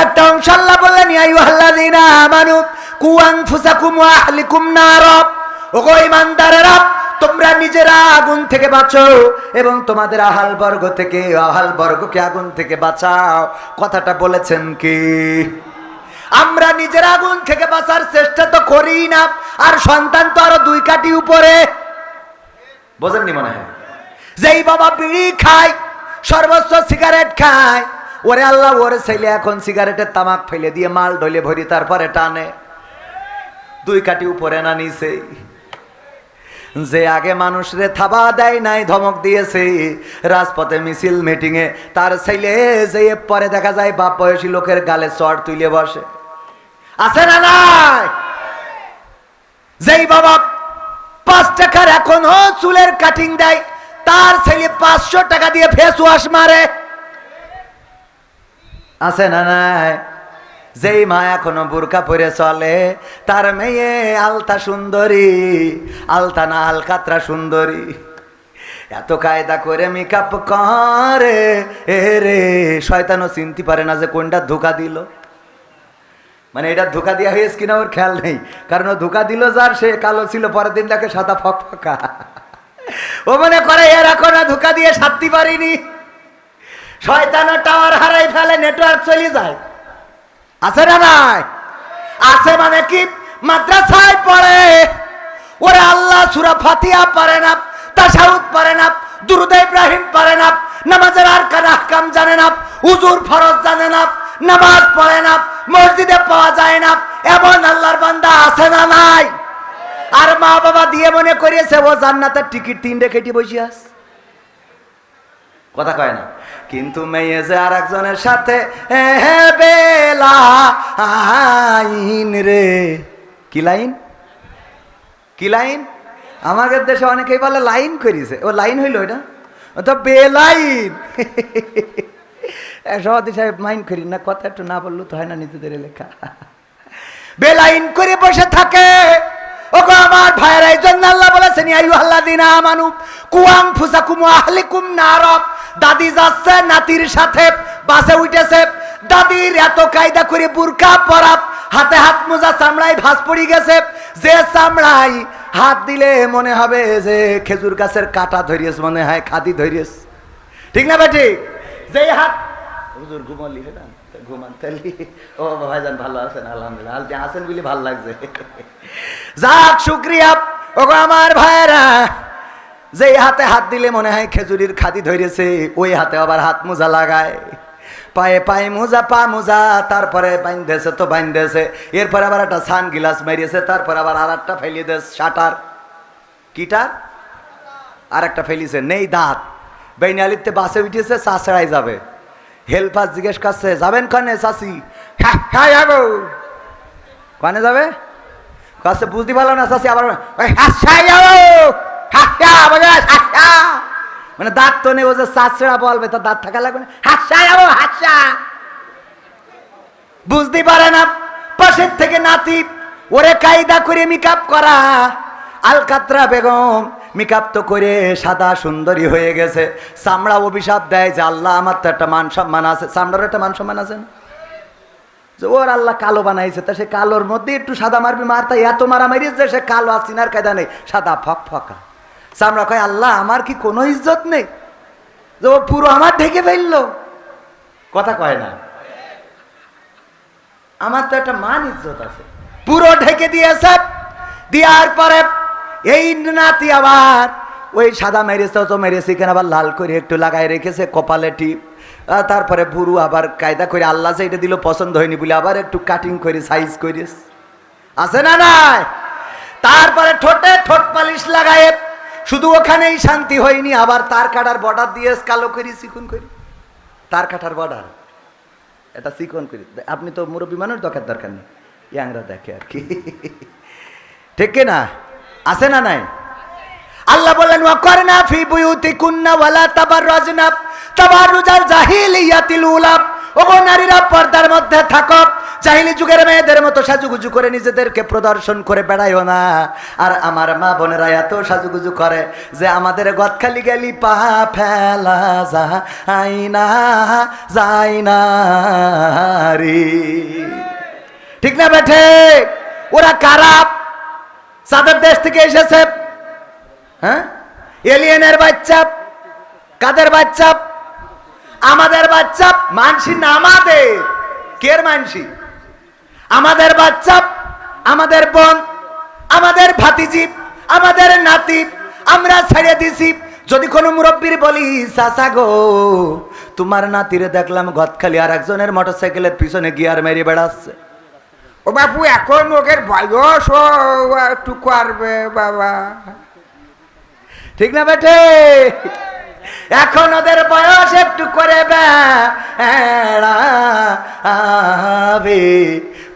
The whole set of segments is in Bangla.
একটা অংশ আল্লাহ বললেন ইয়া আইয়ুহাল্লাযীনা আমানু কু আনফুসাকুম ওয়া আহলিকুম নার, ওগো ঈমানদারেরা তোমরা নিজেরা আগুন থেকে বাঁচো এবং তোমাদের আহাল বর্গ থেকে আহাল বর্গকে আগুন থেকে বাঁচাও। কথাটা বলেছেন কি? আমরা নিজেরা আগুন থেকে বাঁচার চেষ্টা তো করি না, আর সন্তান তো আরো 2 কাঠি উপরে। বোঝেননি মনে হয়? যেই বাবা বিড়ি খায়, সর্বোচ্চ সিগারেট খায়, ওরে আল্লাহ ওরে ছেলে এখন সিগারেটের তামাক ফেলে দিয়ে মাল ঢলে ভরি তারপরে টানে। 2 কাঠি উপরে না নিচে? যে আগে মানুষরে থাবা দেয় নাই, ধমক দিয়েছে রাজপথে মিছিল মিটিং এ, তার ছেলে যে পরে দেখা যায় বাপ বয়সী লোকের গালে চড় তুলে বসে। আছে না নাই? যেই বাবা 5 টাকার এখনো চুলের কাটিং দেয়, তার ছেলে 500 টাকা দিয়ে ফেস ওয়াশ মারে। আছে না নাই? যেই মা এখনো বুরকা পরে চলে, তার মেয়ে আলতা সুন্দরী, আলতা না আলকাতরা সুন্দরী, এত কায়দা করে মেকআপ করে এ রে, শয়তানও চিনতে পারে না যে কোনটা ধোকা দিল। মানে এটা ধোকা দেওয়া হয়েছে কিনা ওর খেয়াল নেই, কারণ ও ধোকা দিল যার, সে কালো ছিল, পরের দিন দেখে সাদা ফকফকা। ও মনে করে এর এখন ধোকা দিয়ে সারতে পারিনি। শয়তানও টাওয়ার হারাই ফেলে, নেটওয়ার্ক চলে যায়। আছে না নাই? আছে মানে কি? মাদ্রাসায় পড়ে, ওরা আল্লাহ সূরা ফাতিহা পারে না, তাশাহুদ পারে না, দুরূদ ইব্রাহিম পারে না, নামাজের আরকান আহকাম জানে না, উযুর ফরজ জানে না, নামাজ পড়ে না, মসজিদে পাওয়া যায় না, এমন আল্লাহর বান্দা আছে না নাই? আর মা বাবা দিয়ে মনে করিয়েছে ও জান্নাতের টিকিট 3 কেটে বসে আছে। কথা কয় না? কিন্তু মেয়ে যে আর একজনের সাথে বেলা আইন রে। কি লাইন? কি লাইন? আমাদের দেশে অনেকেই বলে লাইন করিছে। ও লাইন হইল এটা? ও তো বেলাইন। সভাপতি সাহেব মাইন্ড করি না, কথা একটু না বললো তো হয় না, নিজেদের লেখা। বেলাইন করে বসে থাকে। ওগো আমার ভাইয়েরা, এই জন্য আল্লাহ বলেছেন ইয়া আইয়ুহাল্লাযীনা আমানু কু আনফুসাকুম ওয়া আহলিকুম নার। দাদি যাচ্ছে নাতির সাথে, বাসে উঠেছে, দাদির এত কায়দা করে বুরকা পরা, হাতে হাত মোজা, চামড়ায় ভাঁজ পড়ে গেছে, যে চামড়ায় হাত দিলে মনে হবে যে খেজুর গাছের কাঁটা ধরিয়েছে, মনে হয় খাদি ধরিয়েছে। ঠিক না বেটি? যেই হাত হুজুর ঘুমালি না, ঘুমান তালি। ও ভাইজান ভালো আছেন? আলহামদুলিল্লাহ। আলতে আছেন বলে ভালো লাগছে। যাক শুকরিয়া। ওগো আমার ভাইরা, যেই হাতে হাত দিলে মনে হয় খেজুরির খাদি ধরেছে, ওই হাতে আবার হাত মোজা লাগায়, পায়ে পায়ে মোজা, পা মোজা, তারপরে বাইন্ধেছে তো বাইন্ধেছে, এরপরে আবার একটা সান গিলাস মারিয়েছে, তারপর আবার আর একটা ফেলিয়ে দিয়েছে শাটার। কিটা? আর একটা ফেলিছে, নেই দাঁত। বেইনালিতে বাসে উঠেছে, চা ছাড়াই যাবে। হেল্পার জিজ্ঞেস করছে যাবেন কানে? চাষি হ্যাঁ যাবো। কানে যাবে? কাছে বুঝতে পারলো না চাষি, আবার মানে দাঁত তো নেই, ও যে চাষা বলবে তার দাঁত থাকা লাগবে না, হাসা যাবো হাসা। বুঝতে পারে না। পাশের থেকে নাতি, ওরে কায়দা করে মেকআপ করা। আলকাতরা বেগম মেকআপ তো করে সাদা সুন্দরী হয়ে গেছে, চামড়া অভিশাপ দেয় যে আল্লাহ আমার তো একটা মান সম্মান আছে। চামড়ার একটা মান সম্মান আছে না? যে ওর আল্লাহ কালো বানাইছে, তা সে কালোর মধ্যে একটু সাদা মারবি, মারতা এত মারামারি যে সে কালো আর চিনার কায়দা নেই, সাদা ফক ফকা। চামড়া কয় আল্লাহ আমার কি কোনো ইজ্জত নেই যে ও পুরো আমার ঢেকে ফেললো? কথা কয় না? আমার তো একটা মান ইজ্জত আছে। পুরো ঢেকে দিয়েছে। দেওয়ার পরে এই নাতি আবার ওই সাদা মেরেছে তো মেরেছে, কেন আবার লাল করে একটু লাগাই রেখেছে কপালে টিপ। তারপরে বুড়ু আবার কায়দা করে আল্লাহ যে এটা দিল পছন্দ হয়নি বলে আবার একটু কাটিং করে সাইজ করিস। আছে না নাই? তারপরে ঠোঁটে ঠোঁট পালিশ লাগায়। শুধু ওখানেই শান্তি হয়নি, আবার তার কাটার বর্ডার দিয়ে কালো করি, চিকন করি। তার কাটার বর্ডার এটা চিকন করি। আপনি তো মুরব্বী মানুষ, দরকার নেই, ইয়াংরা দেখে আর কি। ঠিক না? আছে না নাই? আল্লাহ বলেন ওয়াকরনা ফি বুয়ুতিকুন্না ওয়ালা তাবাররাজনা তাবাররুজাল জাহিলিয়াতিল উলা। ওগো নারীরা পর্দার মধ্যে থাকো, জাহিলি যুগের মেয়েদের মতো সাজুগুজু করে নিজেদেরকে প্রদর্শন করে বেড়াইও না। আর আমার মা বোনেরা এত সাজুগুজু করে যে আমাদের গদখালি গেলি পা ফেলা যায় না রে। ঠিক না বেঠে? ওরা কারা? সাদের দেশ থেকে এসেছে, হ্যাঁ, এলিয়েনের বাচ্চা। কাদের বাচ্চা? আমাদের বাচ্চা। মানসি না আমাদের, কের মানসি? আমাদের বাচ্চা, আমাদের বোন, আমাদের ভাতিজি, আমাদের নাতি আমরা ছেড়ে দিছি। যদি কোনো মুরব্বীর বলি, চাচা গো তোমার নাতিরে দেখলাম গদখালি আর একজনের মোটরসাইকেলের পিছনে গিয়ার মেরে বেড়াচ্ছে। ও বাপু এখন ওদের বয়স একটু করবে বাবা। ঠিক না বেটে? এখন ওদের বয়স একটু করে বেড়াবে,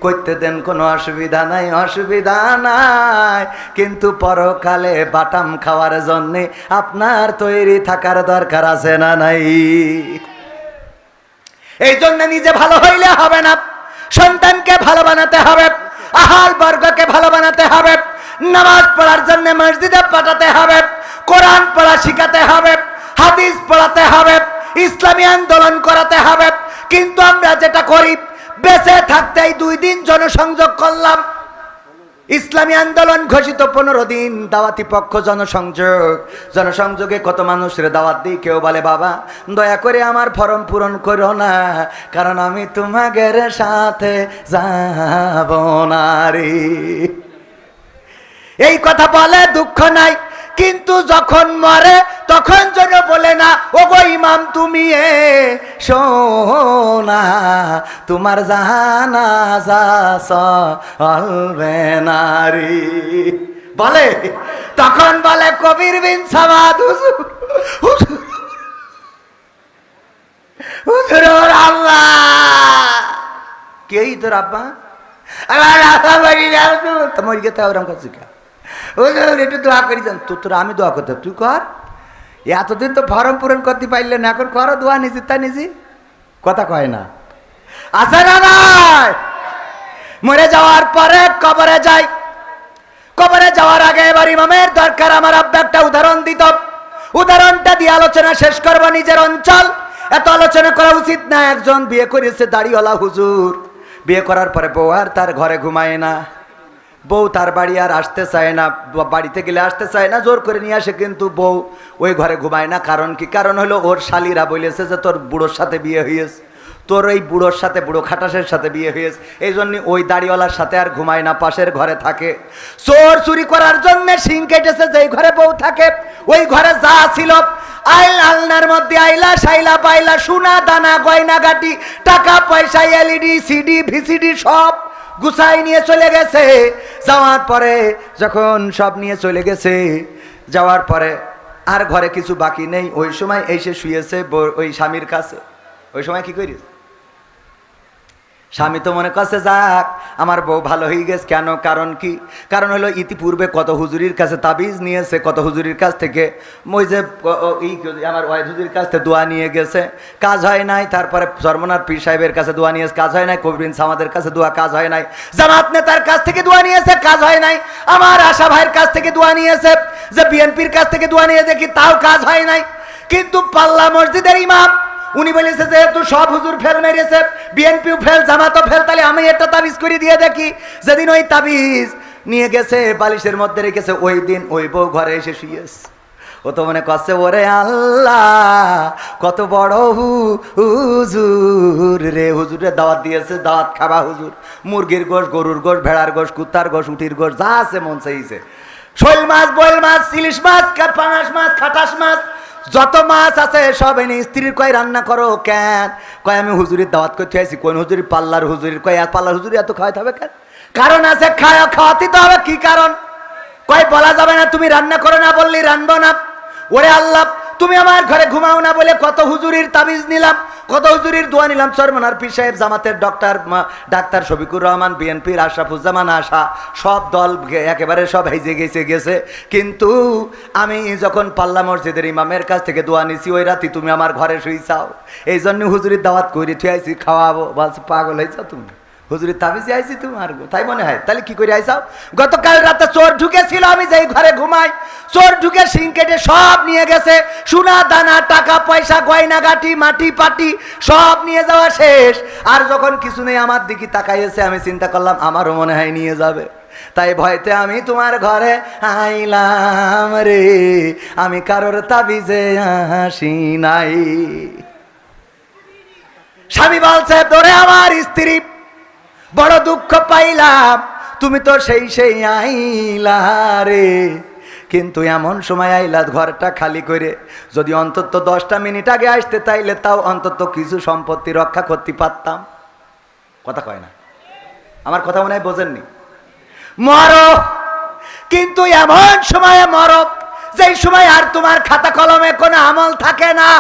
করতে দেন, কোনো অসুবিধা নাই, অসুবিধা নাই। কিন্তু পরকালে বাটাম খাওয়ার জন্যে আপনার তৈরি থাকার দরকার আছে না নাই? এই জন্য নিজে ভালো হইলে হবে না, সন্তানকে ভালো বানাতে হবে, আহাল বর্গকে ভালো বানাতে হবে, নামাজ পড়ার জন্য মসজিদে পাঠাতে হবে, কোরআন পড়া শিখাতে হবে, হাদিস পড়াতে হবে, ইসলামী আন্দোলন করাতে হবে। কিন্তু আমরা যেটা করি, বেঁচে থাকতেই 2 দিন জনসংযোগ করলাম, ইসলামী আন্দোলন ঘোষিত 15 দিন, দাওয়াতি পক্ষ জনসংযোগে কত মানুষের দাওয়াত দিই, কেউ বলে বাবা দয়া করে আমার ফর্ম পূরণ করো না, কারণ আমি তোমাদের সাথে যাব না রে। এই কথা বলে দুঃখ নাই, কিন্তু যখন মরে তখন যেন বলে না, ও গো ইমাম তুমি শোনা, তোমার জানাজা চলবে না রে। বলে তখন বলে কবির বিন সামাদ হুজুর আল্লাহ কেই তোর আব্বা তোমার গেতে ওরম করছি কা একটু দোয়া করি দেন তো। তোরা আমি দোয়া করতে, তুই কর। এতদিন তো ফর্ম পূরণ করতে পারলে না, এখন করো দোয়া নিজে, তা নিজে কথা কয় না। আছে না নাই? মরে যাওয়ার পরে কবরে যাই, কবরে যাওয়ার আগে এবার ইমামের দরকার। আমার আব্বা একটা উদাহরণ দিত, উদাহরণটা দিয়ে আলোচনা শেষ করব। নিজের অঞ্চল এত আলোচনা করা উচিত না। একজন বিয়ে করেছে দাড়িওয়ালা হুজুর, বিয়ে করার পরে বউ আর তার ঘরে ঘুমায় না, বউ তার বাড়ি আর আসতে চায় না, বাড়িতে গেলে আসতে চায় না, জোর করে নিয়ে আসে, কিন্তু বউ ওই ঘরে ঘুমায় না। কারণ কি? কারণ হলো ওর শালিরা বলেছে যে তোর বুড়োর সাথে বিয়ে হয়েছে, তোর ওই বুড়োর সাথে, বুড়ো খাটাসের সাথে বিয়ে হয়েছে, এই জন্য ওই দাড়িওয়ালার সাথে আর ঘুমায় না, পাশের ঘরে থাকে। চোর চুরি করার জন্য শিং কেটেছে, যেই ঘরে বউ থাকে ওই ঘরে যা ছিল আলনার মধ্যে আইলা শাইলা পাইলা, সোনা দানা গয়না গাটি, টাকা পয়সা, এলইডি সিডি ভিসিডি সব গুছাই নিয়ে চলে গেছে। যাওয়ার পরে যখন সব নিয়ে চলে গেছে, যাওয়ার পরে আর ঘরে কিছু বাকি নেই, ওই সময় এসে শুয়েছে ওই স্বামীর কাছে। ওই সময় কি করিস? স্বামী তো মনে করছে যাক আমার বউ ভালো হয়ে গেছে। কেন? কারণ কি? কারণ হলো ইতিপূর্বে কত হুজুরির কাছে তাবিজ নিয়েছে, কত হুজুরির কাছ থেকে ওই যে আমার ওয়াইদ হুজুরির কাছ থেকে দোয়া নিয়ে গেছে, কাজ হয় নাই। তারপরে চরমনার পীর সাহেবের কাছে দোয়া নিয়েছে, কাজ হয় নাই। কবির বিন সামাদের কাছে দোয়া, কাজ হয় নাই। জামাত নেতার কাছ থেকে দোয়া নিয়েছে, কাজ হয় নাই। আমার আশা ভাইয়ের কাছ থেকে দোয়া নিয়েছে, যে বিএনপির কাছ থেকে দোয়া নিয়ে দেখি, তাও কাজ হয় নাই। কিন্তু পাল্লা মসজিদের ইমাম উনি বলেছে যেহেতু সব হুজুর ফেল মেরেছে, বিএনপিও ফেল, জামাতও ফেল, তাহলে আমি একটা তাবিজ করে দিয়ে দেখি। যেদিন ওই তাবিজ নিয়ে গেছে, বালিশের মধ্যে রেখেছে, ওই দিন ওই বউ ঘরে এসে শুয়েছে। ও তো মনে করছে ওরে আল্লাহ কত বড় হুজুর রে, হুজুরের দাওয়াত দিয়েছে, দাওয়াত খাবা হুজুর। মুরগির গোশ, গরুর গোশ, ভেড়ার গোশ, কুত্তার গোশ, উটির গোশ, যা আছে মন চাইছে, শোল মাছ, বয়েল মাছ, ইলিশ মাছ, পাঙাশ মাছ, খাটাস মাছ, যত মাছ আছে সব এনে স্ত্রীর কয় রান্না করো। কেন? কয় আমি হুজুরির দাওয়াত করতে আইছি। কোন হুজুরি? পাল্লার হুজুরির। কয় এক পাল্লার হুজুরি এত খাওয়াইতে হবে কেন? কারণ আছে, খাওয়াতে তো হবে। কি কারণ? কয় বলা যাবে না, তুমি রান্না করো না বললি রানবো না। ওরে আল্লাহ, তুমি আমার ঘরে ঘুমাও না বলে কত হুজুরির তাবিজ নিলাম, কত হুজুরির দোয়া নিলাম। চরমনার পীর সাহেব, জামাতের ডাক্তার শফিকুর রহমান, বিএনপির আশরাফুজ্জামান আশা, সব দল একেবারে সব হেজে গেছে। কিন্তু আমি যখন পাল্লা মসজিদের ইমামের কাছ থেকে দোয়া নিছি, ওই রাতি তুমি আমার ঘরে শুই চাও, এই জন্য হুজুরির দাওয়াত করে থুয়াইছি, খাওয়াবো। বলছে পাগল হয়েছ তুমি? হুজুরের তাবিজে আইছি তুমি আর তাই মনে হয়? তাহলে কি করে আইসাও? গতকাল রাতে চোর ঢুকেছিল, আমি যেই ঘরে ঘুমাই, চোর ঢুকে সিং কেটে সব নিয়ে গেছে, সোনা দানা টাকা পয়সা গয়না গাটি মাটি পাটি সব নিয়ে যাওয়া শেষ। আর যখন কিছু নেই আমার দিকে তাকাইছে, আমি চিন্তা করলাম আমারও মনে হয় নিয়ে যাবে, তাই ভয়তে আমি তোমার ঘরে আইলাম রে, আমি কারোর তাবিজে আসি নাই। স্বামী বলছে তোরে আমার স্ত্রী বড় দুঃখ পাইলাম, তুমি তো সেই আইলা রে, কিন্তু এমন সময় আইলা ঘরটা খালি করে, যদি অন্তত 10টা মিনিট আগে আসতে তাইলে তাও অন্তত কিছু সম্পত্তি রক্ষা করতে পারতাম। কথা কয় না? আমার কথা মনে হয় বোঝেননি। মরো, কিন্তু এমন সময়ে মরো যেই সময় আর তোমার খাতা কলমে কোনো আমল থাকে না।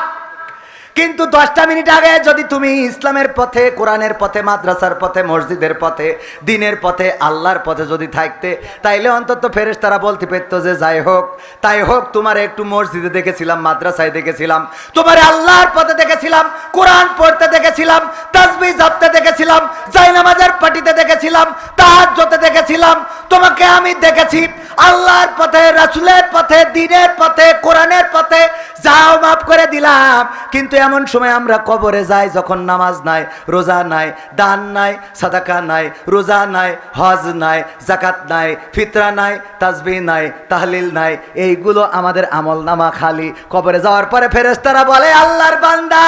কিন্তু 10টা মিনিট আগে যদি তুমি ইসলামের পথে, কোরআনের পথে, মাদ্রাসার পথে, মসজিদের পথে, দিনের পথে, আল্লাহর পথে যদি থাকতে, তাইলে অন্তত ফেরেশতারা বলতে পারত যে যাই হোক তাই হোক, তোমার একটু মসজিদে দেখেছিলাম, মাদ্রাসায় দেখেছিলাম, তোমার আল্লাহর পথে দেখেছিলাম, কোরআন পড়তে দেখেছিলাম, তাসবিহ জপতে দেখেছিলাম, জায়নামাজের পাটিতে দেখেছিলাম, তাহাজ্জুদে দেখেছিলাম, তোমাকে আমি দেখেছি আল্লাহর পথে, রাসূলের পথে, দ্বীনের পথে, কোরআনের পথে, যাও মাফ করে দিলাম। কিন্তু এমন সময় আমরা কবরে যাই যখন নামাজ নাই, রোজা নাই, দান নাই, সাদাকা নাই, রোজা নাই, হজ নাই, যাকাত নাই, ফিতরা নাই, তাসবিহ নাই, তাহলিল নাই, এইগুলো আমাদের আমল নামা খালি। কবরে যাওয়ার পরে ফেরেশতারা বলে আল্লাহর বান্দা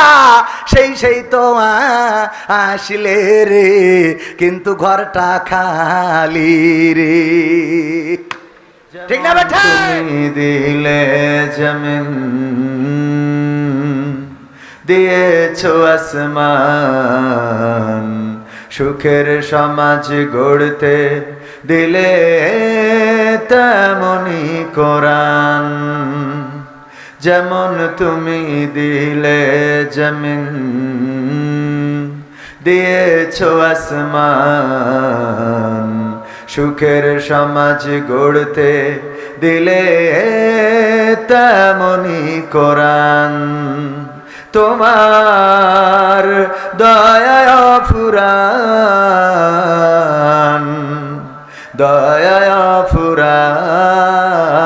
সেই তো আসলে রে, কিন্তু ঘরটা খালি রে। ঠিক না বেটা? তুমি দিলে জমিন, দিয়েছো আসমান, সুখের সমাজ গড়তে দিলে তেমনি কোরআন। যেমন তুমি দিলে জমিন, দিয়েছো আসমান, সুখের সমাজ গড়তে দিলে তেমনি কোরআন। তোমার দয়ায় ফুরান, দয়ায় ফুরান,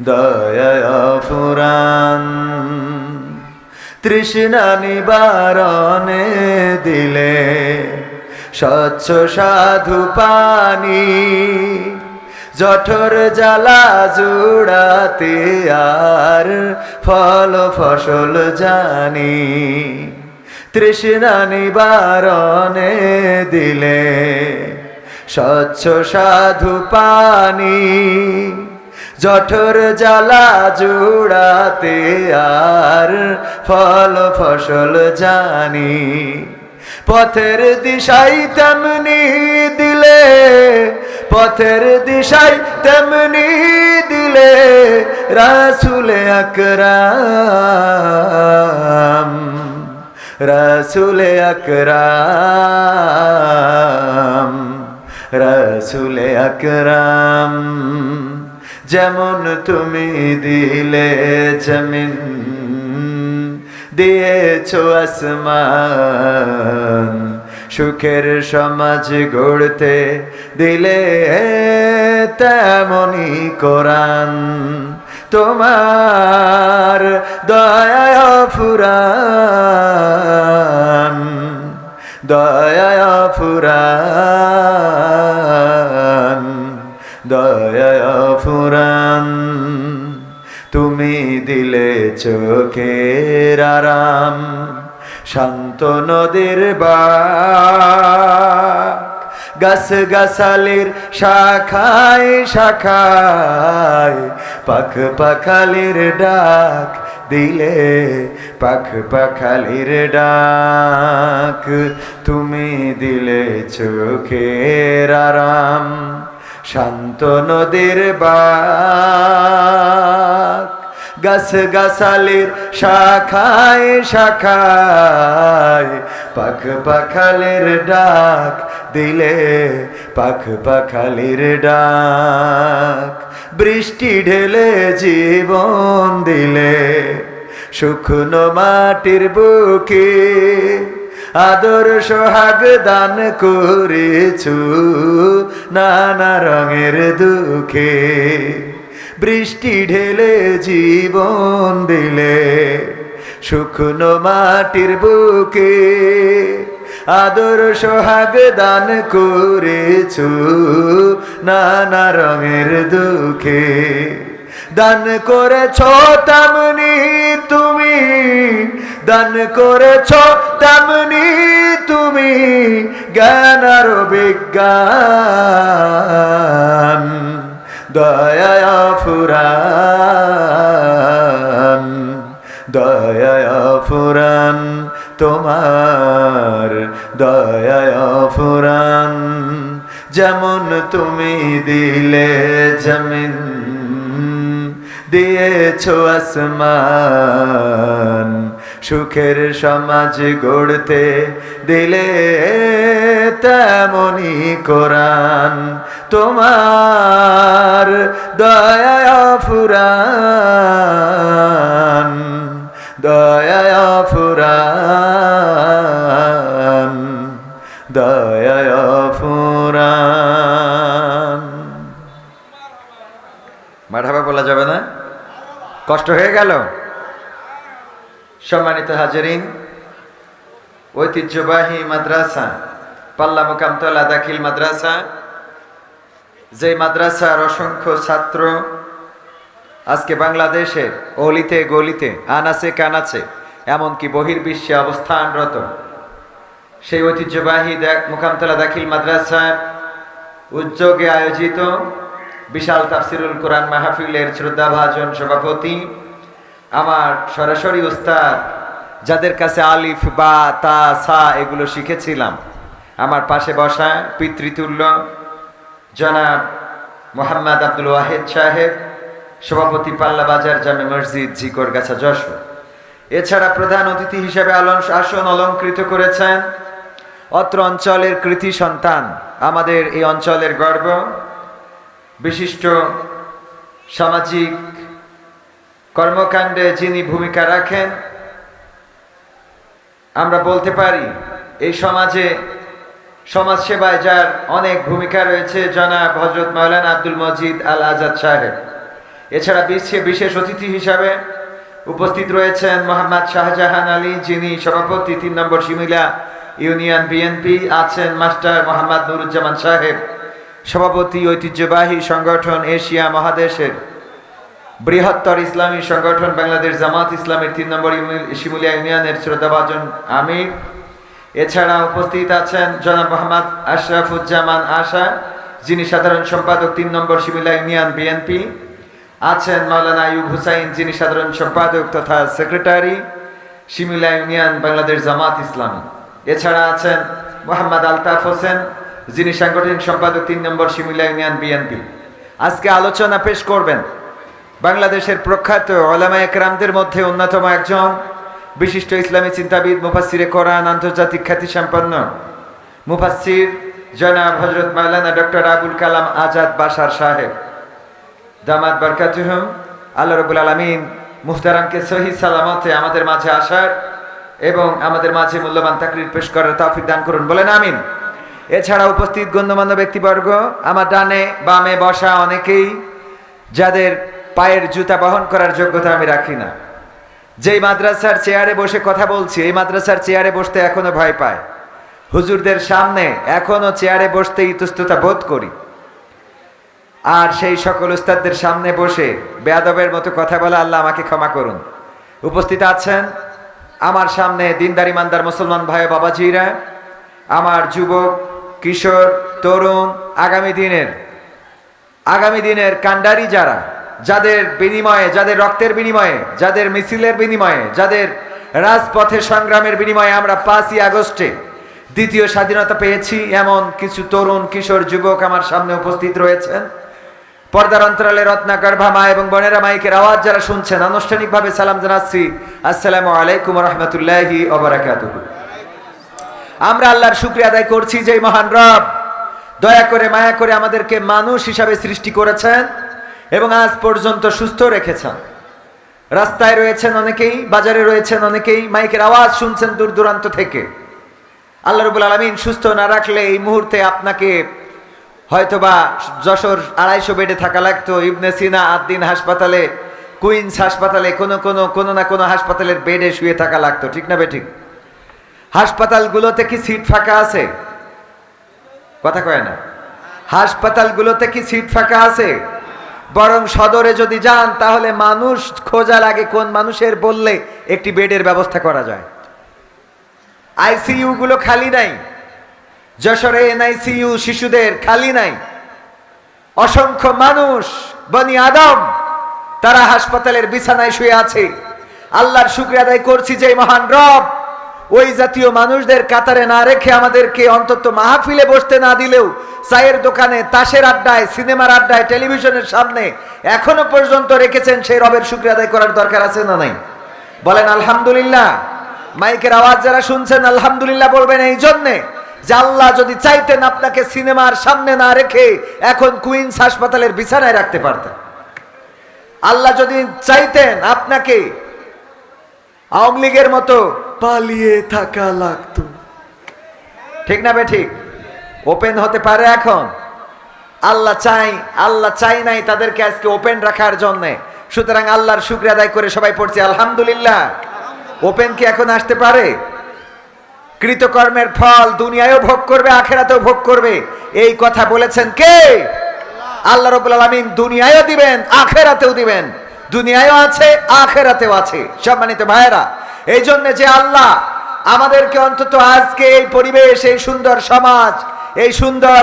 দয়ায় ফুরান, তৃষ্ণা নিবারণে দিলে স্বচ্ছ সাধু পানি, জঠর জ্বালা জুড়াতে আর ফল ফসল জানি। তৃষ্ণা নিবারণে দিলে স্বচ্ছ সাধু পানি, জঠর জ্বালা জুড়াতে আর ফল ফসল জানি। পথের দিশাই তেমনি দিলে, পথের দিশাই তেমনি দিলে রাসূলে আকরাম, রাসূলে আকরাম, রাসূলে আকরাম। যেমন তুমি দিলে জমিন, দিয়েছো আসমান, সুখের সমাজ গড়তে দিলে তেমনি কোরআন। তোমার দয়ায় ফুরান, দয়ায় ফুরান, দয়ায় ফুরান। তুমি দিলে চোখের আরাম, শান্ত নদীর বাক, গাছ গাছালির শাখায় শাখায় পাখ পাখালির ডাক দিলে, পাখ পাখালির ডাক। তুমি দিলে চোখের আরাম, শান্ত নদীর বাক, গাছ গাছালির শাখায় শাখায় পাখ পাখালির ডাক দিলে, পাখ পাখালির ডাক। বৃষ্টি ঢেলে জীবন দিলে শুকনো মাটির বুকে, আদর সোহাগ দান করেছো নানা রঙের দুঃখে, বৃষ্টি ঢেলে জীবন দিলে শুকনো মাটির বুকে, আদর সোহাগ দান করেছো নানা রঙের দুঃখে, দান করেছ তেমনি তুমি, দান করেছ তেমনি তুমি জ্ঞান আর বিজ্ঞান, দয়া ফুরান, দয়া ফুরান তোমার, দয়া ফুরান। যেমন তুমি দিলে জমিন, দিয়েছো আসমান, সুখের সমাজ গড়তে দিলে তেমনি কোরআন, তোমার দয়া ফুরান, দয়া ফুরান, দয়া ফুরান। মারহাবা বলা যাবে না? কষ্ট হয়ে গেল? সম্মানিত হাজারিন, ঐতিহ্যবাহী মাদ্রাসা পাল্লা মোকামতলা দাখিল মাদ্রাসা, যে মাদ্রাসার অসংখ্য ছাত্র আজকে বাংলাদেশের অলিতে গলিতে আনাচে কানাচে এমনকি বহির্বিশ্বে অবস্থানরত, সেই ঐতিহ্যবাহী মোকামতলা দাখিল মাদ্রাসার উদ্যোগে আয়োজিত বিশাল তাফসিরুল কোরআন মাহফিলের শ্রদ্ধাভাজন সভাপতি আমার সরাসরি উস্তাদ, যাদের কাছে আলিফ বা তা সা এগুলো শিখেছিলাম, আমার পাশে বসা পিতৃতুল্য জনাব মোহাম্মদ আব্দুল ওয়াহেদ সাহেব, সভাপতি পাল্লা বাজার জামে মসজিদ ঝিকরগাছা যশোর। এছাড়া প্রধান অতিথি হিসেবে আসন অলঙ্কৃত করেছেন অত্র অঞ্চলের কৃতি সন্তান, আমাদের এই অঞ্চলের গর্ব, বিশিষ্ট সামাজিক কর্মকাণ্ডে যিনি ভূমিকা রাখেন, আমরা বলতে পারি এই সমাজে সমাজ সেবায় যার অনেক ভূমিকা রয়েছে, জনাব হযরত মাওলানা আব্দুল মজিদ আল আজাদ সাহেব। এছাড়া বিশেষ অতিথি হিসাবে উপস্থিত রয়েছেন মোহাম্মদ শাহজাহান আলী, যিনি সভাপতি ৩ নম্বর শিমুলিয়া ইউনিয়ন বিএনপি। আছেন মাস্টার মোহাম্মদ নুরুজ্জামান সাহেব, সভাপতি ঐতিহ্যবাহী সংগঠন এশিয়া মহাদেশের বৃহত্তর ইসলামী সংগঠন বাংলাদেশ জামাত ইসলামের ৩ নম্বর শিমুলিয়া ইউনিয়নের শ্রদ্ধাভাজন আমির। এছাড়া উপস্থিত আছেন জনাব মোহাম্মদ আশরাফুজ্জামান আশা, যিনি সাধারণ সম্পাদক ৩ নম্বর শিমুলিয়া ইউনিয়ন বিএনপি। আছেন মাওলানা আইয়ুব হুসাইন, যিনি সাধারণ সম্পাদক তথা সেক্রেটারি শিমুলিয়া ইউনিয়ন বাংলাদেশ জামাত ইসলামী। এছাড়া আছেন মোহাম্মদ আলতাফ হোসেন, যিনি সাংগঠনিক সম্পাদক ৩ নম্বর শিমুলিয়া ইউনিয়ন বিএনপি। আজকে আলোচনা পেশ করবেন বাংলাদেশের প্রখ্যাত উলামায়ে কেরামদের মধ্যে অন্যতম একজন বিশিষ্ট ইসলামী চিন্তাবিদ, মুফাসসিরে কোরআন, আন্তর্জাতিক খ্যাতিসম্পন্ন মুফাসসির জনাব হযরত মাওলানা ডক্টর আবুল কালাম আজাদ বাশার সাহেব, দামাত বারকাতুহুম। আল্লাহ রাব্বুল আলামিন মুহতারামকে সহি সালামতে আমাদের মাঝে আসার এবং আমাদের মাঝে মূল্যবান তাকরীর পেশ করার তৌফিক দান করুন, বলেন আমিন। এছাড়া উপস্থিত গণ্যমান্য ব্যক্তিবর্গ, আমার ডানে বামে বসা অনেকেই যাদের পায়ের জুতা বহন করার যোগ্যতা আমি রাখি না, যেই মাদ্রাসার চেয়ারে বসে কথা বলছি, এই মাদ্রাসার চেয়ারে বসতে এখনো ভয় পায়, হুজুরদের সামনে এখনো চেয়ারে বসতে ইতস্ততা বোধ করি, আর সেই সকল উস্তাদদের সামনে বসে বেয়াদবের মতো কথা বলা, আল্লাহ আমাকে ক্ষমা করুন। উপস্থিত আছেন আমার সামনে দিনদার ইমানদার মুসলমান ভাই বাবাজিরা, আমার যুবক কিশোর তরুণ, আগামী দিনের কান্ডারি যারা, যাদের বিনিময়ে, যাদের রক্তের বিনিময়ে, যাদের মিছিলের বিনিময়ে, যাদের রাজপথে সংগ্রামের বিনিময়ে আমরা 5ই আগস্টে দ্বিতীয় স্বাধীনতা পেয়েছি, এমন কিছু তরুণ কিশোর যুবক আমার সামনে উপস্থিত রয়েছেন। পর্দার অন্তরালে রত্নাকর্ভা মা এবং বোনেরা, মাইকের আওয়াজ যারা শুনছেন, আনুষ্ঠানিকভাবে সালাম জানাচ্ছি, আসসালামু আলাইকুম ওয়া রাহমাতুল্লাহি ওয়া বারাকাতুহু। আমরা আল্লাহর শুকরিয়া আদায় করছি যে মহান রব দয়া করে মায়া করে আমাদেরকে মানুষ হিসাবে সৃষ্টি করেছেন এবং আজ পর্যন্ত সুস্থ রেখেছেন। রাস্তায় রয়েছেন অনেকেই, বাজারে রয়েছেন অনেকেই, মাইকের আওয়াজ শুনছেন দূর দূরান্ত থেকে। আল্লাহ রাব্বুল আলামিন সুস্থ না রাখলে এই মুহূর্তে আপনাকে হয়তোবা যশোর 250 বেডে থাকা লাগতো, ইবনে সিনা আদ্দিন হাসপাতালে, কুইন্স হাসপাতালে, কোনো না কোনো হাসপাতালের বেডে শুয়ে থাকা লাগতো, ঠিক না বেঠিক? হাসপাতালগুলোতে কি সিট ফাঁকা আছে? কথা কয় না। হাসপাতালগুলোতে কি সিট ফাঁকা আছে? বরং সদরে যদি যান তাহলে মানুষ খোঁজা লাগে কোন মানুষের, বললে একটি বেডের ব্যবস্থা করা যায়। আইসিইউ গুলো খালি নাই, যশোরে এনআইসিইউ শিশুদের খালি নাই। অসংখ্য মানুষ বনি আদম তারা হাসপাতালের বিছানায় শুয়ে আছে। আল্লাহর শুকরিয়া আদায় করছি যে মহান রব ওই জাতীয় মানুষদের কাতারে না রেখে আমাদেরকে অন্তত মাহফিলে বসতে না দিলেও চায়ের দোকানে, তাসের আড্ডায়, সিনেমার আড্ডায়, টেলিভিশনের সামনে এখনো পর্যন্ত রেখেছেন। সেই রবের শুকরিয়া আদায় করার দরকার আছে না নাই? বলেন আলহামদুলিল্লাহ। মাইকের আওয়াজ যারা শুনছেন আলহামদুলিল্লাহ বলবেন এই জন্যে যে আল্লাহ যদি চাইতেন আপনাকে সিনেমার সামনে না রেখে এখন কুইন্স হাসপাতালের বিছানায় রাখতে পারতেন। আল্লাহ যদি চাইতেন আপনাকে আওয়ামী লীগের মতো পালিয়ে থাকা লাগতো, ঠিক না বে ঠিক? ওপেন হতে পারে এখন। আল্লাহ চাই নাই তাদেরকে আজকে ওপেন রাখার জন্য। সুতরাং আল্লাহর শুকরিয়া আদায় করে সবাই পড়ছি আলহামদুলিল্লাহ। ওপেন কি এখন আসতে পারে? কৃতকর্মের ফল দুনিয়ায়ও ভোগ করবে, আখেরাতেও ভোগ করবে, এই কথা বলেছেন কে? আল্লাহ রাব্বুল আলামিন দুনিয়ায়ও দিবেন, আখেরাতেও দিবেন। দুনিয়ায়ও আছে, আখেরাতেও আছে। সম্মানিত ভাইয়েরা, এই জন্য যে আল্লাহ আমাদেরকে অন্তত আজকে এই পরিবেশ, এই সুন্দর সমাজ, এই সুন্দর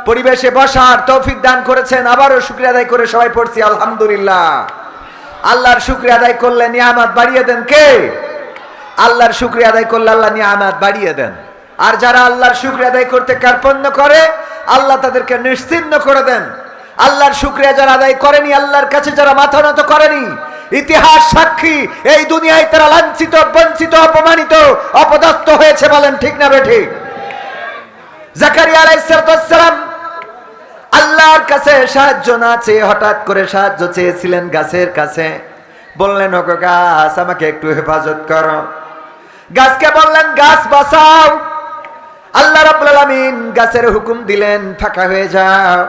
পরিবেশে বসার তৌফিক দান করেছেন, আবারও শুকরিয়া আদায় করে সবাই পড়ছি আলহামদুলিল্লাহ। আল্লাহর শুকরিয়া আদায় করলে নিয়ামত বাড়িয়ে দেন কে? আল্লাহর শুকরিয়া আদায় করলে আল্লাহ নিয়ামত বাড়িয়ে দেন। আর যারা আল্লাহর শুকরিয়া আদায় করতে কার্পণ্য করে আল্লাহ তাদেরকে নিশ্চিহ্ন করে দেন। আল্লাহর শুকরিয়া যারা আদায় করেনি, আল্লাহর কাছে যারা মাথা নত করেনি, ইতিহাস সাক্ষী এই দুনিয়ায় তারা লাঞ্ছিত, বঞ্চিত, অপমানিত, অপদস্থ হয়েছে। বলেন ঠিক না বেঠিক? জাকারিয়া আলাইহিস সালাম আল্লাহর কাছে সাহায্য না চেয়ে হঠাৎ করে সাহায্য চেয়েছিলেন গাছের কাছে। বললেন ওগো গাছ, আমাকে একটু হেফাজত করো। গাছকে বললেন গাছ বাঁচাও। আল্লাহ রাব্বুল আলামিন গাছের হুকুম দিলেন ফাঁকা হয়ে যাও,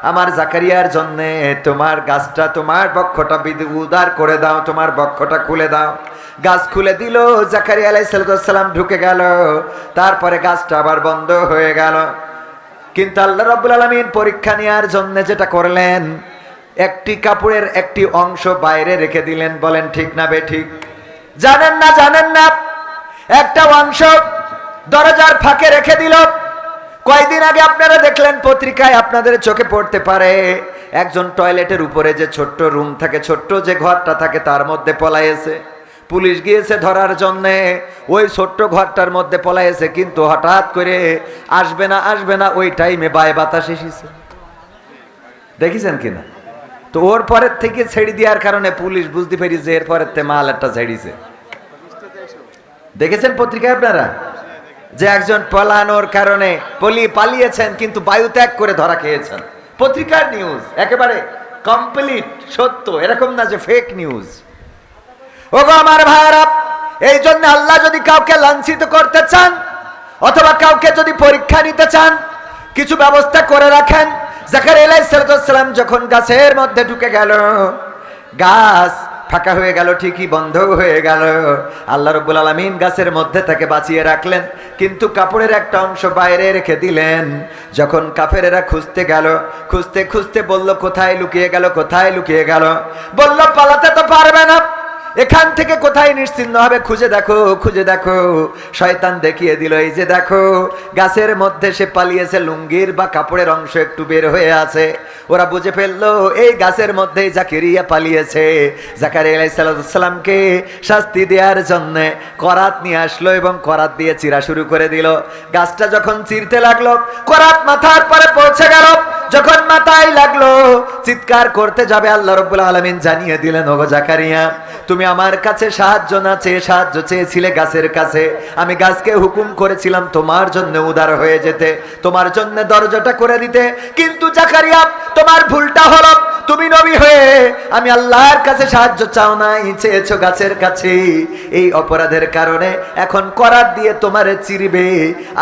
আমার জাকারিয়ার জন্য তোমার গাছটা, তোমার বক্ষটা উদার করে দাও, তোমার বক্ষটা খুলে দাও। গাছ খুলে দিল, জাকারিয়া আলাইহিস সালাম ঢুকে গেল। তারপরে গাছটা আবার বন্ধ হয়ে গেল। কিন্তু আল্লাহ রাব্বুল আলামিন পরীক্ষা নেওয়ার জন্য যেটা করলেন, একটি কাপড়ের একটি অংশ বাইরে রেখে দিলেন। বলেন ঠিক না বেঠিক? জানেন না একটা অংশ দরজার ফাঁকে রেখে দিল। কয়দিন আগে আপনারা দেখলেন পত্রিকায়, আপনাদের চোখে পড়তে পারে, একজন টয়লেটের উপরে যে ছোট্ট রুম থাকে, ছোট্ট যে ঘরটা থাকে, তার মধ্যে পলাইছে। পুলিশ গিয়েছে ধরার জন্যে, ওই ছোট্ট ঘরটার মধ্যে পলাইছে। কিন্তু হঠাৎ করে আসবে না ওই টাইমে বায় বাতাস এসেছে। দেখেছেন কিনা? তো ওর পরের থেকে ছেড়ে দেওয়ার কারণে পুলিশ বুঝতে পেরেছে এর পরের থেকে মাল একটা ছেড়েছে। দেখেছেন পত্রিকায় আপনারা যে একজন পলানোর কারণে পালিয়েছেন কিন্তু বায়ু ত্যাগ করে ধরা খেয়েছেন। পত্রিকার নিউজ একেবারে কমপ্লিট সত্য, এরকম না যে ফেক নিউজ। ওগো আমার ভাইরা, এই জন্য আল্লাহ যদি কাউকে লাঞ্ছিত করতে চান অথবা কাউকে যদি পরীক্ষা নিতে চান, কিছু ব্যবস্থা করে রাখেন। জাকারিয়া আলাইহিস সালাম যখন গাছের মধ্যে ঢুকে গেল, গাছ ফাঁকা হয়ে গেল, ঠিকই বন্ধ হয়ে গেল। আল্লাহ রাব্বুল আলামিন গাছের মধ্যে তাকে বাঁচিয়ে রাখলেন, কিন্তু কাপড়ের একটা অংশ বাইরে রেখে দিলেন। যখন কাফেরেরা খুঁজতে বলল কোথায় লুকিয়ে গেল, বলল পালাতে তো পারবে না, এখান থেকে কোথায় নিশ্চিহ্ন হবে, খুঁজে দেখো। শয়তান দেখিয়ে দিল, এই যে দেখো গাছের মধ্যে সে পালিয়েছে, লুঙ্গির বা কাপড়ের অংশ একটু বের হয়ে আছে। ওরা বুঝে ফেললো এই গাছের মধ্যেই জাকারিয়া পালিয়েছে। জাকারিয়া আলাইহিস সালামকে শাস্তি দেওয়ার জন্য করাত নিয়ে আসলো এবং করাত দিয়ে চিরা শুরু করে দিল। গাছটা যখন চিরতে লাগলো, করাত মাথার পরে পৌঁছে গেল। যখন মাথায় লাগলো চিৎকার করতে যাবে, আল্লাহ রাব্বুল আলামিন জানিয়ে দিলেন, ওগো জাকারিয়া তুমি আমার কাছে সাহায্য না চেয়ে সাহায্য চেয়েছিলে গাছের কাছে, আমি গাছকে হুকুম করেছিলাম তোমার জন্য উদার হয়ে যেতে, তোমার জন্য দরজাটা করে দিতে, কিন্তু জাকারিয়া তোমার ভুলটা হলো তুমি নবী হয়ে আমি আল্লাহর কাছে সাহায্য চাও নাই, চেয়েছো গাছের কাছে। এই অপরাধের কারণে এখন করাত দিয়ে তোমারে চিরবে,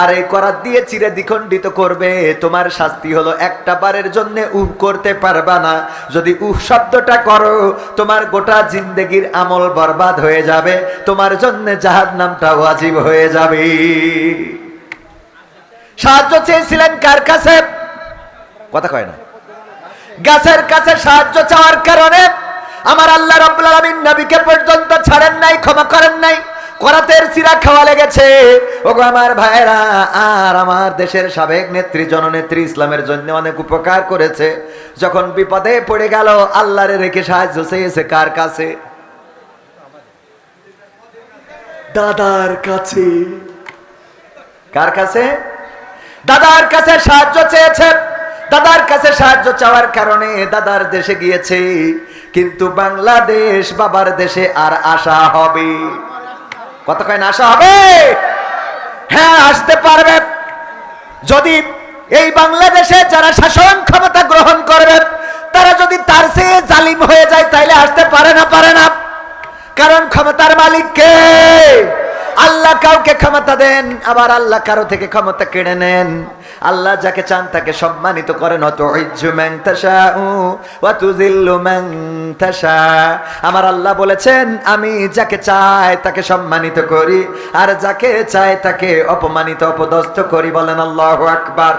আর এই করাত দিয়ে চিরে দ্বিখণ্ডিত করবে। তোমার শাস্তি হলো একটা বারের জন্য উহ করতে পারবা না, যদি উহ শব্দটা করো তোমার গোটা জিন্দেগির আমল বরবাদ হয়ে যাবে, তোমার জন্য জাহান্নামটা ওয়াজিব হয়ে যাবে। সাহায্য চেয়েছিলেন কার কাছে? কথা কয় না। গাছের কাছে সাহায্য চাওয়ার কারণে আমার আল্লাহ রাব্বুল আলামিন নবীকে পর্যন্ত ছাড়েন নাই, ক্ষমা করেন নাই, করাতের চিরা খাওয়া লেগেছে। ওগো আমার ভাইরা, আর আমার দেশের সাবেক নেত্রী জননেত্রী ইসলামের জন্য অনেক উপকার করেছে, যখন বিপদে পড়ে গেল আল্লাহরে রেখে সাহায্য চেয়েছে কার কাছে? দাদার কাছে। কার কাছে? দাদার কাছে সাহায্য চেয়েছে। দাদার কাছে সাহায্য চাওয়ার কারণে দাদার দেশে গিয়েছে, কিন্তু বাংলাদেশ বাবার দেশে আর আসা হবে? কত কয় না আসা হবে? হ্যাঁ আসতে পারবে, যদি এই বাংলাদেশে যারা শাসন ক্ষমতা গ্রহণ করবে তারা যদি তার চেয়ে জালিম হয়ে যায় তাইলে আসতে পারে না? পারে না। কারণ ক্ষমতার মালিক কে? আল্লাহ কাউকে ক্ষমতা দেন, আবার আল্লাহ কারো থেকে ক্ষমতা কেড়ে নেন। আল্লাহ যাকে চান তাকে সম্মানিত করেন। তুইজ্জু মান তাশাউ ওয়া তুযিল্লু মান তাশা। আমার আল্লাহ বলেছেন আমি যাকে চাই তাকে সম্মানিত করি, আর যাকে চাই তাকে অপমানিত অপদস্থ করি। বলেন আল্লাহু আকবার।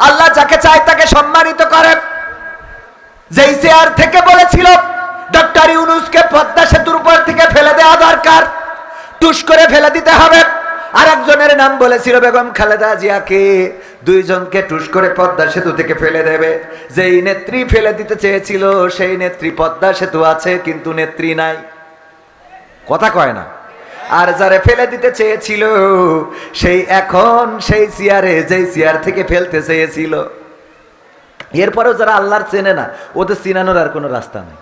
আল্লাহ যাকে চায় তাকে সম্মানিত করেন। যেই চেয়ার থেকে বলেছিল ডক্টর ইউনূসকে পদ্মা সেতুর উপর থেকে ফেলে দেওয়া দরকার, টুস করে ফেলে দিতে হবে, আর একজনের নাম বলেছিল বেগম খালেদা জিয়াকে, দুইজনকে টুস করে পদ্মা সেতু থেকে ফেলে দেবে। যেই নেত্রী ফেলে দিতে চেয়েছিল সেই নেত্রী পদ্মা সেতু আছে কিন্তু নেত্রী নাই। কথা কয় না। আর যারা ফেলে দিতে চেয়েছিল সেই এখন সেই চেয়ারে, যেই চেয়ার থেকে ফেলতে চেয়েছিল। এরপরেও যারা আল্লাহর চেনে না ওদের চিনানোর আর কোনো রাস্তা নেই।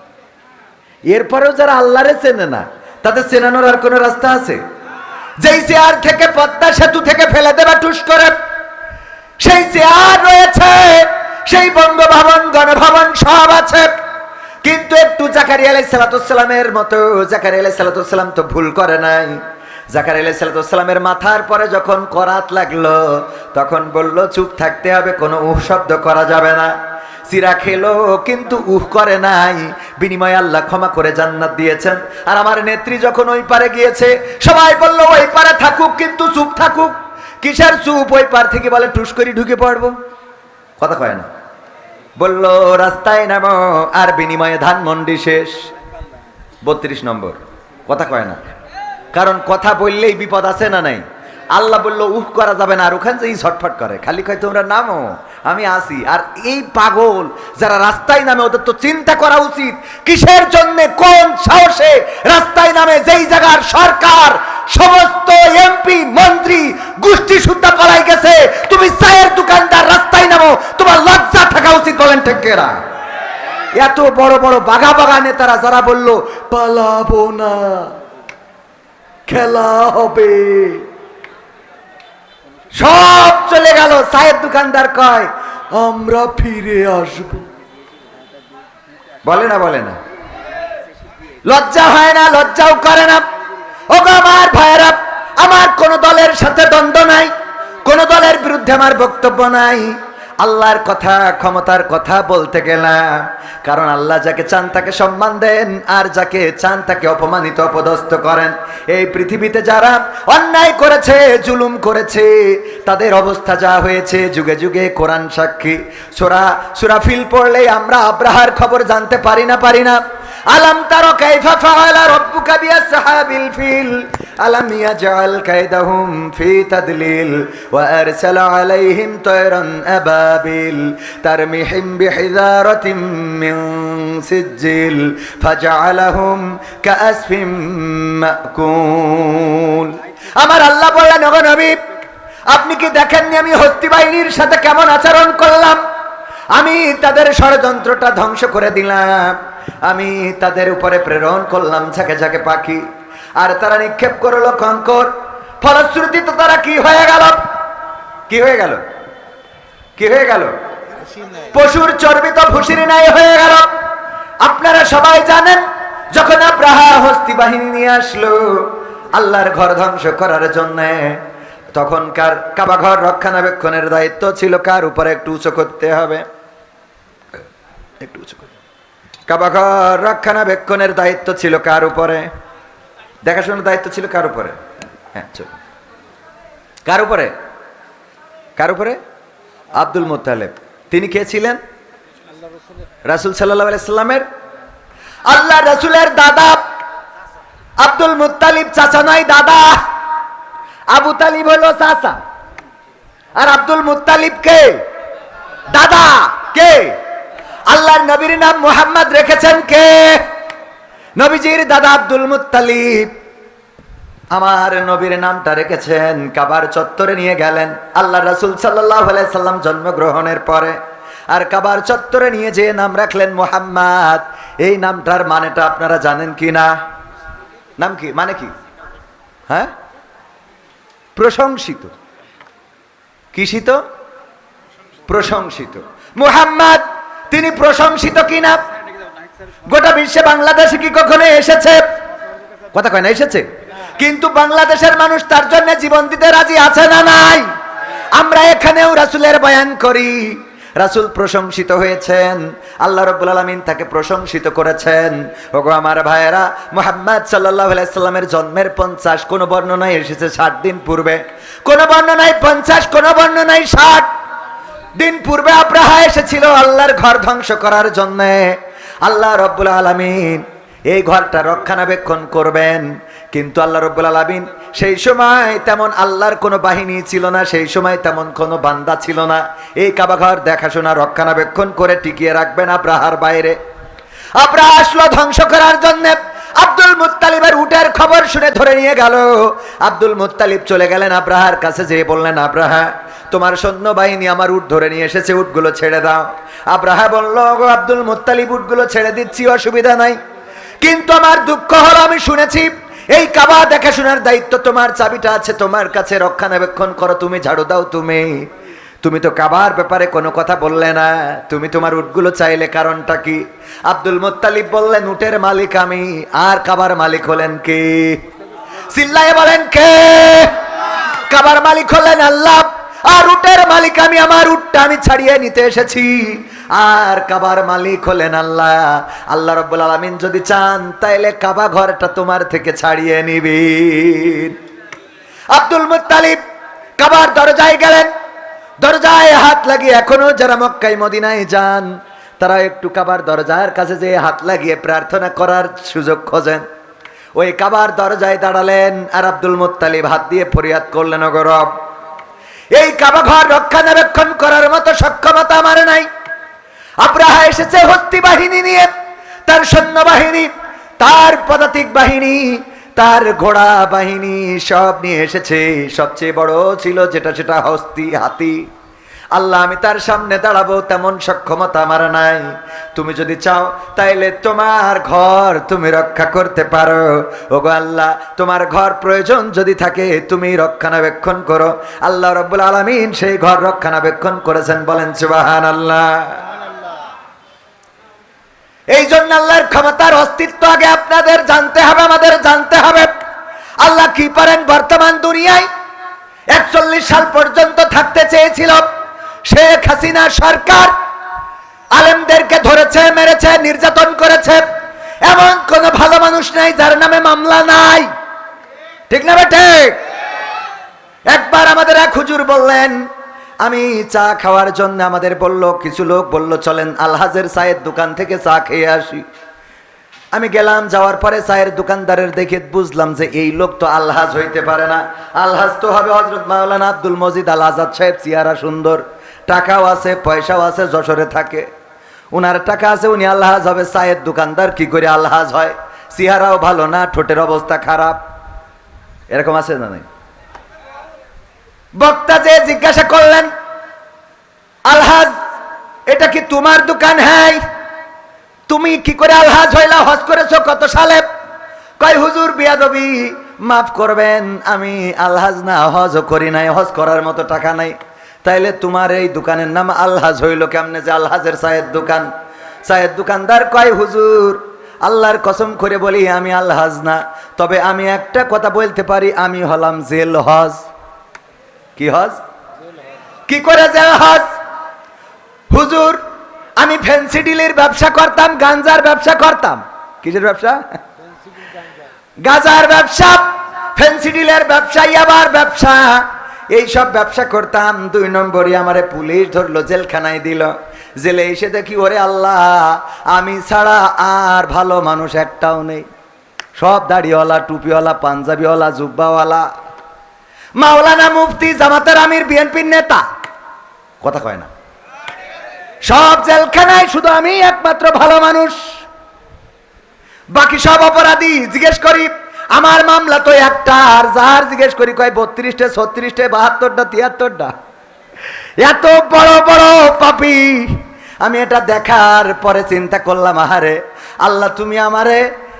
এরপরেও যারা আল্লাহরে চেনে না তাদের চেনানোর আর কোনো রাস্তা আছে? যেই চেয়ার থেকে পদ্মা সেতু থেকে ফেলে দেবে টুস করে, সেই চেয়ার রয়েছে, সেই বঙ্গভবন গণভবন সব আছে, কিন্তু একটু জাকারিয়া আলাইহিস সালামের মতো। জাকারিয়া আলাইহিস সালাম তো ভুল করে নাই। জাকারিয়া আলাইহিস সালামের মাথার পরে যখন করাত লাগলো তখন বলল চুপ থাকতে হবে, কোনো উহ শব্দ করা যাবে না। চিরা খেলো কিন্তু উহ করে নাই, বিনিময়ে আল্লাহ ক্ষমা করে জান্নাত দিয়েছেন। আর আমার নেত্রী যখন ওই পারে গিয়েছে সবাই বলল ওই পারে থাকুক কিন্তু চুপ থাকুক। কিসের চুপ? ওই পার থেকে বলে টুস করে ঢুকে পড়বো। কথা কয় না। বলল রাস্তায় নামো, আর বিনিময়ে ধানমন্ডি শেষ। 32 নম্বর। কথা কয় না। কারণ কথা বললেই বিপদ আছে না নাই? আল্লাহ বললো উহ করা যাবে না, আর ওখান থেকে ছটফট করে, খালি কয় তোমরা নামো আমি আসি। আর এই পাগল যারা রাস্তায় নামে ওদের তো চিন্তা করা উচিত কিসের জন্য, কোন সাহসে রাস্তায় নামে, যেই জায়গার সরকার সমস্ত এমপি মন্ত্রী গোষ্ঠী সুদ্ধা পালাই গেছে। তুমি চায়ের দোকানদার রাস্তায় নামো, তোমার লজ্জা থাকা উচিত। বলেন ঠিক কিনা? এত বড় বড় বাঘা বাঘা নেতারা যারা বললো পালাবো না, খেলা হবে, সব চলে গেল। চায়ের দোকানদার কয় আমরা ফিরে আসব। বলে না? বলে না? লজ্জা হয় না? লজ্জাও করে না। ওগো আমার ভাইয়েরা, আমার কোন দলের সাথে দ্বন্দ্ব নাই, কোন দলের বিরুদ্ধে আমার বক্তব্য নাই। আল্লাহর কথা, ক্ষমতার কথা বলতে গেলাম, কারণ আল্লাহ যাকে চান তাকে সম্মান দেন, আর যাকে চান তাকে অপমানিত অপদস্থ করেন। এই পৃথিবীতে যারা অন্যায় করেছে, জুলুম করেছে, তাদের অবস্থা যা হয়েছে যুগে যুগে কোরআন সাক্ষী। সূরা ফিল পড়লে আমরা আব্রাহার খবর জানতে পারি না? পারি না? আলাম তারা কাইফা ফাআলা রাব্বুকা বিআসহাবিল ফিল আলাম ইয়াজআল কাইদাহুম ফি তাদলিল ওয়া আরসালা আলাইহিম তায়রান আবাবিল তারমিহিম বিহিজারাতিম মিন সিজ্জিল ফাজআলাহুম কাআসফিম মাকুল। আমার আল্লাহ বললেন ওগো নবী আপনি কি দেখেননি আমি হস্তি বাহিনীর সাথে কেমন আচরণ করলাম? আমি তাদের ষড়যন্ত্রটা ধ্বংস করে দিলাম, আমি তাদের উপরে প্রেরণ করলাম ঝাঁকে ঝাঁকে পাখি, আর তারা নিক্ষেপ করলো কঙ্কর। ফলশ্রুতিতে তারা কি হয়ে গেল? কি হয়ে গেল? কি হয়ে গেল? পশুর চর্বিত ভুসির নাই হয়ে গেল। আপনারা সবাই জানেন, যখন আব্রাহা হস্তি বাহিনী নিয়ে আসলো আল্লাহর ঘর ধ্বংস করার জন্য, তখনকার কাবা ঘর রক্ষণাবেক্ষণের দায়িত্ব ছিল কার উপরে? একটু উঁচু করতে হবে, একটু উঁচু করতে। কাবা ঘর রক্ষণাবেক্ষণের দায়িত্ব ছিল কার উপরে? দেখাশোনার দায়িত্ব ছিল কার উপরে? হ্যাঁ, চলো। কার উপরে? কার উপরে? Abdul Muttalib. তিনি কে ছিলেন? রাসূল সাল্লাল্লাহু আলাইহি সাল্লামের, আল্লাহ রাসূলের দাদা। আব্দুল মুত্তালিব চাচা নয়, দাদা। আবু তালিব হলো চাচা, আর আব্দুল মুত্তালিব কে? দাদা। কে? আল্লাহর নবীর নাম মুহাম্মদ রেখেছেন কে? নবীজির দাদা আব্দুল মুত্তালিব আমার নবীর নামটা রেখেছেন। কাবার চত্বরে নিয়ে গেলেন আল্লাহ রাসূল সাল্লাল্লাহু আলাইহি সাল্লাম জন্মগ্রহণের পরে, আর কাবার চত্বরে নিয়ে যে নাম রাখলেন মুহাম্মদ। এই নামটার মানেটা আপনারা জানেন কি না? নাম কি? মানে কি? হ্যাঁ, প্রশংসিত। কিসিত? প্রশংসিত। মুহাম্মদ তিনি প্রশংসিত কিনা? গোটা বিশ্বে বাংলাদেশে কি কখনো এসেছে? কথা কয় না, এসেছে? কিন্তু বাংলাদেশের মানুষ তার জন্য জীবন দিতে রাজি আছে না নাই? আমরা এখানেও রাসূলের বয়ান করি, রাসূল প্রশংসিত হয়েছেন, আল্লাহ রাব্বুল আলামিন তাকে প্রশংসিত করেছেন। ওগো আমার ভাইয়েরা, মুহাম্মদ সাল্লাল্লাহু আলাইহি সাল্লামের জন্মের 50, কোন বর্ণনায় এসেছে 60 দিন পূর্বে, কোন বর্ণনায় 50, কোন বর্ণনায় 60 দিন পূর্বে আব্রাহা এসেছিল আল্লাহর ঘর ধ্বংস করার জন্য। আল্লাহ রাব্বুল আলামিন এই ঘরটা রক্ষণাবেক্ষণ করবেন, কিন্তু আল্লাহ রাব্বুল আলামিন সেই সময় তেমন আল্লাহর কোনো বাহিনী ছিল না, সেই সময় তেমন কোনো বান্দা ছিল না এই কাবা ঘর দেখাশোনা রক্ষণাবেক্ষণ করে টিকিয়ে রাখবেন আব্রাহার বাইরে। আব্রাহা আসলো ধ্বংস করার জন্য। আব্দুল মুত্তালিবের উটের খবর শুনে ধরে নিয়ে গেল। আব্দুল মুত্তালিব চলে গেলেন আব্রাহার কাছে, যেয়ে বললেন, আব্রাহা তোমার সৈন্যবাহিনী আমার উট ধরে নিয়ে এসেছে, উটগুলো ছেড়ে দাও। আব্রাহা বলল, গো আব্দুল মুত্তালিব, উটগুলো ছেড়ে দিচ্ছি, অসুবিধা নাই, কিন্তু আমার দুঃখ হলো আমি শুনেছি এই কাবা দেখাশোনার দায়িত্ব তোমার, চাবিটা আছে তোমার কাছে, রক্ষণাবেক্ষণ করো, তুমি ঝাড়ু দাও। তুমি তো কাবার ব্যাপারে কোনো কথা বললে না, তুমি তোমার উটগুলো চাইলে, কারণটা কি? আব্দুল মুত্তালিব বললেন, উটের মালিক আমি, আর কাবার মালিক হলেন কে? চিল্লায়ে বলেন কে? কাবার মালিক হলেন আল্লাহ, আর উটের মালিক আমি, আমার উটটা আমি ছাড়িয়ে নিতে এসেছি, আর কাবার মালিক হলেন আল্লাহ। আল্লাহ রাব্বুল আলামিন যদি চান তাইলে কাবা ঘরটা তোমার থেকে ছাড়িয়ে নিবেন। আব্দুল মুত্তালিব কাবার দরজায় গেলেন, দরজায় হাত লাগিয়ে, এখনো যারা মক্কায় মদিনায় যান তারা একটু কাবার দরজার কাছে যেয়ে হাত লাগিয়ে প্রার্থনা করার সুযোগ খোঁজেন। ওই কাবার দরজায় দাঁড়ালেন, আর আব্দুল মুত্তালিব হাত দিয়ে ফরিয়াদ করলেন, ওগো রব, এই কাবা ঘর রক্ষণাবেক্ষণ করার মতো সক্ষমতা আমার নাই। আব্রাহা এসেছে হস্তি বাহিনী নিয়ে, তার সৈন্যবাহিনী, তার পদাতিক বাহিনী, তার ঘোড়া বাহিনী সব নিয়ে এসেছে। সবচেয়ে বড় ছিল যেটা, সেটা হস্তি, হাতি। আল্লাহ, আমি তার সামনে দাঁড়াবো তেমন সক্ষমতা আমার নাই। তুমি যদি চাও তাইলে তোমার ঘর তুমি রক্ষা করতে পারো। ওগো আল্লাহ, তোমার ঘর প্রয়োজন যদি থাকে তুমি রক্ষণাবেক্ষণ করো। আল্লাহ রাব্বুল আলামিন সেই ঘর রক্ষণাবেক্ষণ করেছেন, বলেন সুবহানাল্লাহ। এই জন্য আল্লাহর ক্ষমতার অস্তিত্ব আগে আপনাদের জানতে হবে, আমাদের জানতে হবে। আল্লাহ কি পারেন বর্তমান দুনিয়ায়। 41 সাল পর্যন্ত থাকতে চেয়েছিল শেখ হাসিনা সরকার, আলেমদেরকে ধরেছে, মেরেছে, নির্যাতন করেছে, এমন কোন ভালো মানুষ নাই যার নামে মামলা নাই, ঠিক না বেটে? একবার আমাদের এক হুজুর বললেন, আমি চা খাওয়ার জন্য, আমাদের বলল, কিছু লোক বলল চলেন আলহাজের চায়ের দোকান থেকে চা খেয়ে আসি। আমি গেলাম, যাওয়ার পরে চায়ের দোকানদারের দেখে বুঝলাম যে এই লোক তো আলহাজ হইতে পারে না। আলহাজ তো হবে হযরত মাওলানা আব্দুল মজিদ আল আজাদ সাহেব, চেহারা সুন্দর, টাকাও আছে, পয়সাও আছে, যশোরে থাকে, উনার টাকা আছে, উনি আলহাজ হবে। চায়ের দোকানদার কি করে আলহাজ হয়? চেহারাও ভালো না, ঠোঁটের অবস্থা খারাপ, এরকম আছে না নাই? বক্তা যে জিজ্ঞাসা করলেন, আলহাজ এটা কি তোমার দোকান? হ্যাঁ। তুমি কি করে আলহাজ হইলা? হজ করেছো কত সালে? কয় হুজুর বিয়াদবি, মাফ করবেন, আমি আলহাজ না, হজও করি নাই, হজ করার মতো টাকা নাই। তাইলে তোমার এই দোকানের নাম আলহাজ হইল কেমনে যে আলহাজের চায়ের দোকান? চায়ের দোকানদার কয় হুজুর আল্লাহর কসম করে বলি আমি আলহাজ না, তবে আমি একটা কথা বলতে পারি, আমি হলাম জেল হজ। কি হজ? কি করে জেল হজ? হুজুর আমি ফ্যান্সি ডিলের ব্যবসা করতাম, গাঞ্জার ব্যবসা করতাম। কিসের ব্যবসা? গাঁজার ব্যবসা, ফ্যান্সি ডিলের ব্যবসা, ইয়াবার ব্যবসা, এইসব ব্যবসা করতাম। 2 নম্বরে আমারে পুলিশ ধরলো, জেলখানায় দিল। জেলে এসে দেখি ওরে আল্লাহ, আমি ছাড়া আর ভালো মানুষ একটাও নেই। সব দাড়িওয়ালা, টুপিওয়ালা, পাঞ্জাবিওয়ালা, জুব্বাওয়ালা। মাওলানা মুফতি, জামাতের আমির, বিএনপির নেতা, কথা কয় না। সব জেলখানায়, শুধু আমি একমাত্র ভালো মানুষ, বাকি সব অপরাধী। জিজ্ঞেস করি আমার মামলা তো একটা, আর যার জিজ্ঞেস করি কয় 32টা, 36টা, 72টা, 73টা। এত বড় বড় পাপী। আমি এটা দেখার পরে চিন্তা করলাম, আহারে আল্লাহ, তুমি আমারে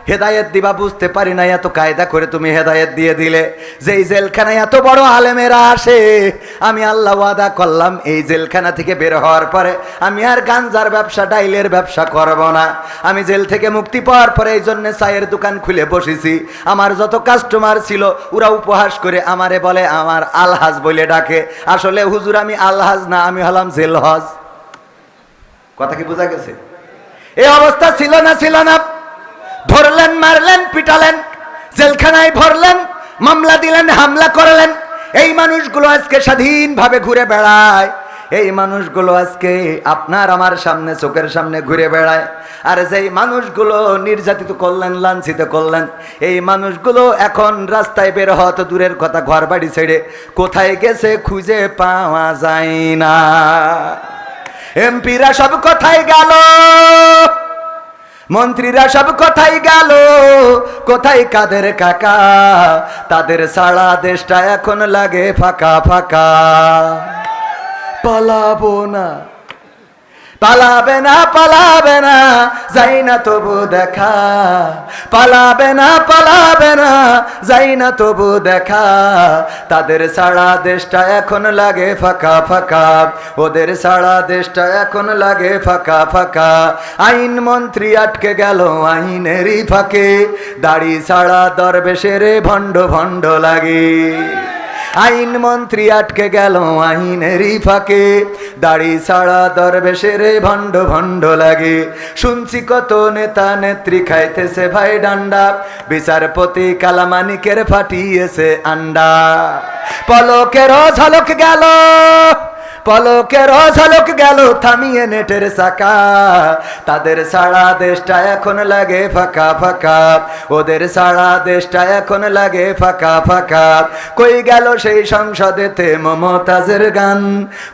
হেদায়েত দিবা বুঝতে পারি না, এত কায়দা করে তুমি হেদায়েত দিয়ে দিলে। যেই জেলখানায় এত বড় আলেমেরা আসে, আমি আল্লাহ ওয়াদা করলাম এই জেলখানা থেকে বের হওয়ার পরে আমি আর গাঞ্জার ব্যবসা, ডাইলের ব্যবসা করব না। আমি জেল থেকে মুক্তি পাওয়ার পরে এই জন্য চায়ের দোকান খুলে বসেছি। আমার যত কাস্টমার ছিল ওরা উপহাস করে আমারে বলে আমার আলহাজ বলে ডাকে। আসলে হুজুর আমি আলহাজ না, আমি হলাম জেল হজ। কথা কি বোঝা গেছে? এই অবস্থা ছিল না? ছিল না। ধরলেন, মারলেন, পিটালেন, জেলখানায় ভরলেন, মামলা দিলেন, হামলা করলেন। এই মানুষগুলো আজকে স্বাধীনভাবে ঘুরে বেড়ায়। এই মানুষগুলো আজকে আপনার আমার সামনে, চোখের সামনে ঘুরে বেড়ায়। আর যেই মানুষগুলো নির্যাতিত করলেন, লাঞ্ছিত করলেন, এই মানুষগুলো এখন রাস্তায় বের হওয়া তো দূরের কথা, ঘর বাড়ি ছেড়ে কোথায় গেছে খুঁজে পাওয়া যায় না। এমপিরা সব কোথায় গেল? মন্ত্রীরা সব কোথায় গেল? কোথায় কাদের কাকা? তাদের সারা দেশটা এখন লাগে ফাঁকা ফাঁকা। পালাবো না, পালাবে না, পালাবে না, যাই না তবু দেখা। পালাবে না, পালাবে না, যাই না তবু দেখা। তাদের সারা দেশটা এখন লাগে ফাঁকা ফাঁকা, ওদের সারা দেশটা এখন লাগে ফাঁকা ফাঁকা। আইন মন্ত্রী আটকে গেল আইনেরই ফাঁকে, দাড়ি ছাড়া দরবেশের ভণ্ড ভণ্ড লাগে। আইন মন্ত্রী আটকে গেল আইনেরই ফাঁকে, দাড়ি ছাড়া দরবেশের ভণ্ড ভণ্ড লাগে। শুনছি কত নেতা নেত্রী খাইতেছে ভাই ডান্ডা, বিচারপতি কালামানিকের ফাটিয়েছে আন্ডা। পলকের ঝলক গেল, পলকের ঝলক গেল থামিয়ে নেটের চাকা। তাদের সারা দেশটা এখন লাগে ফাঁকা ফাঁকা, ওদের সারা দেশটা এখন লাগে ফাঁকা ফাঁকা। কই গেল সেই সংসদেতে মমতাজের গান?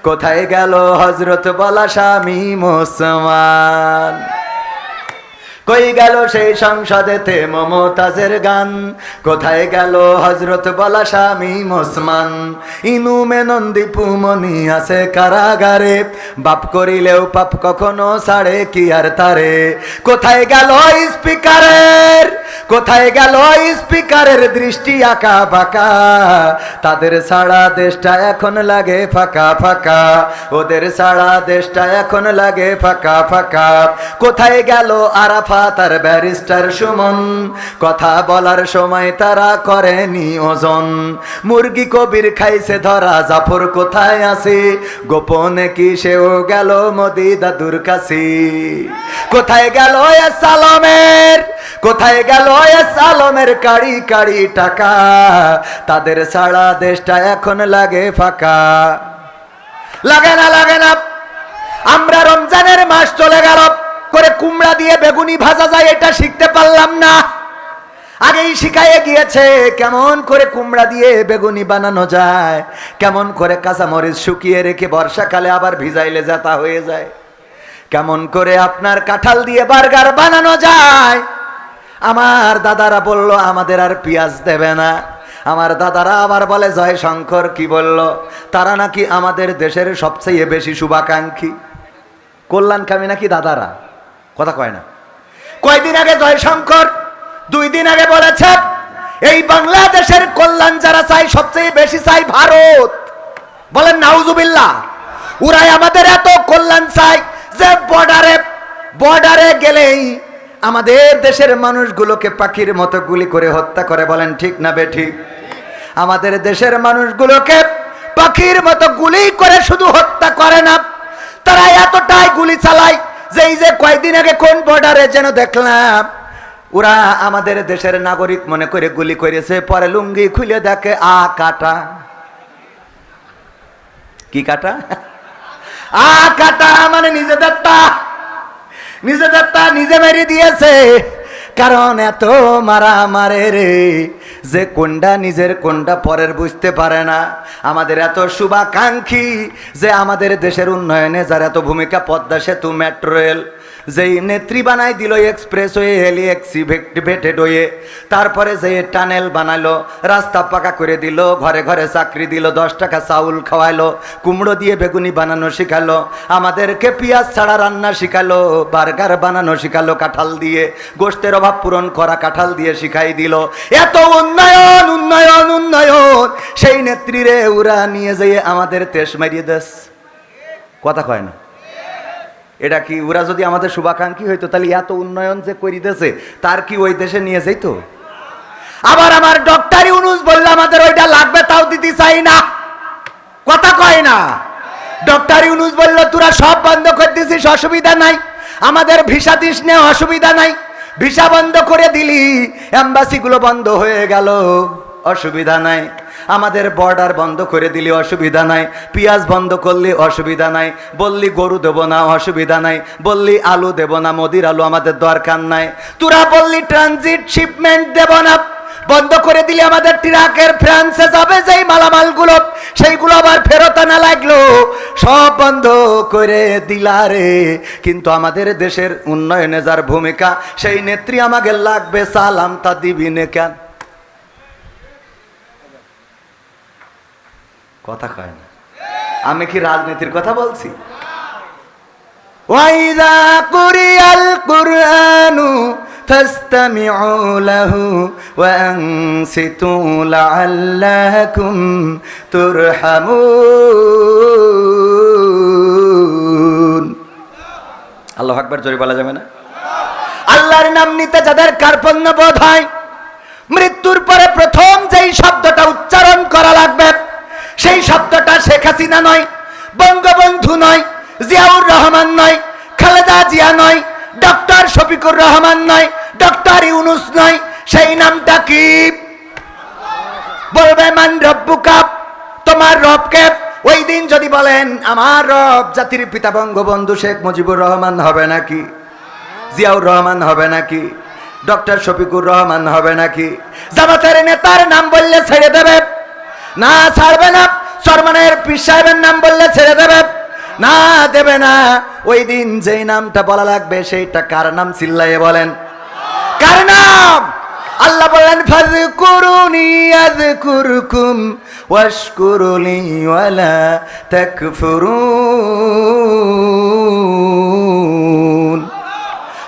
কোথায় গেল হযরত বলা স্বামী মুসলমান? কই গেল সেই সংসদেতে মমতাজের গান? কোথায় গেল হযরত বলা স্বামী মুসলমান? ইনু মেনন্দি পুমনি আছে কারাগারে, বাপ করিলেও পাপ কখনো ছাড়ে কি আর তারে। কোথায় গেল স্পিকারের, কোথায় গেল স্পিকারের দৃষ্টি আঁকা বাঁকা? তাদের সারা দেশটা এখন লাগে ফাঁকা ফাঁকা, ওদের সারা দেশটা এখন লাগে ফাঁকা ফাঁকা। কোথায় গেল আরাফাত আর ব্যারিস্টার সুমন? কথা বলার সময় তারা করেনি ওজন। মুরগি কবির খাইছে ধরা, জাফর কোথায় আছে? গোপনে কি সেও গেল মোদি দাদুর কাছে? কোথায় গেল এস আলমের, কোথায় গেল এস আলমের কাড়ি কাড়ি টাকা? তাদের সারা দেশটা এখন লাগে ফাঁকা। লাগে না, লাগে না। আমরা রমজানের মাস চলে গেল, করে কুমড়া দিয়ে বেগুনি ভাজা যায় এটা শিখতে পারলাম না। আগেই শিখাইয়ে গিয়েছে কেমন করে কুমড়া দিয়ে বেগুনি বানানো যায়, কেমন করে কাঁচামরিচ শুকিয়ে রেখে বর্ষাকালে আবার ভিজাইলে যাতা হয়ে যায়, কেমন করে আপনার কাঁঠাল দিয়ে বার্গার বানানো যায়। আমার দাদারা বলল আমাদের আর পেঁয়াজ দেবে না। আমার দাদারা আবার বলে জয় শঙ্কর কি বলল, তারা নাকি আমাদের দেশের সবচেয়ে বেশি শুভাকাঙ্ক্ষী। কল্যাণকামী নাকি দাদারা? কথা কয় না। কয়দিন আগে জয়শঙ্কর 2 দিন আগে বলেছে এই বাংলাদেশের কল্যাণ যারা চাই সবচেয়ে বেশি চাই ভারত। বলেন নাউজুবিল্লাহ। ওরাই আমাদের এত কল্যাণ চাই যে বর্ডারে গেলেই আমাদের দেশের মানুষগুলোকে পাখির মতো গুলি করে হত্যা করে। বলেন ঠিক না বেঠিক? আমাদের দেশের মানুষগুলোকে পাখির মতো গুলি করে শুধু হত্যা করে না, তারা এতটাই গুলি চালায় যে এই যে কয়েকদিন আগে কোন বর্ডারে যেন দেখলাম ওরা আমাদের দেশের নাগরিক মনে করে গুলি করেছে, পরে লুঙ্গি খুলে দেখে কাটা। কি কাটা? কাটা মানে নিজেদেরটা নিজে মেরে দিয়েছে। কারণ এত মারে রে যে কোনটা নিজের কোনটা পরের বুঝতে পারে না। আমাদের এত শুভাকাঙ্ক্ষী যে আমাদের দেশের উন্নয়নে যার এত ভূমিকা, পদ্মা সেতু, মেট্রো রেল, যেই নেত্রী বানাই দিল এক্সপ্রেসওয়ে, এলিভেটেড হয়ে, তারপরে যে টানেল বানালো, রাস্তা পাকা করে দিল, ঘরে ঘরে চাকরি দিল, 10 টাকা চাউল খাওয়াইলো, কুমড়ো দিয়ে বেগুনি বানানো শিখালো, আমাদেরকে পেঁয়াজ ছাড়া রান্না শিখালো, বার্গার বানানো শিখালো কাঁঠাল দিয়ে, গোশতের অভাব পূরণ করা কাঁঠাল দিয়ে শিখাই দিল। এত উন্নয়ন উন্নয়ন উন্নয়ন, সেই নেত্রীরে ওরা নিয়ে যেয়ে আমাদের তেজ মারিয়ে দেশ। কথা কয় না? এটা কি ওরা যদি আমাদের শুভাকাঙ্ক্ষী হইতো তাহলে এত উন্নয়ন যে করিতেছে তার কি ওই দেশে নিয়ে যেত? আবার আমার ডক্টর ইউনূস বলল আমাদের ওইটা লাগবে, তাও দিতে চাই না। কথা কয় না? ডক্টর ইউনূস বলল তোরা সব বন্ধ করে দিছিস, অসুবিধা নাই, আমাদের ভিসা দিস না, অসুবিধা নাই। ভিসা বন্ধ করে দিলি, এম্বাসিগুলো বন্ধ হয়ে গেল, অসুবিধা নাই। আমাদের বর্ডার বন্ধ করে দিলি, অসুবিধা নাই। পেঁয়াজ বন্ধ করলি, অসুবিধা নাই। বললি গরু দেবো না, অসুবিধা নাই। বললি আলু দেব না, মোদির আলু আমাদের দরকার নাই। তোরা বললি ট্রানজিট শিপমেন্ট দেব না, বন্ধ করে দিলি। আমাদের ট্রাকের ফ্রান্সে যাবে যেই মালামালগুলো, সেইগুলো আবার ফেরত আনা লাগলো, সব বন্ধ করে দিলা রে। কিন্তু আমাদের দেশের উন্নয়নে যার ভূমিকা, সেই নেত্রী আমাকে লাগবে, সালাম তা দিবি নে কেন? কথা কয় না। আমি কি রাজনীতির কথা বলছি? ওয়াইদা কুরিয়াল কুরআনু ফাসতামিউ লাহু ওয়া আনসিতু লাআল্লাকুম তুরহামুন। আল্লাহু আকবার, জোরে বলা যাবে না? আল্লাহর নাম নিতে যাদের কার্পণ্য বোধ হয়, মৃত্যুর পরে প্রথম যেই শব্দটা উচ্চারণ করা লাগবে সেই শব্দটা শেখ হাসিনা নয়, বঙ্গবন্ধু নয়, জিয়াউর রহমান নয়, খালেদা জিয়া নয়, ডক্টর শফিকুর রহমান নয়, ডক্টর ইউনূস নয়। সেই নামটা কি? বলবে মান রব্বুকা, তোমার রবকে। ওই দিন যদি বলেন আমার রব জাতির পিতা বঙ্গবন্ধু শেখ মুজিবুর রহমান হবে নাকি? জিয়াউর রহমান হবে নাকি? ডক্টর শফিকুর রহমান হবে নাকি? জামাতের নেতার নাম বললে ছেড়ে দেবে না? ছাড়বে না। সরমানের পীর সাহেবের নাম বললে ছেড়ে দেবে না? দেবে না। ওই দিন যেই নামটা বলা লাগবে সেইটা কার নাম? চিল্লাইয়ে বলেন কার নাম? আল্লাহ বললেন ফাযকুরুনি আযকুরকুম ওয়াশকুরুলি ওয়ালা তাকফুরুন।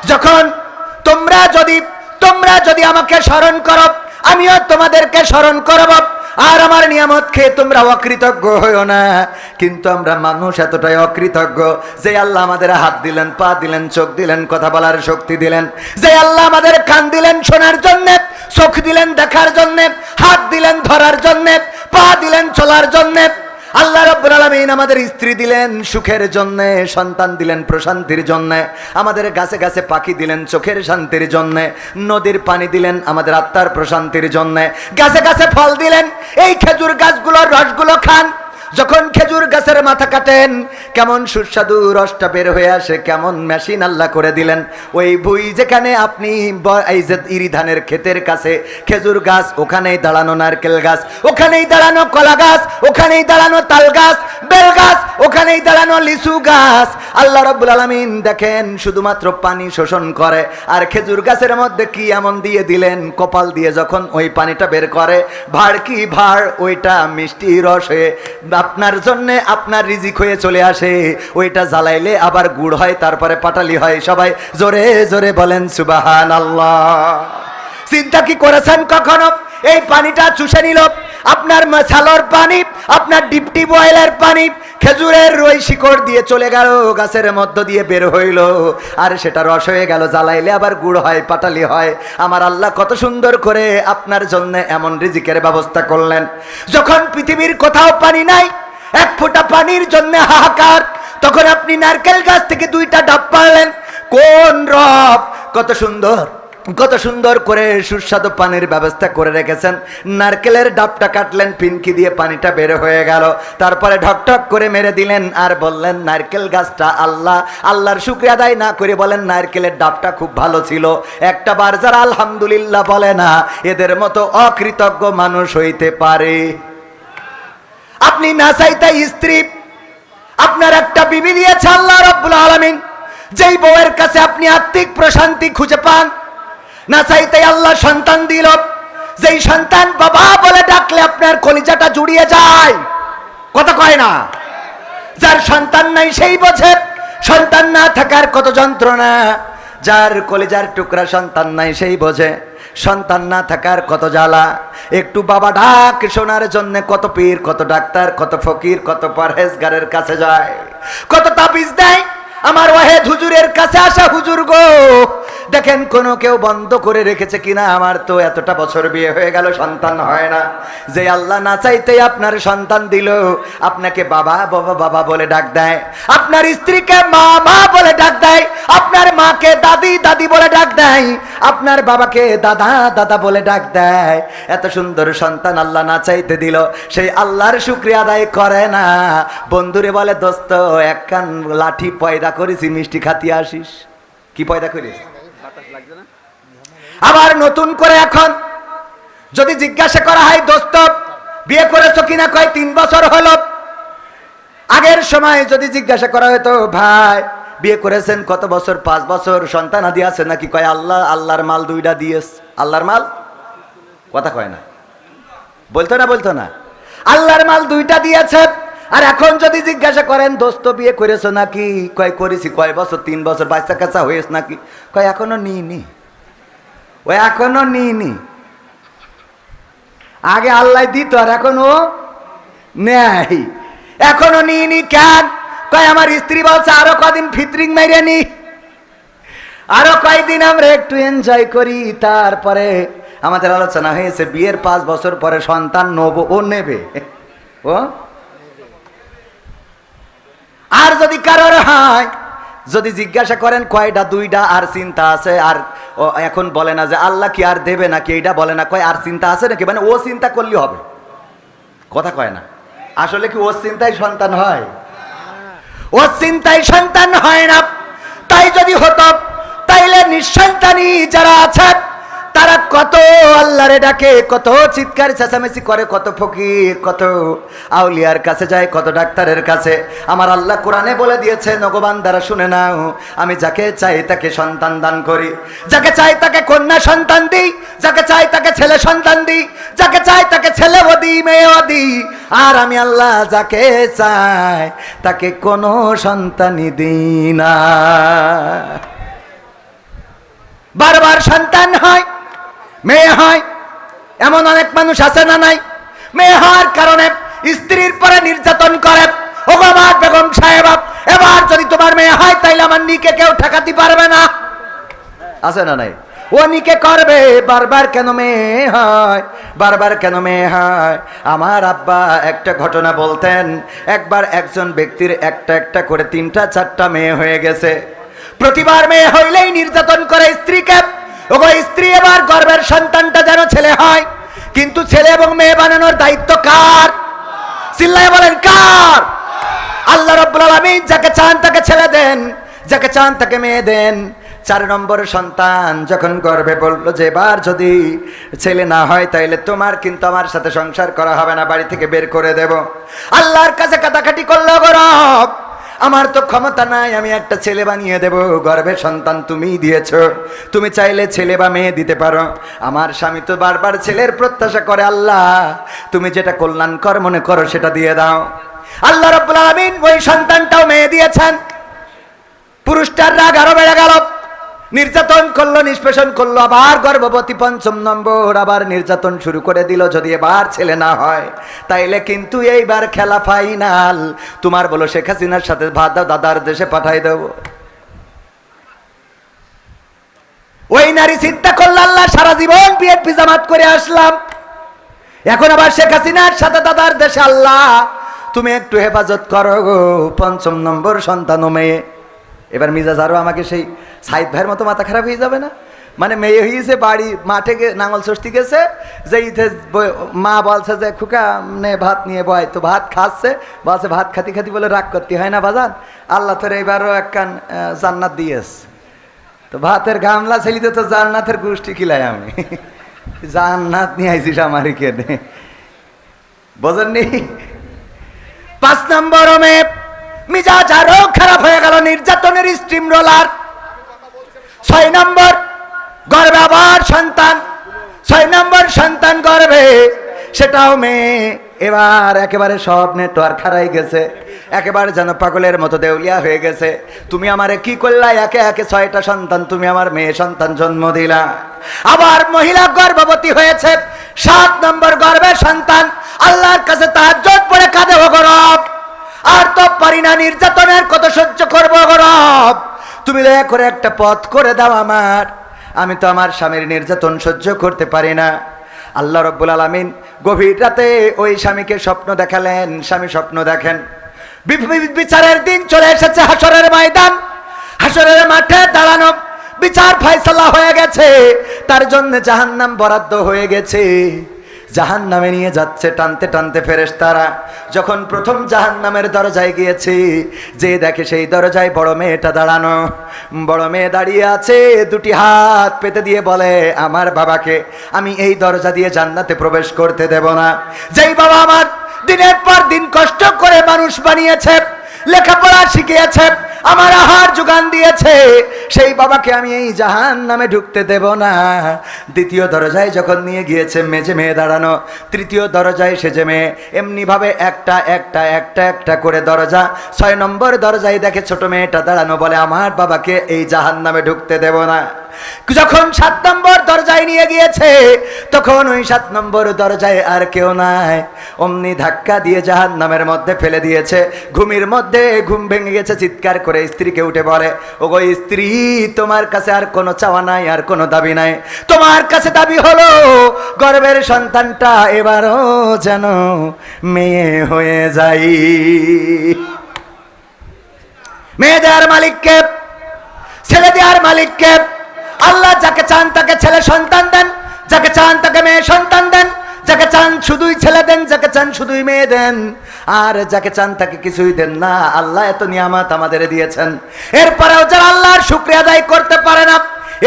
যখন তোমরা যদি আমাকে স্মরণ করো, আমিও তোমাদেরকে স্মরণ করব। আর আমার নিয়ামত খেয়ে তোমরা অকৃতজ্ঞ হইও না। কিন্তু আমরা মানুষ এতটাই অকৃতজ্ঞ যে আল্লাহ আমাদের হাত দিলেন, পা দিলেন, চোখ দিলেন, কথা বলার শক্তি দিলেন, যে আল্লাহ আমাদের কান দিলেন শোনার জন্যে, চোখ দিলেন দেখার জন্যে, হাত দিলেন ধরার জন্যে, পা দিলেন চলার জন্যে। আল্লাহ রাব্বুল আলামিন আমাদের স্ত্রী দিলেন সুখের জন্যে, সন্তান দিলেন প্রশান্তির জন্যে, আমাদের গাছে গাছে পাখি দিলেন চোখের শান্তির জন্যে, নদীর পানি দিলেন আমাদের আত্মার প্রশান্তির জন্যে, গাছে গাছে ফল দিলেন। এই খেজুর গাছগুলোর রসগুলো খান। যখন খেজুর গাছের মাথা কাটেন কেমন সুস্বাদু রসটা বের হয়ে আসে, কেমন মেশিন আল্লাহ করে দিলেন। ওই ভুই যেখানে আপনি এই যে ইরি ধানের ক্ষেতের কাছে খেজুর গাছ, ওখানেই দাঁড়ানো নারকেল গাছ, ওখানেই দাঁড়ানো কলা গাছ, ওখানেই দাঁড়ানো তাল গাছ, বেল গাছ, ওখানেই দাঁড়ানো লিচু গাছ। আল্লাহ রাব্বুল আলামিন দেখেন শুধুমাত্র পানি শোষণ করে, আর খেজুর গাছের মধ্যে কি এমন দিয়ে দিলেন, কপাল দিয়ে যখন ওই পানিটা বের করে, ভাড় কি ভাড়, ওইটা মিষ্টি রস হয়ে আপনার জন্য আপনার রিজিক হয়ে চলে আসে। ওইটা জ্বালাইলে আবার গুড় হয়, তারপরে পাটালি হয়। সবাই জোরে জোরে বলেন সুবহানাল্লাহ। চিন্তা কি করেছেন কখনো? এই পানিটা চুষে নিল আপনার মশালোর পানি, আপনার ডিপটি বয়েলের পানি, খেজুরের রই শিকড় দিয়ে চলে গেল, গাছের মধ্য দিয়ে বের হইল, আর সেটা রস হয়ে গেল, জ্বালাইলে আবার গুড় হয়, পাটালি হয়। আমার আল্লাহ কত সুন্দর করে আপনার জন্য এমন রিজিকের ব্যবস্থা করলেন। যখন পৃথিবীর কোথাও পানি নাই, এক ফোঁটা পানির জন্য হাহাকার, তখন আপনি নারকেল গাছ থেকে 2টা ডাব পারলেন। কোন রব কত সুন্দর, কত সুন্দর করে সুস্বাদু পানির ব্যবস্থা করে রেখেছেন। নারকেলের ডাবটা কাটলেন, পিনকি দিয়ে পানিটা বের হয়ে গেল, তারপরে ঢকঢক করে মেরে দিলেন, আর বললেন নারকেল গাছটা আল্লাহ। আল্লাহর শুকরিয়া আদায় না করে বলেন নারকেলের ডাবটা খুব ভালো ছিল। একটা বার যারা আলহামদুলিল্লাহ বলে না, এদের মতো অকৃতজ্ঞ মানুষ হইতে পারে? আপনি না চাইতে স্ত্রী, আপনার একটা বিবি দিয়েছে আল্লাহ রাব্বুল আলামিন, যেই বউয়ের কাছে আপনি আত্মিক প্রশান্তি খুঁজে পান। না চাইতে আল্লাহ সন্তান দিল, যেই সন্তান বাবা বলে ডাকলে আপনার কলিজাটা জুড়িয়ে যায়, কথা কয় না। যার সন্তান নাই সেই বোঝে সন্তান না থাকার কত যন্ত্রণা। যার কলিজার টুকরা সন্তান নাই সেই বোঝে সন্তান না থাকার কত জ্বালা। একটু বাবা ডাক শোনার জন্য কত পীর, কত ডাক্তার, কত ফকির, কত পরহেজগারের কাছে যায়, কত তাবিজ দেয়। আমার ওয়াহেদ হুজুরের কাছে আসা, হুজুর গো দেখেন কোনো কেউ বন্ধ করে রেখেছে কিনা, আমার তো এতটা বছর বিয়ে হয়ে গেল সন্তান হয় না। যে আল্লাহ না চাইতেই আপনার সন্তান দিল, আপনাকে বাবা বাবা বাবা বলে ডাক দেয়, আপনার স্ত্রীকে মা মা বলে ডাক দেয়, আপনার মাকে দাদি দাদি বলে ডাক দেয়, আপনার বাবাকে দাদা দাদা বলে ডাক দেয়। এত সুন্দর সন্তান আল্লাহ না চাইতে দিল, সেই আল্লাহর শুকরিয়া আদায় করে না। বন্ধুরে বলে দোস্ত এক কান লাঠি পয়দা করেছি, মিষ্টি খাতি আসিস। কি পয়দা করিস? আবার নতুন করে এখন যদি জিজ্ঞাসা করা হয় দোস্ত বিয়ে করেছো কিনা, কয় 3 বছর হলো। আগের সময় যদি জিজ্ঞাসা করা হতো ভাই বিয়ে করেছেন কত বছর, 5 বছর, সন্তান আদি আছে নাকি, কয় আল্লাহ আল্লাহর মাল 2টা দিয়েস। আল্লাহর মাল, কথা কয় না, বলতো না বলতো না, আল্লাহর মাল 2টা দিয়েছে। আর এখন যদি জিজ্ঞাসা করেন দোস্ত বিয়ে করেছো নাকি, কয় করেছি। কয় বছর? 3 বছর। বাচ্চা কাচ্চা হয়েছে নাকি, কয় এখনো নিইনি। ও এখনো নিইনি। আগে আল্লাহ দিত আর এখনো নেই, এখনো নিইনি। কেন? কয় আমার স্ত্রী বলছে আরো কদিন ফিতরিং মেরে নি, আরো কয়েকদিন আমরা একটু এনজয় করি, তারপরে আমাদের আলোচনা হয়েছে বিয়ের 5 বছর পরে সন্তান নেবো। ও নেবে, ও। আর যদি কারোর হয়, যদি জিজ্ঞাসা করেন কয়টা, 2টা, আর চিন্তা আছে, আর ও এখন বলে না যে আল্লাহ কি আর দেবে নাকি, এইটা বলে না, কয় আর চিন্তা আছে নাকি, মানে ও চিন্তা করলে হবে, কথা কয় না। আসলে কি ও চিন্তায় সন্তান হয়? ও চিন্তায় সন্তান হয় না। তাই যদি হতো তাইলে নিঃসন্তানী যারা আছে তারা কত আল্লাহরে ডাকে, কত চিৎকার চেঁচামেচি করে, কত ফকির, কত আউলিয়ার কাছে যায়, কত ডাক্তারের কাছে। আমার আল্লাহ কোরআনে বলে দিয়েছে, নগবান দ্বারা শুনে নাও, আমি যাকে চাই তাকে সন্তান দান করি, যাকে চাই তাকে কন্যা সন্তান দিই, যাকে চাই তাকে ছেলে সন্তান দিই, যাকে চাই তাকে ছেলেও দিই, মেয়েও দিই। আর আমি আল্লাহ যাকে চাই তাকে কোনো সন্তানই দিই না। বারবার সন্তান হয়, মেয়ে হয়, এমন অনেক মানুষ আছে না নাই? মেয়ে হওয়ার কারণে স্ত্রীর পরে নির্যাতন করে। ও আমার বেগম সাহেব, এবার যদি তোমার মেয়ে হয় তাইলে আমার নিকে কেউ ঠেকাতে পারবে না, আছে না নাই? ও নিকে করবে। বারবার কেন মেয়ে হয়, বারবার কেন মেয়ে হয়? আমার আব্বা একটা ঘটনা বলতেন, একবার একজন ব্যক্তির একটা একটা করে 3টা 4টা মেয়ে হয়ে গেছে। প্রতিবার মেয়ে হইলেই নির্যাতন করে স্ত্রীকে। ওগো স্ত্রী, এবার গর্ভের সন্তানটা যেন ছেলে হয়, কিন্তু ছেলে এবং মেয়ে বানানোর দায়িত্ব কার? চিল্লায় বলেন কার? আল্লাহ রাব্বুল আলামিন যাকে চান তাকে ছেলে দেন, যাকে চান তাকে মেয়ে দেন। 4 নম্বর সন্তান যখন গর্ভে বললো যে এবার যদি ছেলে না হয় তাইলে তোমার কিন্তু আমার সাথে সংসার করা হবে না, বাড়ি থেকে বের করে দেব। আল্লাহর কাছে কাটাকাটি করলো, গো রব আমার তো ক্ষমতা নাই আমি একটা ছেলে বানিয়ে দেব, গর্ভে সন্তান তুমিই দিয়েছ, তুমি চাইলে ছেলে বা মেয়ে দিতে পারো। আমার স্বামী তো বারবার ছেলের প্রত্যাশা করে, আল্লাহ তুমি যেটা কল্যাণকর মনে করো সেটা দিয়ে দাও। আল্লাহ রাব্বুল আলামিন ওই সন্তানটাও মেয়ে দিয়েছেন। পুরুষটার রাগ আরো বেড়ে গেল, নির্যাতন করলো, নিষ্পেষণ করলো, আবার গর্ভবতী ৫ম নম্বর, আবার নির্যাতন শুরু করে দিল। যদি এবার ছেলে না হয় তাইলে কিন্তু এইবার খেলা ফাইনাল, তোমার বলো শেখ হাসিনার সাথে দাদার দেশে পাঠাই দেব। ওই নারী চিন্তা করলো, আল্লাহ সারা জীবন বিএনপি জামাত করে আসলাম, এখন আবার শেখ হাসিনার সাথে দাদার দেশে, আল্লাহ তুমি একটু হেফাজত করো গো। ৫ম নম্বর সন্তান মেয়ে। এবার মিজাজ আরো আমাকে সেই সাইদ ভাইয়ের মতো মাথা খারাপ হয়ে যাবে না? মানে মেয়ে হয়েছে, বাড়ি মাঠে নাঙল ষষ্ঠী গেছে, যে মা বলছে যে খুকা নে ভাত নিয়ে বয়, তো ভাত খাচ্ছে, বলছে ভাত খাতি খাতি বলে রাগ করতে হয় না বাজান, আল্লাহ তোর এবারও একখান জান্নাত দিয়েস। তো ভাতের গামলা ছেলিতে তো জান্নাতের গোষ্ঠী খিলাই আমি, জান্নাত নিয়ে আইছিস আমারই কেনে, বোঝেননি? ৫ নম্বর মেয়ে, মিজাজ আরো খারাপ হয়ে গেল, নির্যাতনের স্ট্রিম রোলার। ৬ নম্বর গর্ভে আবার সন্তান, ৬ নম্বর সন্তান গর্ভে, সেটাও মেয়ে। এবার একেবারে সব নেটওয়ার্ক হারাই গেছে, একেবারে যেন পাগলের মতো দেউলিয়া হয়ে গেছে। তুমি আমারে কি করলা, একে একে 6টা সন্তান তুমি আমার মেয়ে সন্তান জন্ম দিলা। আবার মহিলা গর্ভবতী হয়েছে, 7 নম্বর গর্ভে সন্তান। আল্লাহর কাছে তাহাজ্জুদ পড়ে কাঁদে, ও রব আর তো পারি না, নির্যাতনের কত সহ্য করবো গো রব, তুমি দয়া করে একটা পথ করে দাও আমার, আমি তো আমার স্বামীর নির্যাতন সহ্য করতে পারি না। আল্লাহ রাব্বুল আলামিন গভীর রাতে ওই স্বামীকে স্বপ্ন দেখালেন। স্বামী স্বপ্ন দেখেন, বিচারের দিন চলে এসেছে, হাসরের ময়দান, হাসরের মাঠে দাঁড়ানো, বিচার ফয়সালা হয়ে গেছে, তার জন্য জাহান্নাম বরাদ্দ হয়ে গেছে। জাহান্নামে নিয়ে যাচ্ছে টানতে টানতে ফেরেশতারা। যখন প্রথম জাহান্নামের দরজায় গিয়েছে, যে দেখে সেই দরজায় বড় মেয়েটা দাঁড়ানো। বড় মেয়ে দাঁড়িয়ে আছে, দুটি হাত পেতে দিয়ে বলে, আমার বাবাকে আমি এই দরজা দিয়ে জান্নাতে প্রবেশ করতে দেব না। যেই বাবা আমার দিনের পর দিন কষ্ট করে মানুষ বানিয়েছে, লেখাপড়া শিখিয়েছে, আমার আহার যোগান দিয়েছে, সেই বাবাকে আমি এই জাহান্নামে ঢুকতে দেব না। দ্বিতীয় দরজায় যখন নিয়ে গিয়েছে, মেজে মেয়ে দাঁড়ানো। তৃতীয় দরজায় সেজে মেয়ে, এমনি ভাবে একটা একটা একটা একটা করে দরজা। 6 নম্বর দরজায় দেখে ছোট মেয়েটা দাঁড়ানো, বলে আমার বাবাকে এই জাহান্নামে ঢুকতে দেব না। যখন 7 নম্বর দরজায় নিয়ে গিয়েছে, তখন ওই 7 নম্বর দরজায় আর কেউ নাই, অমনি ধাক্কা দিয়ে জাহান্নামের মধ্যে ফেলে দিয়েছে। ঘুমের মধ্যে ঘুম ভেঙে গেছে, চিৎকার করে স্ত্রীকে উঠে বলে, ওগো স্ত্রী, তোমার কাছে আর কোনো চাওয়া নাই, আর কোনো দাবি নাই, তোমার কাছে দাবি হলো গর্ভের সন্তানটা এবারও যেন মেয়ে হয়ে যাই। মেয়ে দেওয়ার মালিককে, ছেলে দেওয়ার মালিককে। আল্লাহ যাকে চান তাকে ছেলে সন্তান দেন, যাকে চান তাকে মেয়ে সন্তান দেন, যাকে চান শুধুই ছেলে দেন, যাকে চান শুধুই মেয়ে দেন, আর যাকে চান তাকে কিছুই দেন না। আল্লাহ এত নিয়ামত আমাদের দিয়েছেন, এরপরেও যারা আল্লাহর শুকরিয়া আদায় করতে পারে না,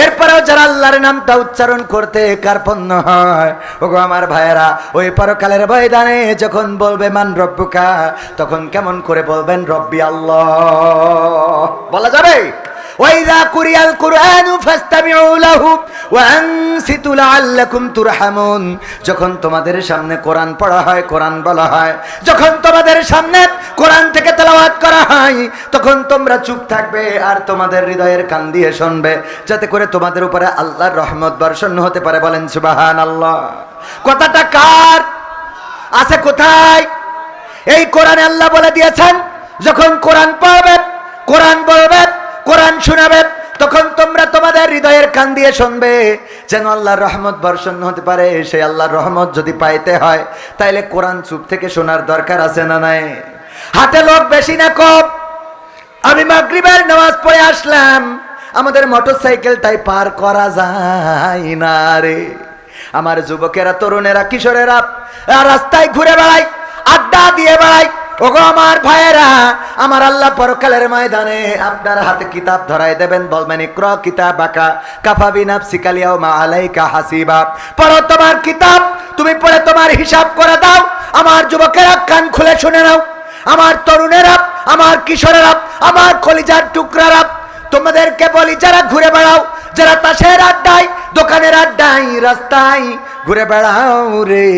এরপরেও যারা আল্লাহর নামটা উচ্চারণ করতে কার্পণ্য হয়, ওগো আমার ভাইয়েরা, ওই পরকালের ময়দানে যখন বলবে মান রব্বুকা, তখন কেমন করে বলবেন রব্বি আল্লাহ? বলা যাবে? وَإِذَا قُرِئَ الْقُرْآنُ فَاسْتَمِعُوا لَهُ وَأَنصِتُوا لَعَلَّكُمْ تُرْحَمُونَ। যখন তোমাদের সামনে কোরআন পড়া হয়, কোরআন বলা হয়, যখন তোমাদের সামনে কোরআন থেকে তেলাওয়াত করা হয়, তখন তোমরা চুপ থাকবে আর তোমাদের হৃদয়ের কান দিয়ে শুনবে, যাতে করে তোমাদের উপরে আল্লাহর রহমত বর্ষণ হতে পারে। বলেন সুবহানাল্লাহ। কথাটা কার আছে? কোথায়? এই কোরআনে আল্লাহ বলে দিয়েছেন, যখন কোরআন পড়বে, কোরআন বলবে, কোরআন শোনাবে, তখন তোমরা তোমাদের হৃদয়ের কান দিয়ে শুনবে, যেন আল্লাহর রহমত বর্ষণ হতে পারে। সেই আল্লাহর রহমত যদি পাইতে হয়, তাইলে কোরআন চুপ থেকে শোনার দরকার আছে না নাই? হাতে লোক বেশি না কম? আমি মাগরিবের নামাজ পড়ে আসলাম, আমাদের মোটরসাইকেলটাই পার করা যায় না রে। আমার যুবকেরা, তরুণেরা, কিশোরেরা রাস্তায় ঘুরে বেড়ায়, আড্ডা দিয়ে বেড়ায়। ওগো আমার ভাইয়েরা, আমার আল্লাহ পরকালের ময়দানে আপনার হাতে কিতাব ধরাই দেবেন, বলবেন ইকরা কিতাবাকা কাফা বিনাফসিকা আল-ইয়াওমা আলাইকা হাসিবা। পড়ো তোমার কিতাব, তুমি পড়ে তোমার হিসাব করে দাও। আমার যুবকেরা কান খুলে শুনে নাও, আমার তরুণেরা, আমার কিশোরেরা, আমার কলিজার টুকরারা, তোমাদেরকে বলি যারা ঘুরে বেড়াও, যারা তাসের আড্ডায়, দোকানের আড্ডায়, রাস্তায় ঘুরে বেড়াও রে,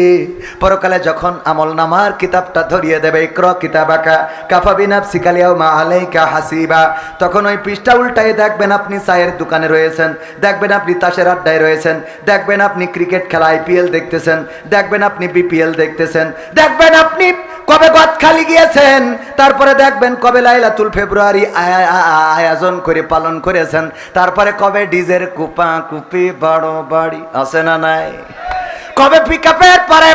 পরকালে যখন আমল নামার কিতাবটা ধরিয়ে দেবে, ইকরা কিতাবাকা কাফা বিনাফসিকা আল-ইয়াওমা আলাইকা হাসিবা, তখন ওই পৃষ্ঠা উল্টায় দেখবেন আপনি চায়ের দোকানে রয়েছেন, দেখবেন আপনি তাসের আড্ডায় রয়েছেন, দেখবেন আপনি ক্রিকেট খেলা IPL দেখতেছেন, দেখবেন আপনি BPL দেখতেছেন, দেখবেন আপনি কবে গদখালি গিয়েছেন, তারপরে দেখবেন কবে লাইলাতুল ফেব্রুয়ারি আয়োজন করে পালন করেছেন, তারপরে কবে ডিজের কুপা কুপি বড় বাড়ি আছে না নাই, কবে পিকআপের পরে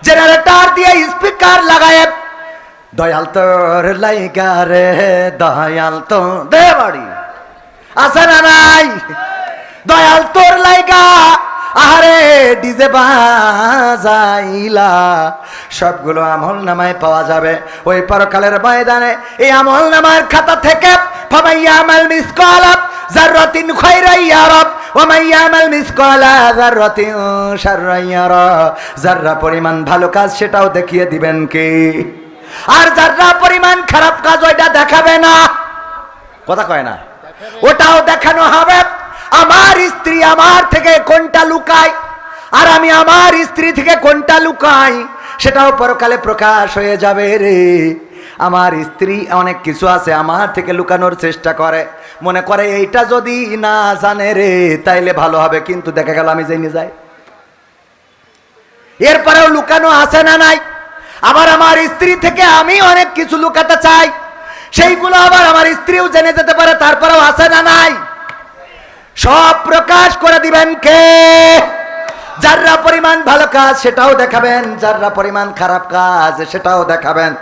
জেনারেটর দিয়ে স্পিকার লাগায় দয়াল তোর লাইগা রে দয়াল তো দে বাড়ি আছে না নাই, দয়াল তোর লাইগা আহারে ডিজে বাজাইলা, সবগুলো আমল নামায় পাওয়া যাবে ওই পরকালের ময়দানে। এই আমল নামার খাতা থেকে ফামাইয়ামাল মিসকালা যাররাতিন খায়রান ইয়ারা ওয়া মাইয়ামাল মিসকালা যাররাতিন শাররান ইয়ারা, যাররা পরিমাণ ভালো কাজ সেটাও দেখিয়ে দিবেন কে, আর যাররা পরিমাণ খারাপ কাজ ওইটা দেখাবে না, কথা কয় না, ওটাও দেখানো হবে। আমার স্ত্রী আমার থেকে কোনটা লুকায় আর আমি আমার স্ত্রী থেকে কোনটা লুকাই সেটাও পরকালে প্রকাশ হয়ে যাবে রে। আমার স্ত্রী অনেক কিছু আছে আমার থেকে লুকানোর চেষ্টা করে, মনে করে এইটা যদি না জানে রে তাইলে ভালো হবে, কিন্তু দেখা গেল আমি জেনে যাই, এরপরেও লুকানো আছে না নাই। আবার আমার স্ত্রী থেকে আমি অনেক কিছু লুকাতে চাই, সেইগুলো আবার আমার স্ত্রীও জেনে যেতে পারে, তারপরেও আছে না নাই। সব প্রকাশ করে দিবেন কে? যারা পরিমাণ ভালো কাজ সেটাও দেখাবেন, যারা পরিমাণ খারাপ কাজ সেটাও দেখাবেন,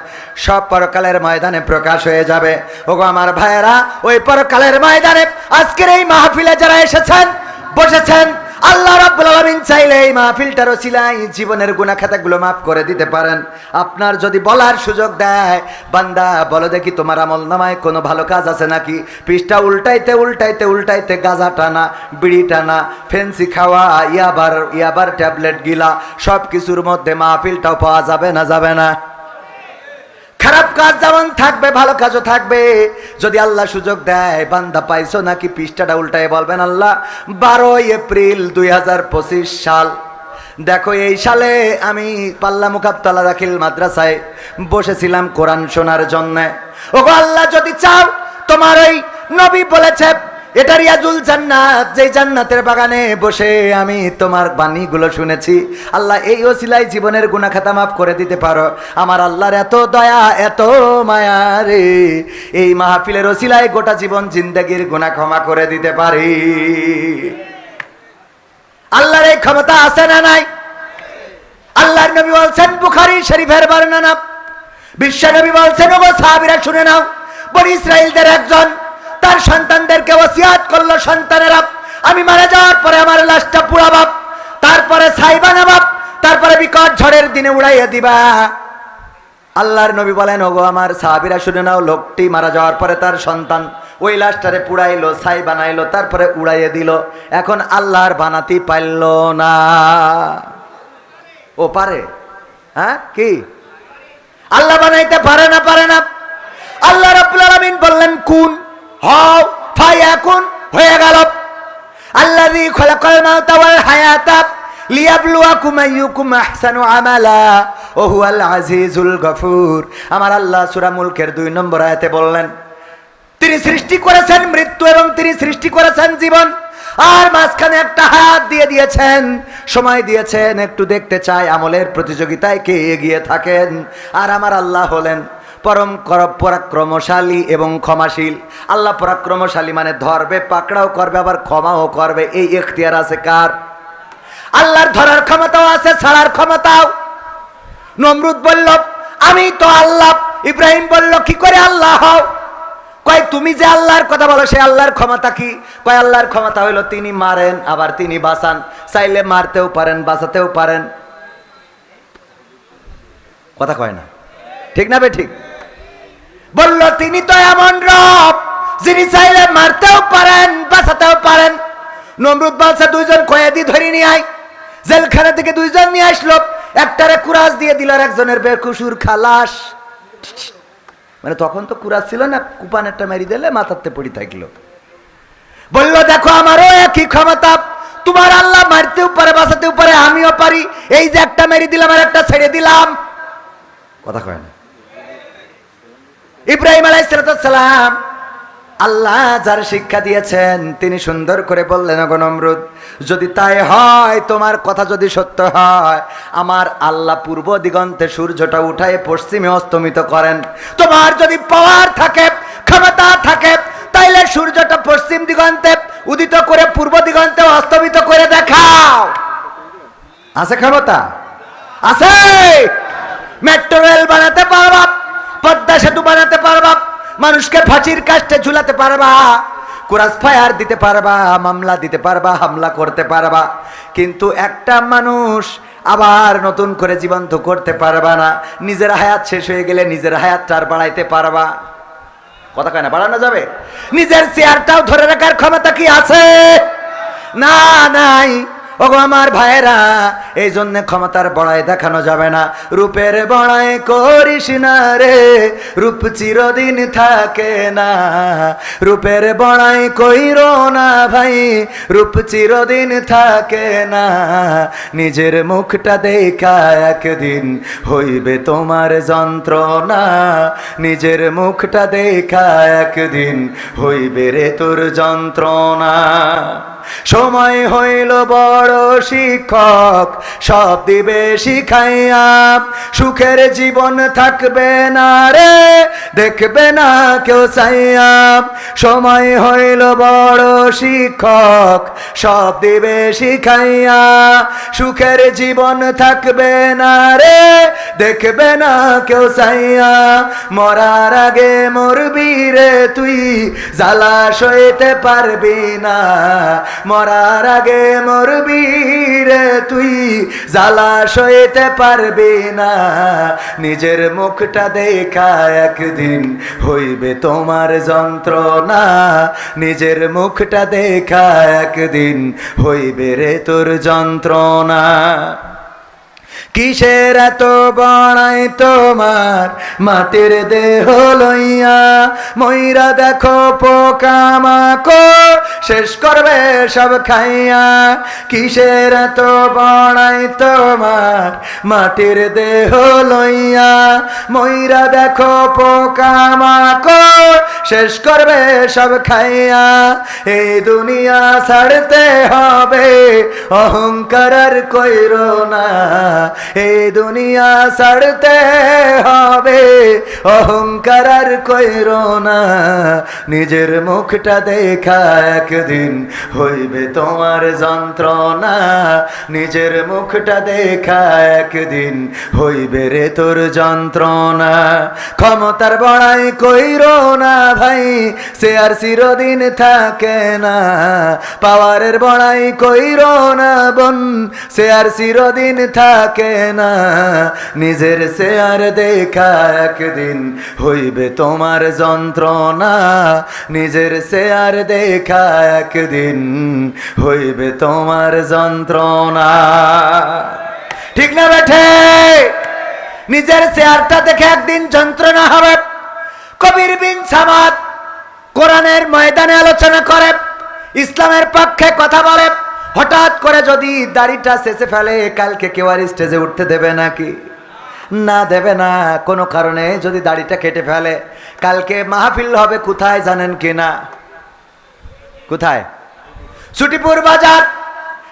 সব পরকালের ময়দানে প্রকাশ হয়ে যাবে। ওগো আমার ভাইয়েরা, ওই পরকালের ময়দানে আজকের এই মাহফিলে যারা এসেছেন বসেছেন, আল্লাহ রাব্বুল আলামিন চাইলে এই মাহফিলটার ওসিলায় জীবনের গুনাহ খাতাগুলো মাফ করে দিতে পারেন। আপনার যদি বলার সুযোগ দেয়, বান্দা বলো দেখি তোমার আমলনামায় কোনো ভালো কাজ আছে নাকি, পৃষ্ঠা উল্টাইতে উল্টাইতে উল্টাইতে গাঁজা টানা, বিড়ি টানা, ফেন্সি খাওয়া, ইয়াবার ট্যাবলেট গিলা, সব কিছুর মধ্যে মাহফিলটাও পাওয়া যাবে না, যাবে না? খারাপ কাজ যেমন থাকবে ভালো কাজও থাকবে। যদি আল্লাহ সুযোগ দেয়, বান্দা পাইছো নাকি, পৃষ্ঠাটা উল্টায় বলবেন আল্লাহ 12 এপ্রিল 2025 সাল, দেখো এই সালে আমি পাল্লা মুকাবতলা দাখিল মাদ্রাসায় বসেছিলাম কোরআন শোনার জন্য। ওগো আল্লাহ, যদি চাও, তোমার ওই নবী বলেছে এটা রিয়াজুল জান্নাত, যে জান্নাতের বাগানে বসে আমি তোমার বাণীগুলো শুনেছি, আল্লাহ এই ওসিলায় জীবনের গুনাহ খাতা মাফ করে দিতে পারো। আমার আল্লাহর এত দয়া, এত মায়া রে, এই মাহফিলের ওসিলায় গোটা জীবন জিন্দেগির গুনাহ ক্ষমা করে দিতে পারি। আল্লাহর এই ক্ষমতা আছে না নাই? আল্লাহর নবী বলছেন, বুখারী শরীফের বর্ণনা, বিশ্ব নবী বলছেন, ওগো সাহাবীরা শুনে নাও, বনি ইসরাইলদের একজন তার সন্তানদেরকে ওসিয়াত করলো, সন্তানেরা আমি মারা যাওয়ার পরে আমার লাশটা পুড়াবা, তারপরে ছাই বানাবা, তারপরে বিকট ঝড়ের দিনে উড়াইয়া দিবা। আল্লাহর নবী বলেন, ওগো আমার সাহাবীরা শুনে নাও, লোকটি মারা যাওয়ার পরে তার সন্তান ওই লাশটারে পুড়াইলো, ছাই বানাইলো, তারপরে উড়াইয়ে দিল। এখন আল্লাহর বানাতে পারল না। ও পারে? হ্যাঁ, কি আল্লাহ বানাইতে পারে না? পারে না। আল্লাহ রাব্বুল আলামিন বললেন কুন, হও, ফায়াকুন, হয়ে গেল। আল্লাযী খালাকাল মাউতা ওয়াল হায়াতা লিয়াবলুয়াকুম আইয়ুকুম আহসানু আমালা ওয়া হুয়াল আজিজুল গফুর। আমার আল্লাহ সূরা মুলকের 2 নম্বর আয়াতে বললেন, তিনি সৃষ্টি করেছেন মৃত্যু এবং তিনি সৃষ্টি করেছেন জীবন, আর মাঝখানে একটা হাত দিয়ে দিয়েছেন, সময় দিয়েছেন, একটু দেখতে চাই আমলের প্রতিযোগিতায় কে এগিয়ে থাকেন। আর আমার আল্লাহ হলেন পরম পরাক্রমশালী এবং ক্ষমাশীল। আল্লাহ পরাক্রমশালী মানে ধরবে, পাকড়াও করবে, আবার ক্ষমাও করবে, এই এখতিয়ার আছে কার? আল্লাহর ধরার ক্ষমতাও আছে, ছাড়ার ক্ষমতাও। নমরুদ বলল আমি তো আল্লাহ, ইব্রাহিম বলল কি করে আল্লাহ হও? কয় তুমি যে আল্লাহর কথা বলো, সে আল্লাহর ক্ষমতা কি? কয় আল্লাহর ক্ষমতা হইল তিনি মারেন, আবার তিনি বাঁচান, চাইলে মারতেও পারেন, বাঁচাতেও পারেন। কথা কয় না, ঠিক না বে ঠিক? বলল তিনি তো এমন রব যিনি চাইলে মারতেও পারেন, বাঁচাতেও পারেন। নমরুদ বলছে 2 জন কয়েদি ধরে নিয়ে আয়। জেলখানা থেকে 2 জন নিয়ে আসলো, একটারে কুরাজ দিয়ে দিল, আর একজনের বেকুসুর খালাস। মানে তখন তো কুরাস ছিল না, কুপানেরটা মেরি দিলে মাথাতে পড়ি থাকলো। বললো দেখো আমারও একই ক্ষমতা, তোমার আল্লাহ মারতেও পারে বাঁচাতেও পারে, আমিও পারি। এই যে একটা মেরে দিলাম আর একটা ছেড়ে দিলাম, কথা কয় না। ইব্রাহিম আলাইহিস সালাম আল্লাহ যার শিক্ষা দিয়েছেন তিনি সুন্দর করে বললেন, ওগো নমরুদ, যদি তাই হয়, তোমার কথা যদি সত্য হয়, আমার আল্লাহ পূর্ব দিগন্তে সূর্যটা উঠায় পশ্চিমে অস্তমিত করেন। তোমার যদি পাওয়ার থাকে, ক্ষমতা থাকে, তাইলে সূর্যটা পশ্চিম দিগন্তে উদিত করে পূর্ব দিগন্তে অস্তমিত করে দেখাও। আছে ক্ষমতা? আছে। মেট্রো রেল বানাতে পারবা, পদ্মা সেতু বানাতে পারবা, মানুষকে ফাঁসির কাস্টে ঝুলাতে পারবা, ক্রস ফায়ার দিতে পারবা, মামলা দিতে পারবা, হামলা করতে পারবা, কিন্তু একটা মানুষ আবার নতুন করে জীবন্ত করতে পারবা না। নিজের হায়াত শেষ হয়ে গেলে নিজের হায়াতটা আর বাড়াইতে পারবা? কথা কয় না, বাড়ানো যাবে? নিজের চেয়ারটাও ধরে রাখার ক্ষমতা কি আছে? না, নাই। ওগো আমার ভাইরা, এই জন্য ক্ষমতার বড়াই দেখানো যাবে না। রূপের বড়াই করিস না রে, রূপ চিরদিন থাকে না। রূপের বড়াই কইরো না ভাই, রূপ চিরদিন থাকে না। নিজের মুখটা দেখা একদিন হইবে তোমার যন্ত্রণা, নিজের মুখটা দেখা একদিন হইবে রে তোর যন্ত্রণা। সময় হইল বড় শিক্ষক, সব দিবে শিখাইয়া, সুখের জীবন থাকবে না রে, দেখবে না কেউ চাইয়া। সময় হইল বড় শিক্ষক, সব দিবে শিখাইয়া, সুখের জীবন থাকবে না রে, দেখবে না কেউ চাইয়া। মরার আগে মরবি রে তুই, জ্বালা সইতে পারবি না। মরার আগে মরবি রে তুই, জ্বালা সইতে পারবি না। নিজের মুখটা দেখা একদিন হইবে তোমার যন্ত্রণা, নিজের মুখটা দেখা একদিন হইবে রে তোর যন্ত্রণা। কিসের এত বড়াই তোমার মাটির দেহ লইয়া, ময়রা দেখো পোকামাকড় শেষ করবে সব খাইয়া। কিসের এত বড়াই তোমার মাটির দেহ লইয়া, ময়রা দেখো পোকামাকড় শেষ করবে সব খাইয়া। এই দুনিয়া ছাড়তে হবে, অহংকার আর কইরো না। এই দুনিয়া ছাড়তে হবে, অহংকার আর কইরো না। নিজের মুখটা দেখা একদিন হইবে তোমার যন্ত্রণা, নিজের মুখটা দেখা একদিন হইবে রে তোর যন্ত্রণা। ক্ষমতার বড়াই কইরো না ভাই, সে আর চিরদিন থাকে না। পাওয়ারের বড়াই কইরো না বোন, সে আর চিরদিন থাকে না। নিজের চেয়ার দেখা একদিন হইবে তোমার যন্ত্রণা, নিজের চেয়ার দেখা একদিন হইবে তোমার যন্ত্রণা। ঠিক না বেঠে? নিজের চেয়ারটা দেখে একদিন যন্ত্রণা হবে। কবির বিন সামাদ কোরআনের ময়দানে আলোচনা করে, ইসলামের পক্ষে কথা বলে। হঠাৎ করে যদি দাড়িটা শেষে ফেলে, কালকে কেউ আর স্টেজে উঠতে দেবে নাকি? না, দেবে না। কোনো কারণে যদি দাড়িটা কেটে ফেলে, কালকে মাহফিল হবে কোথায় জানেন কিনা? কোথায়? ছুটিপুর বাজার,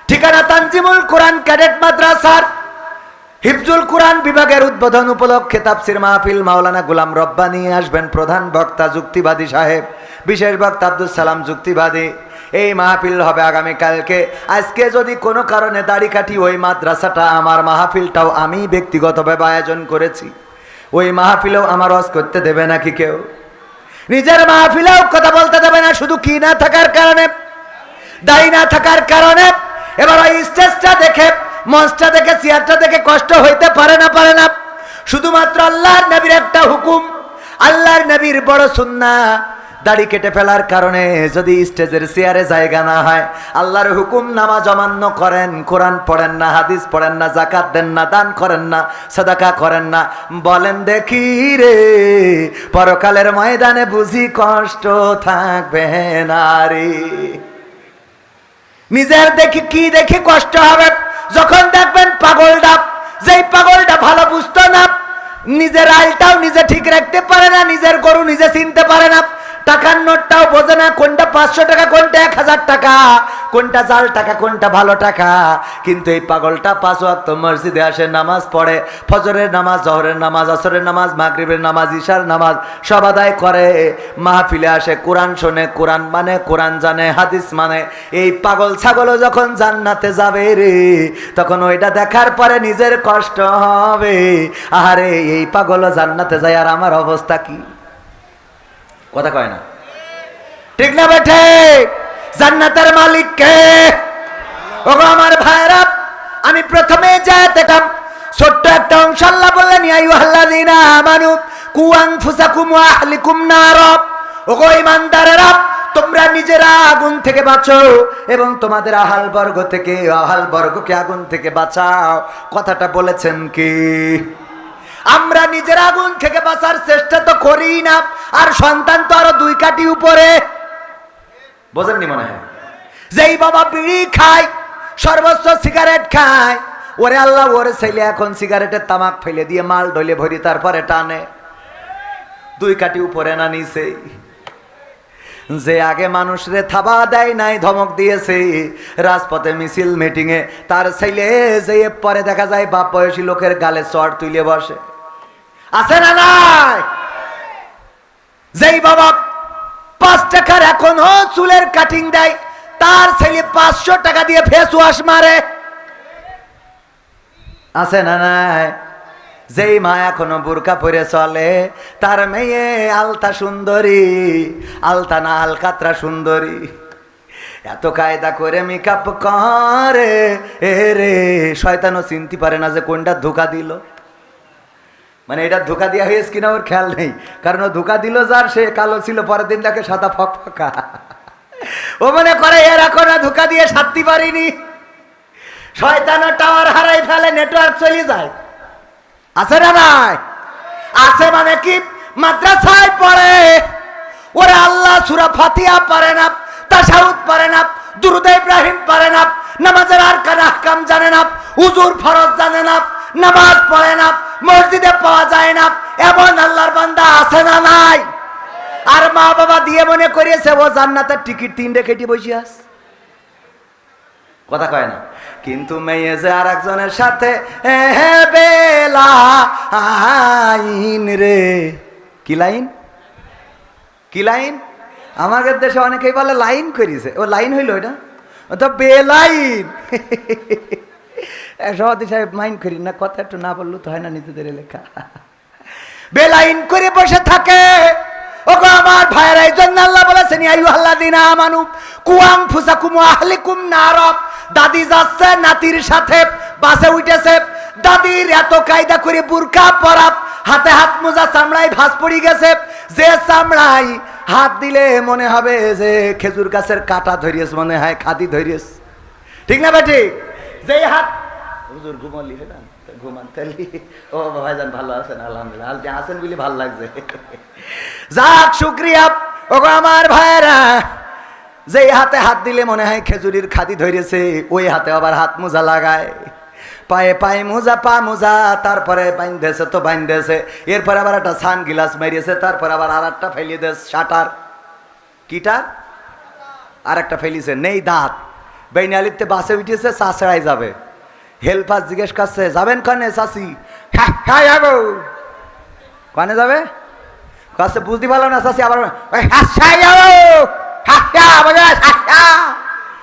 ঠিকানা তানজিমুল কোরআন ক্যাডেট মাদ্রাসার হিফজুল কোরআন বিভাগের উদ্বোধন উপলক্ষে তাফসির মাহফিল। মাওলানা গোলাম রব্বানী আসবেন প্রধান বক্তা, যুক্তিবাদী সাহেব, বিশেষ বক্তা আব্দুল সালাম যুক্তিবাদী। এই মাহফিল হবে আগামীকালকে। আজকে যদি কোনো কারণে দাড়ি কাটি, ওই মাদ্রাসাটা আমার, মাহফিলটাও আমি ব্যক্তিগতভাবে আয়োজন করেছি। ওই মাহফিলেও আমার ওয়াজ করতে দেবে নাকি কেউ? নিজের মাহফিলেও কথা বলতে দেবে না, শুধু কি না থাকার কারণে, দাড়ি না থাকার কারণে। এবার ওই স্টেজটা দেখে, মঞ্চটা দেখে, চেয়ারটা দেখে কষ্ট হইতে পারে না, পারে না। শুধুমাত্র আল্লাহর নবীর একটা হুকুম, আল্লাহর নবীর বড় সুন্নাহ, দাড়ি কেটে ফেলার কারণে যদি স্টেজের চেয়ারে জায়গা না হয়, আল্লাহর হুকুম নামাজ অমান্য করেন, কোরআন পড়েন না, হাদিস পড়েন না, জাকাত দেন না, দান করেন না, সাদাকা করেন না, বলেন দেখি রে পরকালের ময়দানে বুঝি কষ্ট থাকবে না রে? নিজের কি দেখি কষ্ট হবে? যখন দেখবেন পাগলটা, যেই পাগলটা ভালো বুঝতো না, নিজের আইলটাও নিজে ঠিক রাখতে পারে না, নিজের গরু নিজে চিনতে পারে না, টাকার নোটটাও বোঝে না, কোনটা 500 টাকা, কোনটা 1000 টাকা, কোনটা জাল টাকা, কোনটা ভালো টাকা। কিন্তু এই পাগলটা 5 ওয়াক্ত মসজিদে আসে, নামাজ পড়ে, ফজরের নামাজ, জহরের নামাজ, আসরের নামাজ, মাগরিবের নামাজ, ইশার নামাজ সব আদায় করে, মাহফিলে আসে, কোরআন শোনে, কোরআন মানে, কোরআন জানে, হাদিস মানে। এই পাগল ছাগলও যখন জান্নাতে যাবে রে, তখন ওইটা দেখার পরে নিজের কষ্ট হবে, আরে এই পাগলও জান্নাতে যায় আর আমার অবস্থা কি? কথা কয় না, ঠিক না বেঠে? জান্নাতের মালিক কে? ওগো আমার ভাইরা, আমি প্রথমে যায় দেখলাম ছোট্ট একটা অংশ, আল্লাহ বললেন ইয়া আইয়ুহাল্লাযীনা আমানু কু আনফুসাকুম ওয়া আহলিকুম নার। ওগো ঈমানদারেরা, তোমরা নিজেরা আগুন থেকে বাঁচো এবং তোমাদের আহাল বর্গ থেকে, আহাল বর্গকে আগুন থেকে বাঁচাও। কথাটা বলেছেন কি? আমরা নিজের আগুন থেকে বাঁচার চেষ্টা তো করি না, আর সন্তান তো আরো 2 কাঠি উপরে। বোঝেননি মনে হয়? যেই বাবা বিড়ি খায়, সর্বোচ্চ সিগারেট খায়, ওরে আল্লাহ ওর ছেলে এখন সিগারেটের তামাক ফেলে দিয়ে মাল ঢলে ভরি তারপরে টানে। 2 কাঠি উপরে না নিচে? যে আগে মানুষরে থাবা দেয় নাই, ধমক দিয়েছে রাজপথে মিছিল মিটিংয়ে, তার ছেলে যে পরে দেখা যায় বাপ বয়সী লোকের গালে চড় তুলে বসে, আছে না নাই? যেই বাবা 5 টাকার এখনো চুলের কাটিং দেয়, তার ছেলে 500 টাকা দিয়ে ফেস ওয়াশ মারে, আছে না নাই? যেই মা এখনো বোরকা পরে চলে, তার মেয়ে আলতা সুন্দরী, আলতা না আলকাতরা সুন্দরী, এত কায়দা করে মেকআপ করে রে, শয়তানও চিনতে পারে না যে কোনটা ধোকা দিল। মানে এটা ধোকা দেওয়া হয়েছে কিনা ওর খেয়াল নেই, কারণ ও ধোকা দিল যার, সে কালো ছিল, পরের দিন তাকে সাদা ফকফকা। ও মনে করে এর এখন ধোকা দিয়ে সারতে পারিনি, শয়তানও টাওয়ার হারাই ফেলে, নেটওয়ার্ক চলে যায়, আছে না নাই? আছে মানে কি? মাদ্রাসায় পড়ে, ওরে আল্লাহ সূরা ফাতিহা পারে না, তাশাহুদ পারে না, দুরূদ ইব্রাহিম পারে না, নামাজের আরকান আহকাম জানে না, উযুর ফরজ জানে না, নামাজ পড়ে না, মসজিদে পাওয়া যায় না, এমন আল্লাহর বান্দা আছে না নাই? আর মা বাবা দিয়ে মনে করিয়েছে ও জান্নাতের টিকিট 3 কেটে বসে আছে। কথা কয় না? কিন্তু মেয়ে যে আর একজনের সাথে বেলা আইন রে, কি লাইন? কি লাইন? আমাদের দেশে অনেকেই বলে লাইন করিছে, ও লাইন হইল, এটা তো বেলাইন। সভাপতি সাহেব মাইন করি না, কথা একটু না বললো তো হয় না, নিজেদের লেখা। বেলাইন করে বসে থাকে। ওগো আমার ভাইরা, এই জন্য আল্লাহ বলেছেন ইয়া আইয়ুহাল্লাযীনা আমানু কু আনফুসাকুম ওয়া আহলিকুম নার। দাদি যাচ্ছে নাতির সাথে, বাসে উঠেছে, দাদির এত কায়দা করে বুরকা পরা, হাতে হাত মোজা, চামড়ায় ভাঁজ পড়ে গেছে, যে চামড়ায় হাত দিলে মনে হবে যে খেজুর গাছের কাটা ধরিয়েছ, মনে হয় খাদি ধরিয়েছ, ঠিক না বেটি? যেই হাত হুজুর ঘুমালি, হ্যাঁ ঘুমান তালি, ও ভাইজান ভালো আছেন? আলহামদুলিল্লাহ, আজ আছেন বলে ভালো লাগছে, যাক শুকরিয়া। ওগো আমার ভাইরা, যেই হাতে হাত দিলে মনে হয় খেজুরির খাদি ধরেছে, ওই হাতে আবার হাত মোজা লাগায়, পায়ে পায়ে মোজা, পা মোজা, তারপরে বাইন্ধেছে তো বাইন্ধেছে, এরপরে আবার একটা সান গিলাস মেরিয়েছে, তারপর আবার আর একটা ফেলিয়ে দিয়েছে, শাটার কিটার আর একটা ফেলিছে, নেই দাঁত। বেইনালিতে বাসে উঠেছে, চা ছেড়াই যাবে, হেল্পার জিজ্ঞেস করছে যাবেন কনে? চাষি হ্যাঁ যাবো। কনে যাবে? কাছে বুঝতে পারলো না চাষি, আবার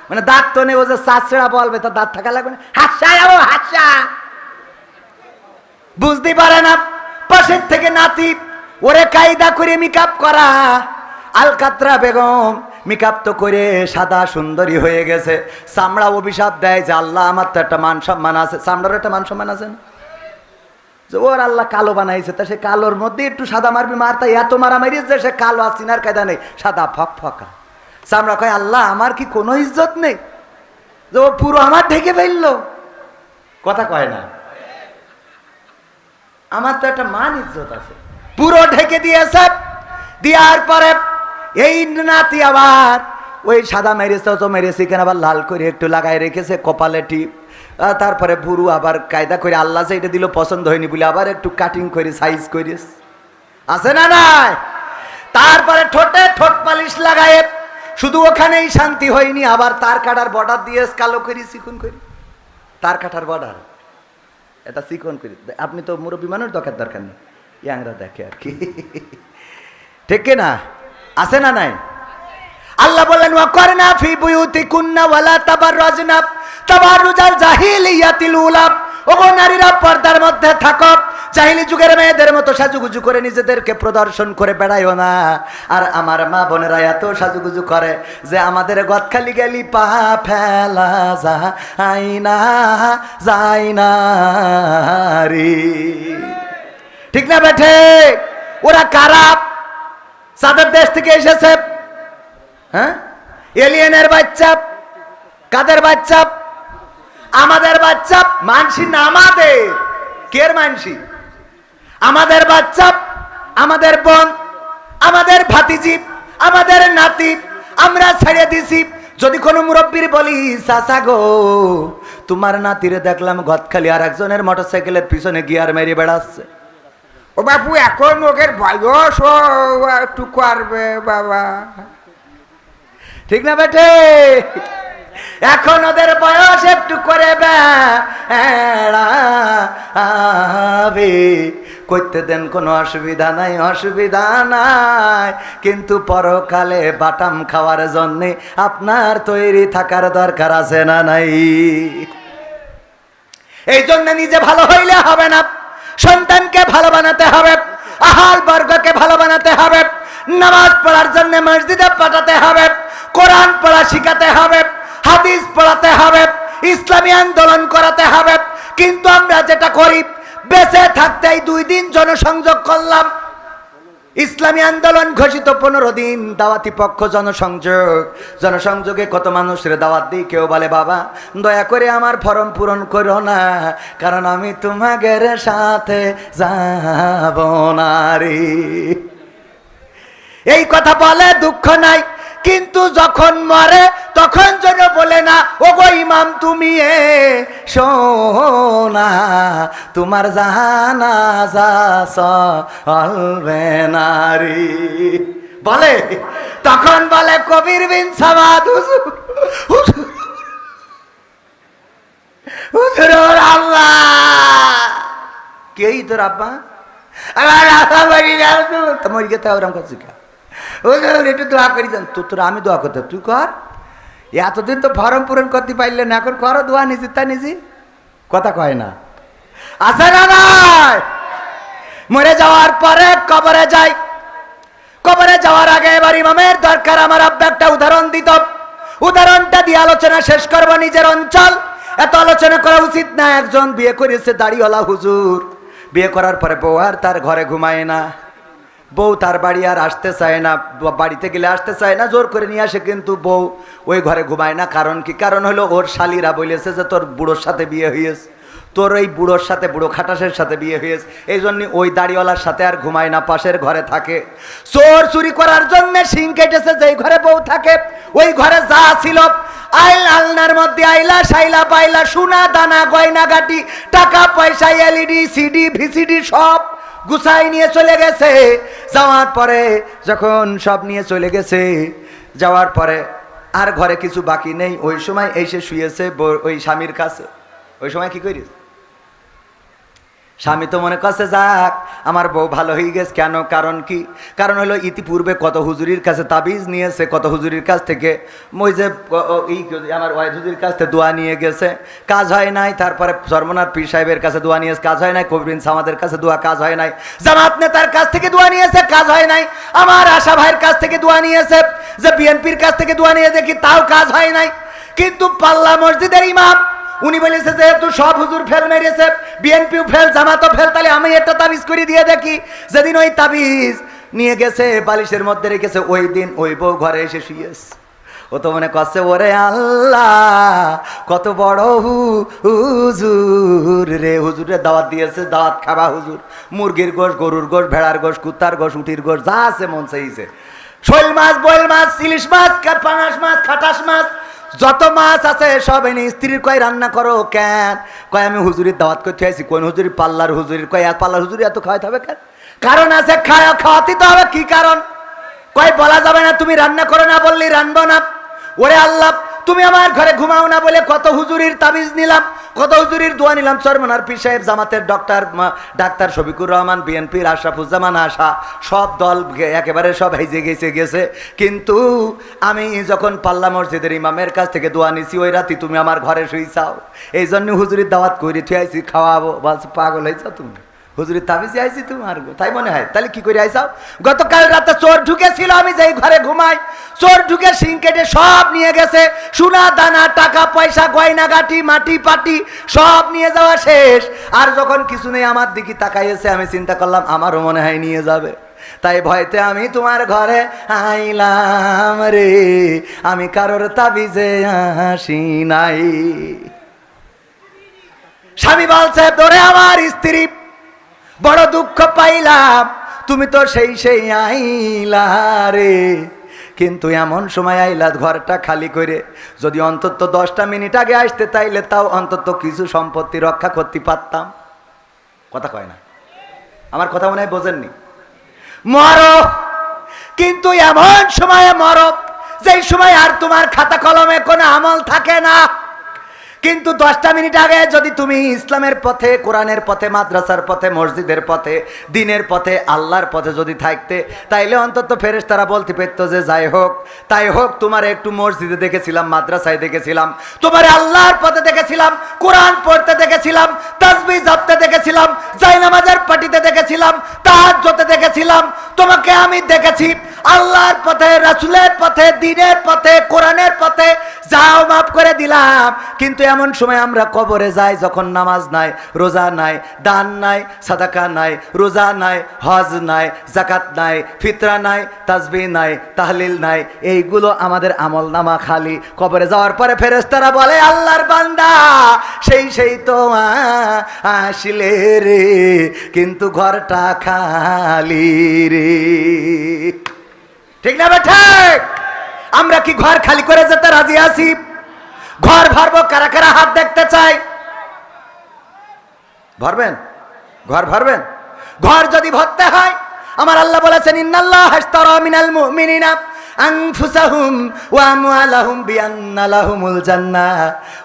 মানে দাঁত তো নেই, ও যে চা ছেড়া বলবে তার দাঁত থাকা লাগবে না, হাসা যাবো হাসা। বুঝতে পারে না, পাশের থেকে নাতি, ওরে কায়দা করে মেকআপ করা। আলকাতরা বেগম মেকআপ তো করে সাদা সুন্দরী হয়ে গেছে, চামড়া অভিশাপ দেয় যে আল্লাহ আমার তো একটা মান সম্মান আছে, চামড়ার একটা মান সম্মান আছে না? যে ওর আল্লাহ কালো বানাইছে, তা সে কালোর মধ্যে একটু সাদা মারবি, মারতা এত মারামারি যে সে কালো আর চিনার কায়দা নেই, সাদা ফক ফকা। আমরা কয় আল্লাহ আমার কি কোনো ইজ্জত নেই যে ও পুরো আমার ঢেকে ফেললো? কথা কয় না, আমার তো একটা মান ইজ্জত আছে। পুরো ঢেকে দিয়েছে, দেওয়ার পরে এই নাতি আবার ওই সাদা মেরেছে তো মেরেছে কেন আবার লাল করে একটু লাগাই রেখেছে কপালে টিপ। তারপরে বুড়ু আবার কায়দা করে আল্লাহ যে এটা দিল পছন্দ হয়নি বলে আবার একটু কাটিং করে সাইজ করিস, আছে না নাই? তারপরে ঠোঁটে ঠোঁট পালিশ লাগায়, শুধু ওখানেই শান্তি হয়নি, আবার তার কাটার বর্ডার দিয়ে কালো করি চিকন করি, তার কাটার বর্ডার এটা চিকন করি। আপনি তো মুরব্বী মানুষ, দরকার নেই, ইয়াংরা দেখে আর কি, ঠিক না? আছে না নাই? আল্লাহ বললেন ওয়াকরনা ফি বুয়ুতিকুন্না ওয়ালা তাবাররাজনা তাবাররুজাল জাহিলিয়াতিল উলা। ওগো নারীরা পর্দার মধ্যে থাকো, জাহিলি যুগের মেয়েদের মতো সাজুগুজু করে নিজেদেরকে প্রদর্শন করে বেড়াইও না। আর আমার মা বোনেরা এত সাজুগুজু করে যে আমাদের গদখালি গেলি পা ফেলা যায় না রে, ঠিক না বেঠে? ওরা কারা? সাদের দেশ থেকে এসেছে, হ্যাঁ, এলিয়েনের বাচ্চা। কাদের বাচ্চা? আমাদের বাচ্চা। মানসি না আমাদের, কের মানসি? আমাদের বাচ্চা, আমাদের বোন, আমাদের ভাতিজি, আমাদের নাতি আমরা ছেড়ে দিছি। যদি কোনো মুরব্বীর বলি চাচা গো তোমার নাতিরে দেখলাম গদখালি আর একজনের মোটরসাইকেলের পিছনে গিয়ার মেরে বেড়াচ্ছে, ও বাপু এখন ওদের বয়স একটু করবে বাবা, ঠিক না বেটে? এখন ওদের বয়স একটু করে বেড়াবে, করতে দেন, কোনো অসুবিধা নাই, অসুবিধা নাই। কিন্তু পরকালে বাটাম খাওয়ার জন্যে আপনার তৈরি থাকার দরকার আছে না নাই? এই জন্য নিজে ভালো হইলে হবে না, সন্তানকে ভালো বানাতে হবে, আহাল বর্গকে ভালো বানাতে হবে, নামাজ পড়ার জন্য মসজিদে পাঠাতে হবে, কোরআন পড়া শিখাতে হবে, হাদিস পড়াতে হবে, ইসলামী আন্দোলন করাতে হবে। কিন্তু আমরা যেটা করি, বেঁচে থাকতেই 2 দিন জনসংযোগ করলাম, ইসলামী আন্দোলন ঘোষিত 15 দিন, দাওয়াতি পক্ষ জনসংযোগে কত মানুষের দাওয়াত দিই, কেউ বলে বাবা দয়া করে আমার ফর্ম পূরণ করো না, কারণ আমি তোমাদের সাথে যাব না রে। এই কথা বলে দুঃখ নাই, কিন্তু যখন মরে তখন যেন বলে না ওগো ইমাম তুমি শোনা তোমার জানাজা চলবে না রে, বলে তখন বলে কবির বিন সামাদ হুজুর আল্লাহ কেই তোর আব্বা আমার আব্বা মরি গেল তো মরি গেতে ওরম করছি কা একটু দোয়া করি দেন তো, তোর আমি দোয়া করতে তুই কর, এতদিন তো ফর্ম পূরণ করতে পারলে না, এখন করো দোয়া নিজে তা নিজে, কথা কয় না, আছে না নাই? মরে যাওয়ার পরে কবরে যাই, কবরে যাওয়ার আগে এবার ইমামের দরকার। আমার আব্বা একটা উদাহরণ দিত, উদাহরণটা দিয়ে আলোচনা শেষ করবো। নিজের অঞ্চল এত আলোচনা করা উচিত না। একজন বিয়ে করেছে দাড়িওয়ালা হুজুর, বিয়ে করার পরে বউ আর তার ঘরে ঘুমায় না, বউ তার বাড়ি আর আসতে চায় না, বাড়িতে গেলে আসতে চায় না, জোর করে নিয়ে আসে, কিন্তু বউ ওই ঘরে ঘুমায় না। কারণ কি? কারণ হলো ওর শালিরা বলেছে যে তোর বুড়োর সাথে বিয়ে হয়েছে, তোর ওই বুড়োর সাথে, বুড়ো খাটাসের সাথে বিয়ে হয়েছে, এই জন্য ওই দাড়িওয়ালার সাথে আর ঘুমায় না, পাশের ঘরে থাকে। চোর চুরি করার জন্য শিং কেটেছে, যেই ঘরে বউ থাকে ওই ঘরে যা ছিল আলনার মধ্যে আইলা সাইলা পাইলা সোনা দানা গয়না গাটি টাকা পয়সা এলইডি সিডি ভিসিডি সব গুছাই নিয়ে চলে গেছে। যাওয়ার পরে যখন সব নিয়ে চলে গেছে, যাওয়ার পরে আর ঘরে কিছু বাকি নেই, ওই সময় এসে শুয়েছে ওই স্বামীর কাছে। ওই সময় কি করিস? স্বামী তো মনে করছে যাক আমার বউ ভালো হয়ে গেছে। কেন? কারণ কি? কারণ হলো ইতিপূর্বে কত হুজুরির কাছে তাবিজ নিয়েছে, কত হুজুরির কাছ থেকে ওই যে আমার ওয়াইদ হুজুরির কাছ থেকে দোয়া নিয়ে গেছে, কাজ হয় নাই। তারপরে সর্বনাথ পীর সাহেবের কাছে দোয়া নিয়েছে, কাজ হয় নাই। কবির সামাদের কাছে দোয়া, কাজ হয় নাই। জামাত নেতার কাছ থেকে দোয়া নিয়েছে, কাজ হয় নাই। আমার আশা ভাইয়ের কাছ থেকে দোয়া নিয়েছে, যে বিএনপির কাছ থেকে দোয়া নিয়ে দেখি, তাও কাজ হয় নাই। কিন্তু পাল্লা মসজিদের ইমাম উনি বলেছে যেহেতু সব হুজুর ফেল মেরেছে, বিএনপিও ফেল, জামাতও ফেল, তাহলে আমি একটা তাবিজ করে দিয়ে দেখি। যেদিন ওই তাবিজ নিয়ে গেছে বালিশের মধ্যে রেখেছে, ওই দিন ওই বউ ঘরে এসে শুয়েছে। ও তো মনে করছে ওরে আল্লাহ কত বড় হুজুর রে, হুজুরের দাওয়াত দিয়েছে, দাওয়াত খাবা হুজুর। মুরগির গোশ, গরুর গোশ, ভেড়ার গোশ, কুত্তার গোশ, উটির গোশ, যা আছে মন চাইছে, শোল মাছ, বয়েল মাছ, ইলিশ মাছ, পাঙাশ মাছ, খাটাস মাছ, যত মাছ আছে সব এনে স্ত্রীর কয় রান্না করো। কেন? কয় আমি হুজুরির দাওয়াত করতে আইছি। কোন হুজুরি? পাল্লার হুজুরির। কয় এক পাল্লার হুজুরি এত খাওয়াইতে হবে কেন? কারণ আছে, খাওয়াতে তো হবে। কি কারণ? কয় বলা যাবে না, তুমি রান্না করো না বললি রানবো না। ওরে আল্লাহ, তুমি আমার ঘরে ঘুমাও না বলে কত হুজুরির তাবিজ নিলাম, কত হুজুরির দোয়া নিলাম। চরমনার পীর সাহেব, জামাতের ডাক্তার শফিকুর রহমান, বিএনপির আশরাফুজ্জামান আশা, সব দল একেবারে সব হেজে গেছে। কিন্তু আমি যখন পাল্লা মসজিদের ইমামের কাছ থেকে দোয়া নিছি, ওই রাতি তুমি আমার ঘরে শুইছাও। এই জন্য হুজুরির দাওয়াত করে থুয়াইছি, খাওয়াবো। বলছে পাগল হয়েছ তুমি, হুজুরির তাবিজ আইছি তোমার, তাই মনে হয়? তাহলে কি করে আইসাও? গতকাল রাতে চোর ঢুকেছিল, আমি যেই ঘরে ঘুমাই, চোর ঢুকে সিং কেটে সব নিয়ে গেছে। সোনা দানা, টাকা পয়সা, গয়না গাটি, মাটি পাটি সব নিয়ে যাওয়া শেষ। আর যখন কিছু নেই আমার দিকে তাকাইছে, আমি চিন্তা করলাম আমারও মনে হয় নিয়ে যাবে। তাই ভয়তে আমি তোমার ঘরে আইলাম রে, আমি কারোর তাবিজে আসি নাই। স্বামী বলছে তোরে আমার স্ত্রী বড় দুঃখ পাইলাম, তুমি তো সেই আইলা রে। কিন্তু এমন সময় আইলা ঘরটা খালি করে, যদি অন্তত 10টা মিনিট আগে আসতে তাইলে তাও অন্তত কিছু সম্পত্তি রক্ষা করতে পারতাম। কথা কয় না? আমার কথা মনে হয় বোঝেননি। মরো, কিন্তু এমন সময়ে মরো যেই সময় আর তোমার খাতা কলমে কোনো আমল থাকে না। কিন্তু 10টা মিনিট আগে যদি তুমি ইসলামের পথে, কোরআনের পথে, মাদ্রাসার পথে, মসজিদের পথে, দিনের পথে, আল্লাহর পথে যদি থাকতে, তাইলে অন্তত ফেরেশতারা বলতে পারতো যে যাই হোক তাই হোক, তোমার একটু মসজিদে দেখেছিলাম, মাদ্রাসায় দেখেছিলাম, তোমার আল্লাহর পথে দেখেছিলাম, কোরআন পড়তে দেখেছিলাম, তাসবিহ জপতে দেখেছিলাম, জায়নামাজের পাটিতে দেখেছিলাম, তাহাজ্জুদে দেখেছিলাম, তোমাকে আমি দেখেছি আল্লাহর পথে, রাসূলের পথে, দ্বীনের পথে, কোরআনের পথে, যাও মাফ করে দিলাম। কিন্তু এমন সময় আমরা কবরে যাই যখন নামাজ নাই, রোজা নাই, দান নাই, সাদাকা নাই, রোজা নাই, হজ নাই, যাকাত নাই, ফিতরা নাই, তাসবিহ নাই, তাহলিল নাই, এইগুলো আমাদের আমল নামা খালি। কবরে যাওয়ার পরে ফেরেশতারা বলে আল্লাহর বান্দা সেই তো আসলে রে, কিন্তু ঘরটা খালি রে। ঠিক না বেঠা? আমরা কি ঘর খালি করে যেতে রাজি আছি? ঘর ভরবো, কারা কারা হাত দেখতে চাই? ভরবেন? ঘর ভরবেন? ঘর যদি ভরতে হয়, আমার আল্লাহ বলেছেন ইন্নাল্লাহ আশতারা মিনাল মুমিনিনা আনফুসাহুম ওয়া আমওয়ালাহুম বিআন্না লাহুমুল জান্নাহ।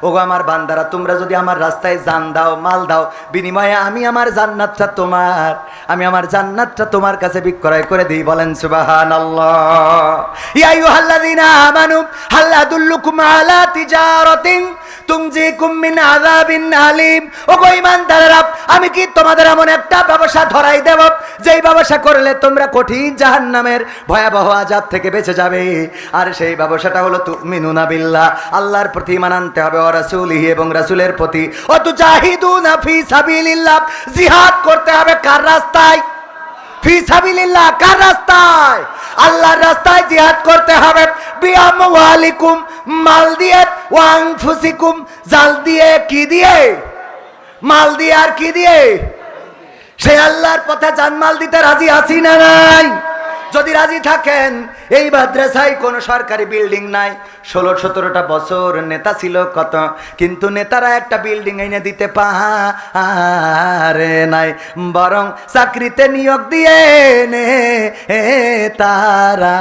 ওগো আমার বান্দারা, তোমরা যদি আমার রাস্তায় জান দাও, মাল দাও, বিনিময়ে আমি আমার জান্নাতটা তোমার, আমি আমার জান্নাতটা তোমার কাছে বিক্রয় করে দিই। বলেন সুবহানাল্লাহ। ইয়া আইয়ুহাল্লাযীনা আমানু হাল আদুল্লুকুম আলা তিজারাতিন তুনজিকুম মিন আযাবিন আলীম। ওগো ঈমানদারেরা, আমি কি তোমাদের এমন একটা ব্যবসা ধরাই দেব যেই ব্যবসা করলে তোমরা কঠিন জাহান্নামের ভয়াবহ আযাব থেকে বেঁচে যাবে। আর সেই ব্যবসাটা হলো তুমিনুনা বিল্লাহ, আল্লাহর প্রতি ঈমান আনতে হবে, ওয়া রাসূলিহি, এবং রাসূলের প্রতি, ওয়া তুজাহিদুনা ফি সাবিলিল্লাহ, জিহাদ করতে হবে কার রাস্তায়? ফি সাবিলিল্লাহ, কার রাস্তায়? আল্লাহর রাস্তায় জিহাদ করতে হবে। বিআমওয়ালিকুম, মাল দিয়ে, ওয়া আনফুসিকুম, জাল দিয়ে, কি দিয়ে? মাল দিয়ে। আর কি দিয়ে? সেই আল্লাহর পথে জানমাল দিতে রাজি আছি না নাই? যদি রাজি থাকেন, এই মাদ্রাসায় কোনো সরকারি বিল্ডিং নাই, 16-17টা বছর নেতা ছিল কত, কিন্তু নেতারা একটা বিল্ডিং এনে দিতে পারে নাই, বরং চাকরিতে নিয়োগ দিয়ে নে তারা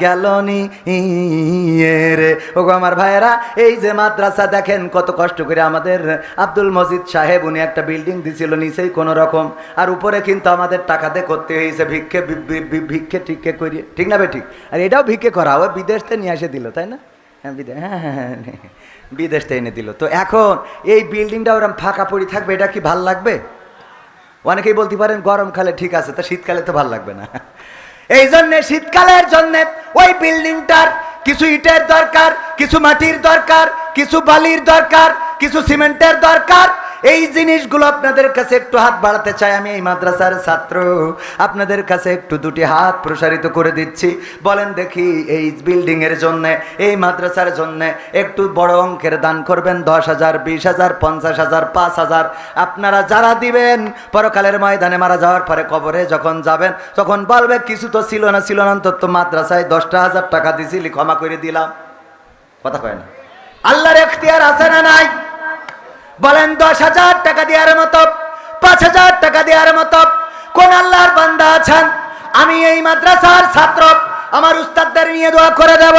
গেল নি রে। ওগো আমার ভাইয়েরা, এই যে মাদ্রাসা দেখেন কত কষ্ট করে আমাদের আব্দুল মজিদ সাহেব, উনি একটা বিল্ডিং দিছিল নিচেই কোনো রকম, আর উপরে কিন্তু আমাদের টাকাতে করতে হয়েছে ভিক্ষে টিক্ষে করিয়ে, ঠিক না বে ঠিক? আর এটাও ভিক্ষে করা, ও বিদেশ থেকে নিয়ে এসে দিল, তাই না? হ্যাঁ, বিদেশ থেকে এনে দিল। তো এখন এই বিল্ডিংটা ওরকম ফাঁকা পড়ে থাকবে, এটা কি ভাল লাগবে? অনেকেই বলতে পারেন গরমকালে ঠিক আছে, তা শীতকালে তো ভাল লাগবে না। এই জন্যে শীতকালের জন্যে ওই বিল্ডিংটার কিছু ইটের দরকার, কিছু মাটির দরকার, কিছু বালির দরকার, কিছু সিমেন্টের দরকার। এই জিনিসগুলো আপনাদের কাছে একটু হাত বাড়াতে চাই। আমি এই মাদ্রাসার ছাত্র, আপনাদের কাছে একটু দুটি হাত প্রসারিত করে দিচ্ছি। বলেন দেখি, এই বিল্ডিং এর জন্য, এই মাদ্রাসার জন্য একটু বড় অঙ্কের দান করবেন। 10,000, 20,000, 50,000, 5,000 আপনারা যারা দিবেন, পরকালের ময়দানে মারা যাওয়ার পরে কবরে যখন যাবেন তখন বলবে কিছু তো ছিল না, অন্তত মাদ্রাসায় 10,000 টাকা দিছিলি, ক্ষমা করে দিলাম। কথা কয় না? আল্লাহর এখতিয়ার আছে না নাই? বলেন 10,000 টাকা দেওয়ার মতো, 5,000 টাকা দেওয়ার মতো কোন আল্লাহর বান্দা আছেন? আমি এই মাদ্রাসার ছাত্র, আমার উস্তাদদের নিয়ে দোয়া করে দেব।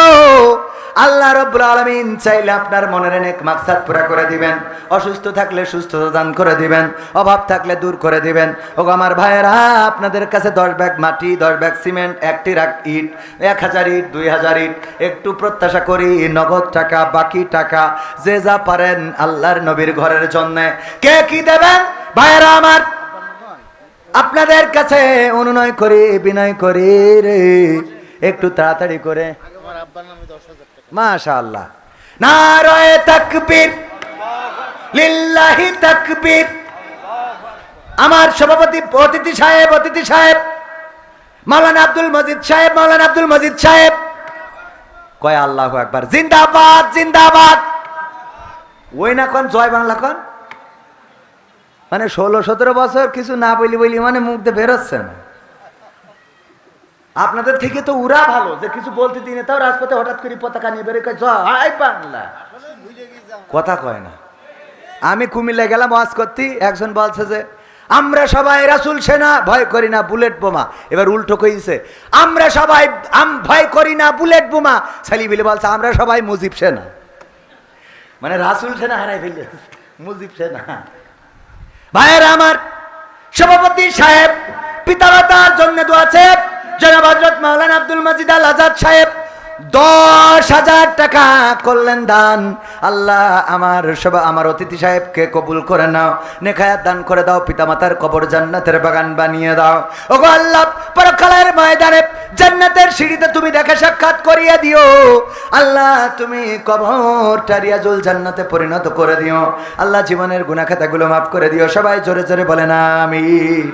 আল্লাহ রাব্বুল আলামিন চাইলে আপনার মনের নেক মাকসাদ পুরা করে দিবেন। অসুস্থ থাকলে সুস্থতা দান করে দিবেন, অভাব থাকলে দূর করে দিবেন। ওগো আমার ভাইয়েরা, আপনাদের কাছে 10 ব্যাগ মাটি, 10 ব্যাগ সিমেন্ট, 1 ট্রাক ইট, 1,000 ইট, 2,000 ইট একটু প্রত্যাশা করি, নগদ টাকা, বাকি টাকা যে যা পারেন আল্লাহর নবীর ঘরের জন্য। কে কি দেবেন ভাইয়েরা আমার? আপনাদের কাছে অনুনয় করি, বিনয় করি রে, একটু তাড়াতাড়ি করে। মাশাআল্লাহ, নারায়ে তাকবীর, লিল্লাহি তাকবীর। আমার সভাপতি অতিথি সাহেব মাওলানা আব্দুল মজিদ সাহেব কয় আল্লাহু আকবার, জিন্দাবাদ জিন্দাবাদ। ওই না কোন জয় বাংলা কোন, মানে 16-17 বছর কিছু না বলি মানে মুখ দিয়ে বেরোচ্ছে না। আপনাদের থেকে তো উরা ভালো, যে কিছু বলতে দিনে তাও রাজপথে হঠাৎ করে পতাকা নিয়ে বেরোয় কয় জয় বাংলা, কথা কয় না। আমি কুমিল্লা গেলাম ওয়াজ করতে, একজন বলছে যে আমরা সবাই রাসূল সেনা, ভয় করি না বুলেট বোমা। এবার উল্টো কইছে, আমরা সবাই ভয় করি না বুলেট বোমা। সালিবিলি বলছে আমরা সবাই মুজিব সেনা, মানে রাসূল সেনা হারাই ফেলে মুজিব সেনা। ভাইয়েরা আমার, সভাপতি সাহেব পিতামাতার জন্য দোয়া আছে। জনাব হযরত মাওলানা আব্দুল মজিদ আল আজাদ সাহেব 10,000 টাকা করলেন দান। আল্লাহ আমার অতিথি সাহেবকে কবুল করে নাও, নেখায়াত দান করে দাও, পিতামাতার কবর জান্নাতের বাগান বানিয়ে দাও। ওগো আল্লাহ, পরকালের ময়দানে জান্নাতের সিঁড়িতে তুমি দেখা সাক্ষাৎ করিয়ে দিও। আল্লাহ, তুমি কবরটা রিয়াজুল জান্নাতে পরিণত করে দিও। আল্লাহ, জীবনের গুনাহ খাতাগুলো মাফ করে দিও। সবাই জোরে জোরে বলেন আমিন।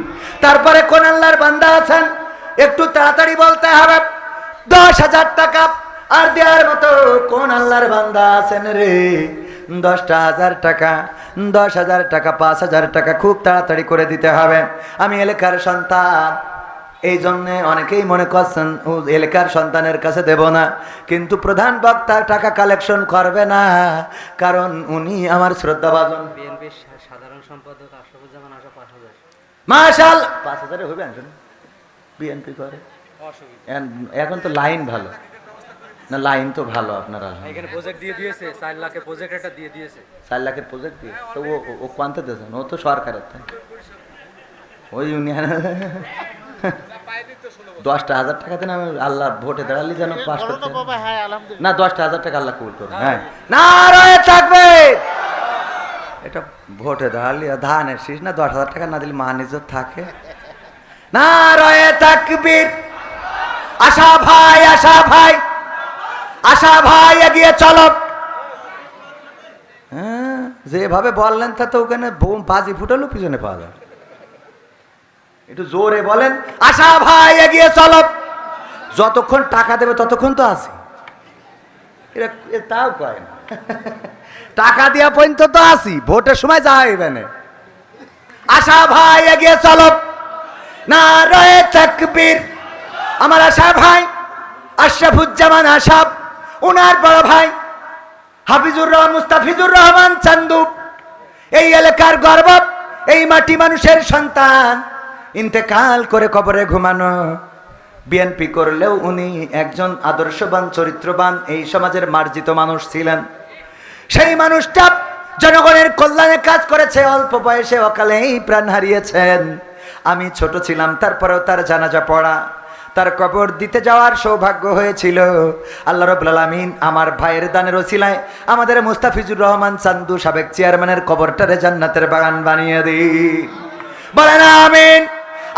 তারপরে কোন আল্লাহর বান্দা আছেন একটু তাড়াতাড়ি বলতে হবে। 10,000 টাকা আর দেওয়ার মতো কোন আল্লাহর বান্দা আছেন রে? 10,000 টাকা, 10,000 টাকা, 5,000 টাকা খুব তাড়াতাড়ি করে দিতে হবে। আমি এলাকার সন্তান, এই জন্য অনেকেই মনে করছেন এলাকার সন্তানের কাছে দেব না, কিন্তু প্রধান বক্তা টাকা কালেকশন করবে না, কারণ উনি আমার শ্রদ্ধাভাজন বিএনপির সাধারণ সম্পাদক আশরাফুজ্জামান আশা 5,000। মাশাআল্লাহ, 5,000 হবে না? বিএনপি করে এখন তো লাইন ভালো না, লাইন তো ভালো। আপনারা এখানে প্রজেক্ট দিয়ে দিয়েছে, 4 লাখের প্রজেক্ট একটা দিয়ে দিয়েছে। 4 লাখের প্রজেক্ট দিয়ে তো ও কোয়ান্তে দিয়েছেন? ও তো সরকারের, তাই ওই ইউনিয়ন 10,000 টাকা দেন। আমি আল্লাহ ভোটে দাঁড়ালি যেন পাস করতে না, 10,000 টাকা আল্লাহ কবুল করুন। হ্যাঁ, নারায়ে তাকবীর। এটা ভোটে দাঁড়ালি ধানের শীষ না, 10,000 টাকা না দিলে মান ইজ্জত থাকে। নারায়ে তাকবীর। আশা ভাই এগিয়ে চলো। হ্যাঁ, যেভাবে বললেন তা তো ওখানে বাজি ফুটালো পিছনে পাওয়া যায়। একটু জোরে বলেন, আশা ভাই এগিয়ে চলো। যতক্ষণ টাকা দেবে ততক্ষণ তো আছি। এরা তাও কয় না, টাকা দেওয়া পর্যন্ত তো আছি, ভোটের সময় যাইবে না। আশা ভাই এগিয়ে চলো। নারায়ে তাকবীর। আমার আশা ভাই আশরাফুজ্জামান আশাব, ওনার বড় ভাই মুস্তাফিজুর রহমান চান্দু, এই এলাকার গর্ব, এই মাটি মানুষের সন্তান, ইন্তেকাল করে কবরে ঘুমানো। বিএনপি করলেও উনি একজন আদর্শবান, চরিত্রবান, এই সমাজের মার্জিত মানুষ ছিলেন। সেই মানুষটা জনগণের কল্যাণে কাজ করেছে, অল্প বয়সে অকালেই প্রাণ হারিয়েছেন। আমি ছোট ছিলাম, তারপরেও তার জানাজা পড়া, তার কবর দিতে যাওয়ার সৌভাগ্য হয়েছিল। আল্লাহ রাব্বুল আলামিন আমার ভাইয়ের দানের ওসিলায় আমাদের মুস্তাফিজুর রহমান চান্দু সাবেক চেয়ারম্যানের কবরটারে জান্নাতের বাগান বানিয়ে দিন, বলেন আমিন।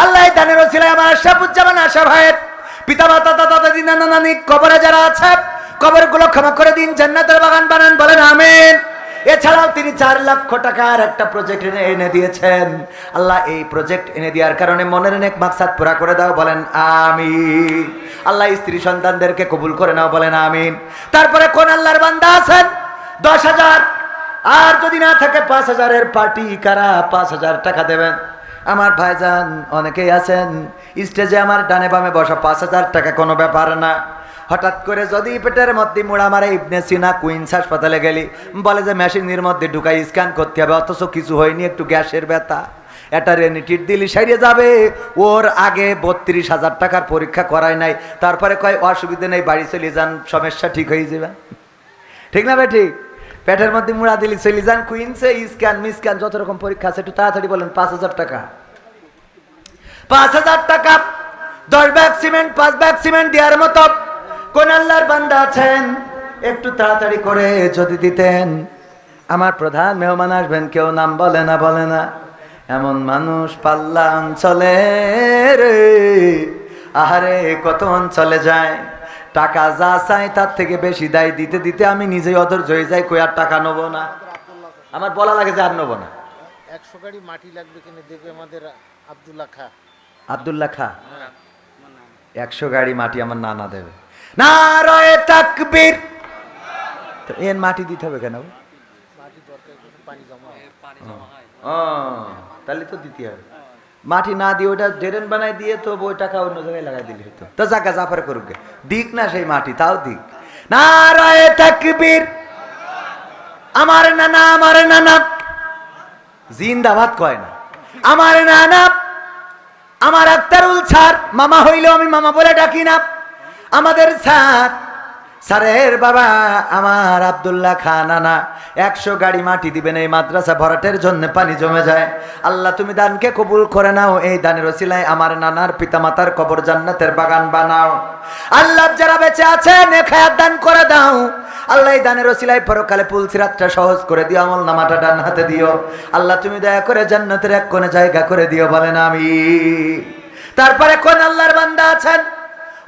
আল্লাহ দানের ওসিলায় আমার আশরাফুজ্জামান আশা ভাইয়ের পিতামাতা, দাদা দাদি, নানা নানি কবরে যারা আছে কবরগুলো ক্ষমা করে দিন, জান্নাতের বাগান বানান, বলেন আমিন। এছাড়াও তিনি 4 লক্ষ টাকার একটা প্রজেক্ট এনে দিয়েছেন। আল্লাহ এই প্রজেক্ট এনে দেওয়ার কারণে মনের নেক মাকসাদ পুরা করে দাও, বলেন আমিন। আল্লাহ স্ত্রী সন্তানদেরকে কবুল করে নাও, বলেন আমিন। তারপরে কোন আল্লাহর বান্দা আছেন 10,000 আর যদি না থাকে 5,000-এর পার্টি, কারা 5,000 টাকা দেবেন? আমার ভাইজান অনেকেই আছেন স্টেজে আমার ডানে বামে বসা, 5,000 টাকা কোনো ব্যাপার না। হঠাৎ করে যদি পেটের মধ্যে মুড়া মারে, ইবনে সিনা কুইন্স হাসপাতালে গেলি, বলে যে মেশিনের মধ্যে ঢুকাই স্ক্যান করতে হবে, অথচ কিছু হয়নি, একটু গ্যাসের ব্যথা, এটা রেনিটির দিলি সারিয়ে যাবে। ওর আগে 32,000 টাকার পরীক্ষা করায় নাই, তারপরে কয় অসুবিধা নেই, বাড়ি চলে যান, সমস্যা ঠিক হয়ে যাবে। ঠিক না ভাই? ঠিক। পেটের মধ্যে মুড়া দিলি চলে যান কুইন্সে, স্ক্যান মিসক্যান যত রকম পরীক্ষা আছে, একটু তাড়াতাড়ি বলেন। 5,000 টাকা, 5,000 টাকা 10 ব্যাগ সিমেন্ট, 5 ব্যাগ সিমেন্ট দেওয়ার মতো কোন আল্লাহর বান্দা আছেন? একটু তাড়াতাড়ি করে যদি দিতেন। আমার প্রধান মেহমান আসবেন, কেউ নাম বলে না, বলে না। এমন মানুষ পাল্লা অঞ্চলে রে, আহারে কত অঞ্চলে যায়, টাকা যা চাই তার থেকে বেশি দেয়, দিতে দিতে আমি নিজেই অধৈর্য হয়ে যাই, কই আর টাকা নেবো না, আমার বলা লাগে যে আর নেবো না। 100 গাড়ি মাটি লাগবে কিনে দেবে আমাদের আব্দুল্লাহ খা। আব্দুল্লাহ খা 100 গাড়ি মাটি আমার নানা দেবে। নারায়ে তাকবীর। তো এর মাটি দিতে হবে কেন? মাটি দরকার, পানি জমা হয়। পানি জমা হয়। ও তাহলে তো দিতে হবে। মাটি না দিয়ে ওটা ড্রেন বানাই দিয়ে তো ওই টাকা অন্য জায়গায় লাগাই দিলে হতো। তো জায়গা জাফার করুক, দিক না সেই মাটি, তাও দিক। নারায়ে তাকবীর। আমার নানা, আমার নানা জিন্দাবাদ কয় না, আমার নানা, আমার আক্তারুল স্যার, মামা হইলেও আমি মামা বলে ডাকি না। আমাদের স্যার, স্যারের বাবা আমার আব্দুল্লাহ খা নানা 100 গাড়ি মাটি দিবেন এই মাদ্রাসা ভরাটের জন্য, পানি জমে যায়। আল্লাহ তুমি দানকে কবুল করে নাও, এই দানের ওসিলায় আমার নানার পিতামাতার কবর জান্নাতের বাগান বানাও। আল্লাহ যারা বেঁচে আছে নেক হায়াত দান করে দাও। আল্লাহ এই দানের ওসিলায় পরকালে পুলসিরাতটা সহজ করে দিও, আমল নামাটা ডান হাতে দিও। আল্লাহ তুমি দয়া করে জান্নাতের এক কোণে জায়গা করে দিও, বলেন আমিন। তারপরে কোন আল্লাহর বান্দা আছেন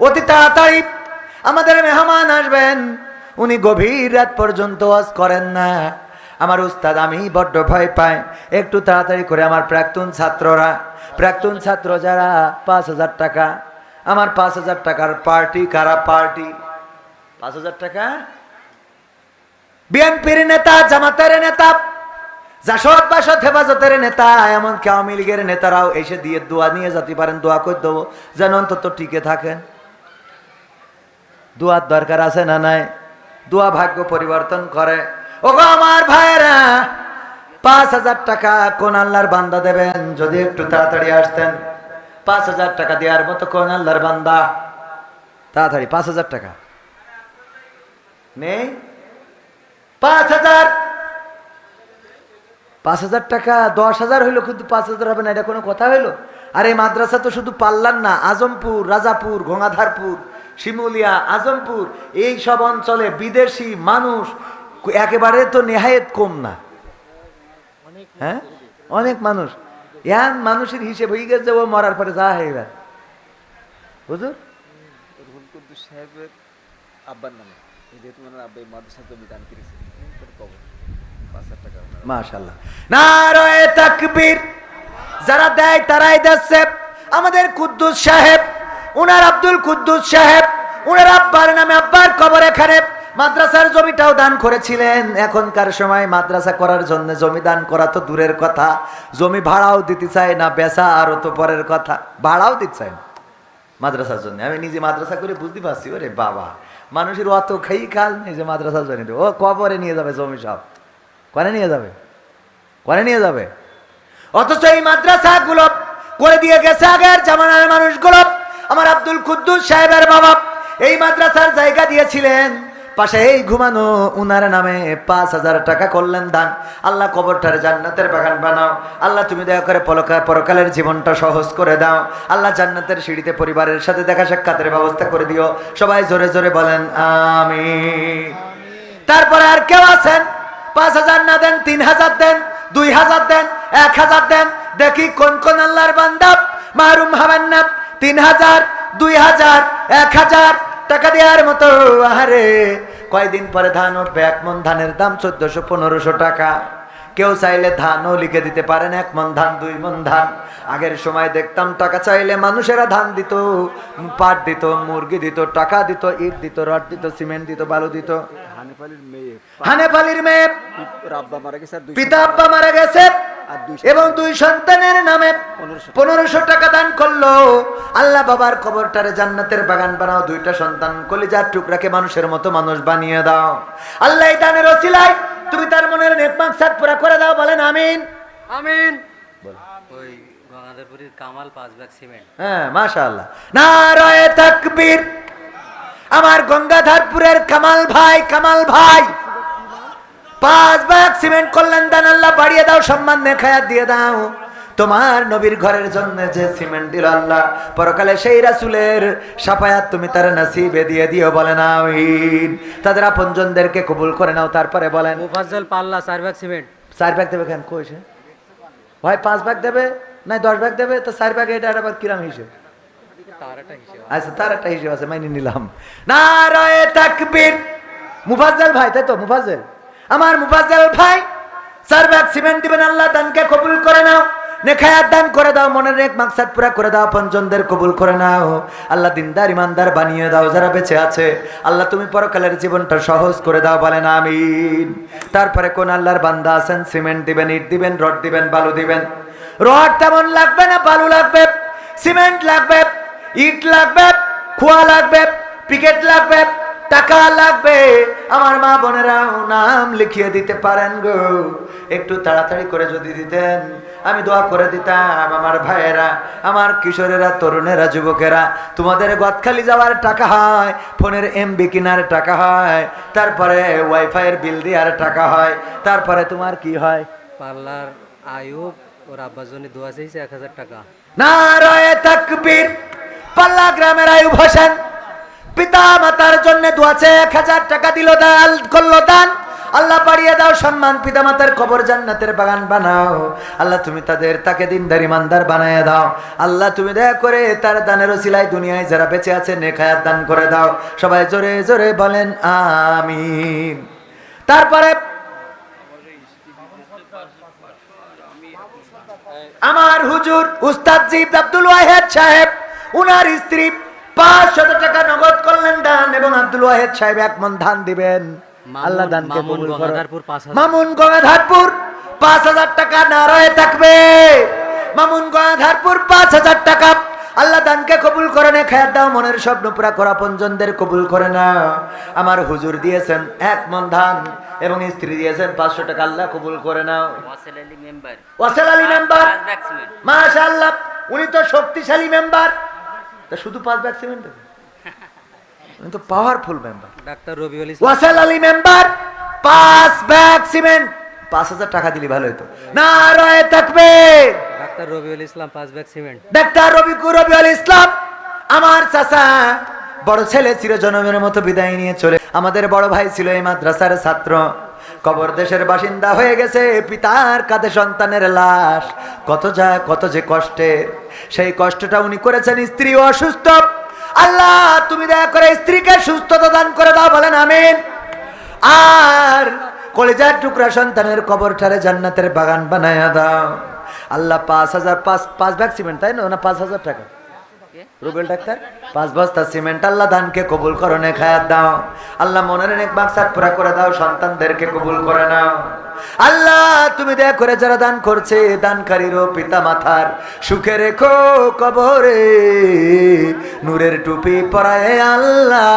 অতি তাড়াতাড়ি আমাদের মেহমান আসবেন, উনি গভীর রাত পর্যন্ত ওয়াজ করেন না। আমার উস্তাদ আমি বড্ড ভয় পাই, একটু তাড়াতাড়ি করে আমার প্রাক্তন ছাত্ররা, প্রাক্তন ছাত্র যারা 5,000 টাকা, আমার 5,000 টাকার পার্টি, কারা পার্টি? 5,000 টাকা বিএনপির নেতা, জামাতের নেতা, জাসদ বাসদ হেফাজতের নেতা, এমনকি আওয়ামী লীগের নেতারাও এসে দিয়ে দোয়া নিয়ে যেতে পারেন, দোয়া করে দেবো যেন অন্তত টিকে থাকেন। দোয়ার দরকার আছে না নাই? দোয়া ভাগ্য পরিবর্তন করে। ওগো আমার ভাইয়েরা, 5,000 টাকা কোন আল্লাহর বান্দা দেবেন? যদি একটু তাড়াতাড়ি আসতেন। 5,000 টাকা দেওয়ার মতো কোন আল্লাহর বান্দা? তাড়াতাড়ি 5,000 টাকা নেই? 5,000 টাকা 10,000 হইলো, কিন্তু 5,000 হবে না, এটা কোনো কথা হইলো? আরে মাদ্রাসা তো শুধু পাল্লার না, আজমপুর, রাজাপুর, গঙ্গাধারপুর, শিমুলিয়া, আজমপুর, এই সব অঞ্চলে বিদেশি মানুষ একেবারে তো নেহায়েত কম না। হ্যাঁ, অনেক মানুষ, এমন মানুষের হিসেব হয়ে গেছে ও মরার পরে যা হইবার। বুঝুন সাহেবের আব্বার নামে, যেহেতু ওনার আব্বা এই মাদ্রাসা জমি দান করেছে, কবর 5,000 টাকা। মাশাআল্লাহ, নারায়ে তাকবীর। যারা দেয় তারাই দিচ্ছে। আমাদের কুদ্দুস সাহেব, উনার আব্দুল কুদ্দুস সাহেব, উনার আব্বার নামে, আব্বার কবর এখানে মাদ্রাসার জমিটাও দান করেছিলেন। এখনকার সময় মাদ্রাসা করার জন্য জমি দান করা তো দূরের কথা, জমি ভাড়াও দিতে চায় না, বেচা আরো তো পরের কথা, ভাড়াও দিতে চায় না মাদ্রাসার জন্য। আমি নিজে মাদ্রাসা করে বুঝতে পারছি, ওরে বাবা, মানুষের অত খাই খাল নেই যে মাদ্রাসার জন্য ও কবরে নিয়ে যাবে জমি, সব করে নিয়ে যাবে, করে নিয়ে যাবে। অথচ এই মাদ্রাসাগুলো করে দিয়ে গেছে আগের জামানার মানুষগুলো। আমার আব্দুল কুদ্দুস সাহেবের বাবা এই মাদ্রাসার জায়গা দিয়েছিলেন, পাশে এই ঘুমানো উনার নামে 5,000 টাকা করলেন দান। আল্লাহ কবরটার জান্নাতের বাগান বানাও। আল্লাহ তুমি দয়া করে পরকালের জীবনটা সহজ করে দাও। আল্লাহ জান্নাতের সিঁড়িতে পরিবারের সাথে দেখা সাক্ষাতের ব্যবস্থা করে দিও। সবাই জোরে জোরে বলেন আমিন। তারপরে আর কেউ আছেন 5,000 না দেন, 3,000 দেন, 2,000 দেন, 1,000 দেন, দেখি কোন কোন আল্লাহর বান্দা মাহরুম হবেন না। 3,000, 2,000, 1,000 টাকা দেওয়ার মতো আরে কয়দিন পরে ধান উঠবে, 1 মণ ধানের দাম 1400-1500 টাকা। কেউ চাইলে ধানও লিখে দিতে পারেন, 1 মণ ধান, 2 মণ ধান। আগের সময় দেখতাম টাকা চাইলে মানুষেরা ধান দিত, পাট দিত, মুরগি দিত, টাকা দিত, ইট দিত, রড দিত, সিমেন্ট দিত, বালু দিত। হানেফালির মেয়ে আব্বা মারা গেছে আর পিতা আব্বা মারা গেছে এবং 2 সন্তানের নামে 1500 টাকা দান করলো। আল্লাহ বাবার কবরটারে জান্নাতের বাগান বানাও, 2টা সন্তান কলিজার টুকরাকে মানুষের মতো মানুষ বানিয়ে দাও। আল্লাহ এই দানের ওসিলায় তুমি তার মনের নেক মাকসাদ পুরা করে দাও, বলেন আমিন। আমিন। ওই গঙ্গাধরপুরীর কামাল 5 ব্যাগ সিমেন্ট। হ্যাঁ, মাশাআল্লাহ, নারায়ে তাকবীর। আমার গঙ্গাধরপুরের কামাল ভাই 5 ব্যাগ সিমেন্ট করলেন দান। আল্লাহ বাড়িয়ে দাও, সম্মান নেখায়াত দিয়ে দাও। তোমার নবীর ঘরের জন্য যে সিমেন্ট দিল আল্লাহ, পরকালে সেই রাসূলের শাফায়াত তুমি তার নসিবে দিয়ে দিও, বলেন আমিন। তাদের আপনজনদেরকে কবুল করে নাও। তারপরে বলেন মুফাজ্জল পাল্লা 4 ব্যাগ সিমেন্ট। 4 ব্যাগ দেবে কেন? কইছে ভাই 5 ব্যাগ দেবে না 10 ব্যাগ দেবে, তো 4 ব্যাগ, এটা আবার কিরাম হিসেব? তার একটা হিসাব। আচ্ছা, তার একটা হিসেব আছে, মাইনে নিলাম। নারায়ে তাকবীর। মুফাজ্জল ভাই, তাই তো? মুফাজ্জল, আমার মুফাজ্জল ভাই 4 ব্যাগ সিমেন্ট দিবেন। আল্লাহ দানকে কবুল করে নাও, নেখায়াত দান করে দাও, মনের এক মাকসাদ পুরা করে দাও, পঞ্চমদের কবুল করে নাও। আল্লাহ দিনদার ইমানদার বানিয়ে দাও যারা বেঁচে আছে। আল্লাহ তুমি পরকালের জীবনটা সহজ করে দাও, বলেন আমিন। তারপরে কোন আল্লাহর বান্দা আছেন সিমেন্ট দিবেন, ইট দিবেন, রড দিবেন, বালু দিবেন? রড তেমন লাগবে না, বালু লাগবে, সিমেন্ট লাগবে, ইট লাগবে, খোয়া লাগবে, পিকেট লাগবে, টাকা লাগবে। আমার মা বোনেরাও নাম লিখিয়ে দিতে পারেন গো, একটু তাড়াতাড়ি করে যদি দিতেন আমি দোয়া করে দিতাম। আমার ভাইয়েরা, আমার কিশোরেরা, তরুণেরা, যুবকেরা, তোমাদের গদখালি যাওয়ার টাকা হয়, ফোনের এমবি কেনার টাকা হয়, তারপরে ওয়াইফাইয়ের বিল দেওয়ার টাকা হয়, তারপরে তোমার কি হয়? পাল্লার আয়ুব ওর আব্বার জন্য দোয়া চাইছে 1000 টাকা। নারায়ে তাকবীর। পাল্লা গ্রামের আয়ুব হোসেন পিতা মাতার জন্য দোয়া চেয়ে 1000 টাকা দিল, দান করলো দান। আল্লাহ বাড়িয়ে দাও সম্মান, পিতা মাতার কবর জান্নাতের বাগান বানাও। আল্লাহ তুমি তাকে দিনদার ইমানদার বানায় দাও। আল্লাহ তুমি দয়া করে তার দানের ওসিলায় দুনিয়ায় যারা বেঁচে আছে নেক হায়াত দান করে দাও। সবাই জোরে জোরে বলেন আমিন। তারপরে আমার হুজুর উস্তাদ জি আব্দুল ওয়াহেদ সাহেব, উনার স্ত্রী 500 টাকা নগদ করলেন দান, এবং আব্দুল ওয়াহেদ সাহেব 1 মণ ধান দিবেন। আল্লাহ দানকে কবুল করো। মামুন গঙ্গাধরপুর 5000 টাকা। নারায়ে তাকবীর। মামুন গঙ্গাধরপুর 5000 টাকা। আল্লাহ দানকে কবুল করে নে, খায়াত দাও, মনের স্বপ্ন পুরা করা পঞ্জনদের কবুল করে না। আমার হুজুর দিয়েছেন 1 মণ ধান এবং স্ত্রী দিয়েছেন 500 টাকা। আল্লাহ কবুল করে নাও। ওয়াসেল আলী মেম্বার, মাশাআল্লাহ, উনি তো শক্তিশালী মেম্বার। তা শুধু 5 ব্যাগ সিমেন্ট দেবে? উনি তো powerful member. Doctor Rabiul Islam Wasel Ali member 5 bag cement, 5000 টাকা দিলি ভালো হতো। নারায়ে তাকবীর। Doctor Rabiul Islam 5 bag cement. Doctor Rabiul Islam আমার চাচা, বড় ছেলে চিরজনমের মতো বিদায় নিয়ে চলে। আমাদের বড় ভাই ছিল এই মাদ্রাসার ছাত্র, কবর দেশের বাসিন্দা হয়ে গেছে। পিতার কাঁধে সন্তানের লাশ, কত যে কষ্টের। সেই কষ্টটা উনি করেছেন। স্ত্রী অসুস্থ, আল্লাহ তুমি দয়া করে স্ত্রীকে সুস্থতা দান করে দাও, বলেন আমিন। আর কলিজার টুকরা সন্তানের কবরটারে জান্নাতের বাগান বানায়া দাও। আল্লাহ 5 ব্যাগ সিমেন্ট, তাই না? 5000 টাকা রুবেল ডাক্তার 5 বস্তা সিমেন্ট। আল্লাহ দানকে কবুল করো, নেক হায়াত দাও। আল্লাহ মনের নেক মাকসাদ পুরা করে দাও, সন্তানদেরকে কবুল করে নাও। আল্লাহ তুমি দয়া করে যারা দান করছে, দানকারীরও পিতা মাতার সুখে রেখো কবরে, নূরের টুপি পরায় আল্লাহ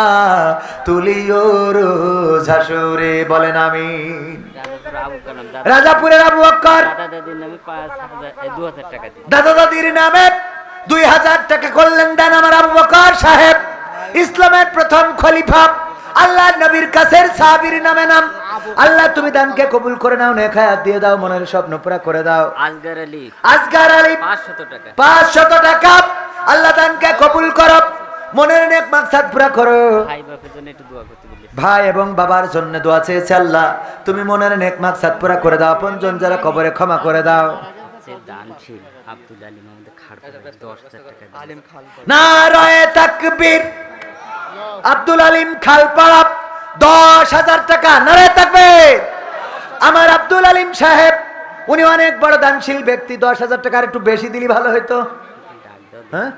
তুলিও রোজ হাসরে, বলেন আমিন। রাজাপুরের আবু বকর দাদা দাদির নামে 2000 টাকা করলেন দান। আমার আবু বকর সাহেব ইসলামের প্রথম খলিফা, আল্লাহ নবীর কাছের সাহাবীর নামে নাম। আল্লাহ তুমি দানকে কবুল করে নাও, নেক হায়াত দিয়ে দাও, মনের স্বপ্ন পুরা করে দাও। আসগার আলী 500 টাকা। আল্লাহ দানকে কবুল করো, মনের নেক মাকসাদ পুরা করো। ভাই এবং বাবার জন্য দোয়া চেয়েছে, আল্লাহ তুমি মনের নেক মাকসাদ পুরা করে দাও, আপনজন যারা কবরে ক্ষমা করে দাও। নারায়ে তাকবীর। আব্দুল আলিম খালপাড়া 10,000 টাকা, নারে তাকবীর। আমার আব্দুল আলিম সাহেব, উনি অনেক বড় দানশীল ব্যক্তি, 10,000 টাকা আর একটু বেশি দিলি ভালো হইতো। হ্যাঁ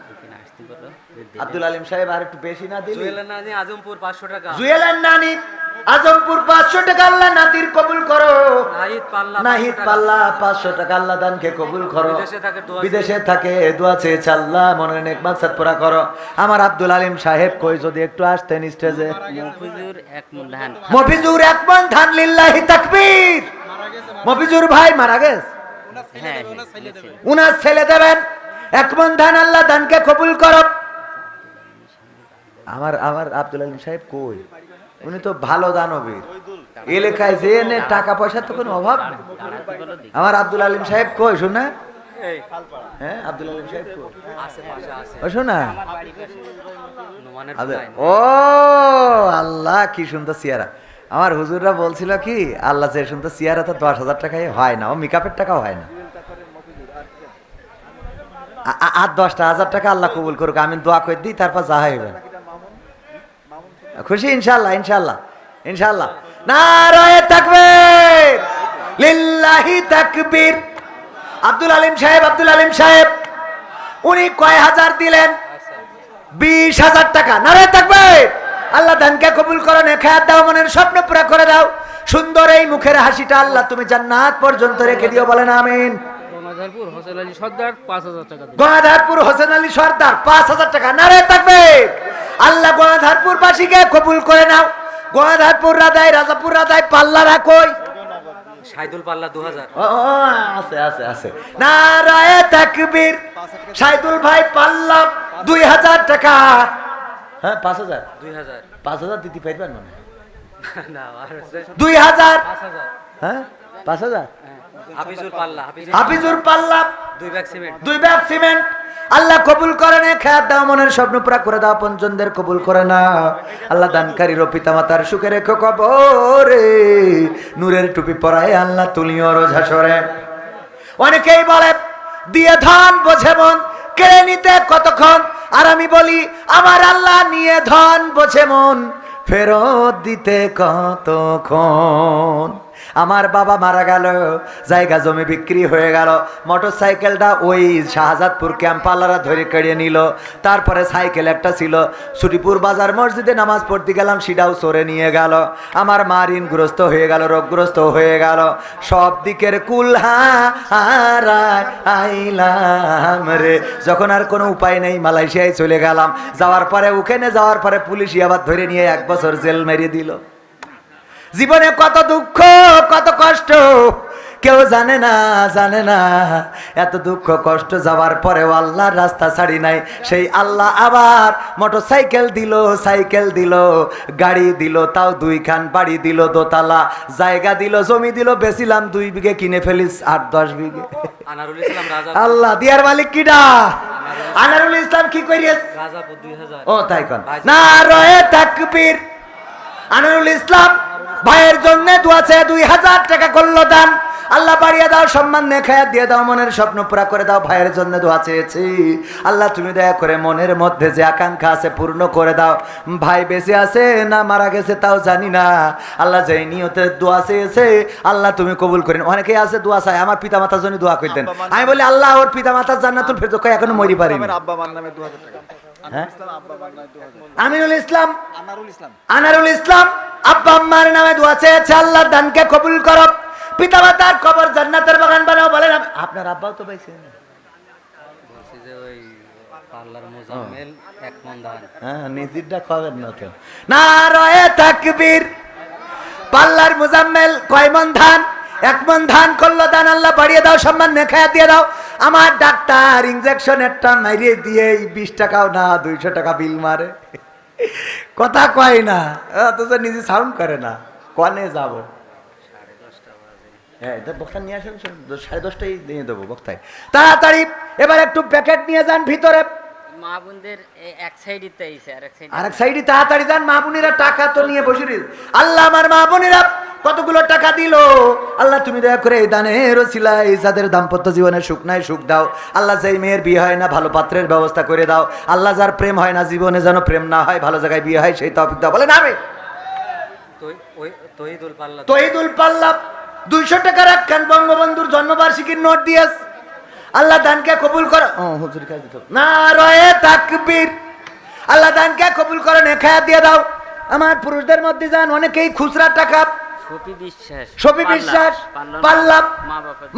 আব্দুল আলিম সাহেব, আর একটু বেশি না দিলি? জুয়েলের নানি আজমপুর 500 টাকা। জুয়েলের নানি আজমপুর 500 টাকা, আল্লাহ নাতির কবুল করো। নাহিদ পাল্লা নাহিদ পাল্লা 500 টাকা, আল্লাহ দানকে কবুল করো। বিদেশে থাকে দোয়া বিদেশে থাকে, দোয়া চেয়েছে, আল্লাহ মনের নেক মাকসাদ পুরা করো। আমার আব্দুল আলিম সাহেব কই, যদি একটু আসতেন স্টেজে। মফিজুর 1 মণ ধান। মফিজুর 1 মণ ধান, লিল্লাহি তাকবীর। মফিজুর ভাই মারা গেছে, হ্যাঁ উনার ছেলে দেবেন 1 মণ ধান, আল্লাহ দানকে কবুল করো। আমার আমার আব্দুল আলিম সাহেব কই, উনি তো ভালো দানবীর, এলাকায় যে এনে টাকা পয়সা তো কোনো অভাব নেই। আমার আব্দুল আলিম সাহেব কই শোনা? হ্যাঁ আব্দুল আলিম সাহেব কই? আশেপাশে আছে। ও শোনা, নোমানের ও আল্লাহ কি সুন্দর চেহারা। আমার হুজুররা বলছিল কি, আল্লাহ যে সুন্দর চেহারা, তো 10,000 টাকায় হয় না, ও মেকআপের টাকাও হয় না। আর 10,000 টাকা আল্লাহ কবুল করুক, আমি দোয়া করে দিই, তারপর যা হইবে। খুশি ইনশাআল্লাহ, ইনশাআল্লাহ, ইনশাআল্লাহ। নারায়ে তাকবীর, লিল্লাহি তাকবীর। আব্দুল আলিম সাহেব, আব্দুল আলিম সাহেব উনি কয় হাজার দিলেন? 20,000 টাকা। নারায়ে তাকবীর। আল্লাহ দানকে কবুল করো, নেখায়াত দাও, মনের স্বপ্ন পুরা করে দাও। সুন্দর এই মুখের হাসিটা আল্লাহ তুমি জান্নাত পর্যন্ত রেখে দিও, বলেন আমিন। গঙ্গাধরপুর হোসেন আলী সর্দার 5,000 টাকা দিলেন। গঙ্গাধরপুর হোসেন আলী সর্দার 5,000 টাকা। নারায়ে তাকবীর। আল্লাহ গঙ্গাধরপুর বাসীকে কবুল করে নাও। গঙ্গাধরপুর রাজাই, রাজাপুর রাজাই, পাল্লা রাখোই। সাইদুল পাল্লা 2000। ও আছে আছে আছে। নারায়ে তাকবীর। সাইদুল ভাই পাল্লা 2,000 টাকা। হ্যাঁ 5,000 2000 5,000 দিতে পারবেন মনে হয়? না আর 2,000। 5000। হ্যাঁ 5,000। হাফিজুর পাল্লা, হাফিজুর পাল্লা 2 bag cement. 2 bag cement. Allah কবুল করে নে, খেয়াত দাও, মনের স্বপ্ন পুরা করে দাও, পঞ্চনদের কবুল করে না। আল্লাহ দানকারীর পিতা মাতার সুখে রেখো কবরে, নূরের টুপি পরায় আল্লাহ তুলিও রোজ হাসরে। অনেকেই বলে দিয়ে ধন বোঝে মন, কেড়ে নিতে কতক্ষণ। আর আমি বলি আমার আল্লাহ নিয়ে ধন বোঝে মন, ফেরত দিতে কতক্ষণ। আমার বাবা মারা গেল, জায়গা জমি বিক্রি হয়ে গেল, মোটর সাইকেলটা ওই শাহজাদপুর ক্যাম্পালারা ধরে কেড়ে নিল। তারপরে সাইকেল একটা ছিল, সুটিপুর বাজার মসজিদে নামাজ পড়তে গেলাম, সেটাও চোরে নিয়ে গেল। আমার মা ঋণগ্রস্ত হয়ে গেল, রোগগ্রস্ত হয়ে গেল, সব দিকের কুলহারায় আইলাম রে। যখন আর কোনো উপায় নেই, মালয়েশিয়ায় চলে গেলাম। যাওয়ার পরে ওখানে যাওয়ার পরে পুলিশ আবার ধরে নিয়ে 1 বছর জেল মেরে দিল। জীবনে কত দুঃখ, কত কষ্ট, কেউ জানে না, জানে না। এত দুঃখ কষ্ট যাওয়ার পরেও আল্লাহর রাস্তা ছাড়ি নাই। সেই আল্লাহ আবার মোটর সাইকেল দিল, সাইকেল দিল, গাড়ি দিল, তাও 2 খান, বাড়ি দিল 2 তালা, জায়গা দিল, জমি দিল, বেচিলাম 2 বিঘে, কিনে ফেলিস 8-10 বিঘে। আনারুল ইসলাম রাজা, আল্লাহ দিয়ার মালিক কিডা? আনারুল ইসলাম কি করিস? রাজাপুর 2000। ও তাই কোন। নারায়ে তাকবীর। আনারুল ইসলাম ভাইয়ের জন্য দোয়া চেয়ে 2,000 টাকা করলো দান। আল্লাহ বাড়িয়ে দাও, সম্মান নেখায়াত দিয়ে দাও, মনের স্বপ্ন পুরা করে দাও। ভাইয়ের জন্য দোয়া চেয়েছি, আল্লাহ তুমি দয়া করে মনের মধ্যে যে আকাঙ্ক্ষা আছে পূর্ণ করে দাও। ভাই বেঁচে আছে না মারা গেছে তাও জানি না, আল্লাহ যেই নিয়তে দোয়া চেয়েছে আল্লাহ তুমি কবুল করেন। অনেকেই আছে দোয়া চায়, আমার পিতা মাতার জন্য দোয়া করতেন। আমি বলি আল্লাহ ওর পিতা মাতার জান্নাতুল ফেরদৌস, এখনো মরি পারিনি। আব্বা মার নামে 2,000 টাকা। হ্যাঁ? আব্বা মার নামে 2,000। আমিনুল ইসলাম, আনারুল ইসলাম। আনারুল ইসলাম আব্বা আম্মার নামে দোয়া চেয়েছে, আল্লাহ দানকে কবুল করো। পিতা মাতার কবর জান্নাতের বাগান বানাও। বলেন আপনার আব্বাও তো পাইছে? বলছি যে ওই পাল্লার মোজাম্মেল 1 মণ ধান। হ্যাঁ নিজেরটা খবর না তো। নারায়ে তাকবীর। পাল্লার মুজাম্মেল কয় মণ ধান? 1 মণ ধান করলো দান। আল্লাহ বাড়িয়ে দাও, সম্মান নেখায়াত দিয়ে দাও। আমার ডাক্তার ইনজেকশন একটা মারিয়ে দিয়ে 20 টাকাও না 200 টাকা বিল মারে, কথা কয় না, অথচ নিজে সাউন্ড করে না। কনে যাব? 10:30 বাজে। হ্যাঁ এটা বক্তা নিয়ে আসেন, 10:30টাই দিয়ে দেবো বক্তায়। তাড়াতাড়ি এবার একটু প্যাকেট নিয়ে যান ভিতরে। মা বোনদের এক সাইডে তাইছে, আরেক সাইডে তাড়াতাড়ি যান। মা বোনেরা টাকা তো নিয়ে বসে রয়েছে। আল্লাহ আমার মা বোনেরা কতগুলো টাকা দিল, আল্লাহ তুমি দয়া করে এই দানের ওসিলায় যাদের দাম্পত্য জীবনে সুখ নাই সুখ দাও। আল্লাহ যেই মেয়ের বিয়ে হয় না ভালো পাত্রের ব্যবস্থা করে দাও। আল্লাহ যার প্রেম হয় না জীবনে যেন প্রেম না হয়, ভালো জায়গায় বিয়ে হয় সেই তৌফিক দাও। বলেন আমিন। তহিদুল পাল্লা তহিদুল পাল্লা 200 টাকার একখান বঙ্গবন্ধুর জন্মবার্ষিকীর নোট দিয়েছ। আল্লাহ দানকে কবুল করো। ও হুজুর কাছে দিত না, রয়ে তাকবীর। আল্লাহ দানকে কবুল করে নেখায়া দিয়ে দাও। আমার পুরুষদের মধ্যে যান অনেকেই খুচরা টাকা, শফি বিশ্বাস শফি বিশ্বাস পাল্লা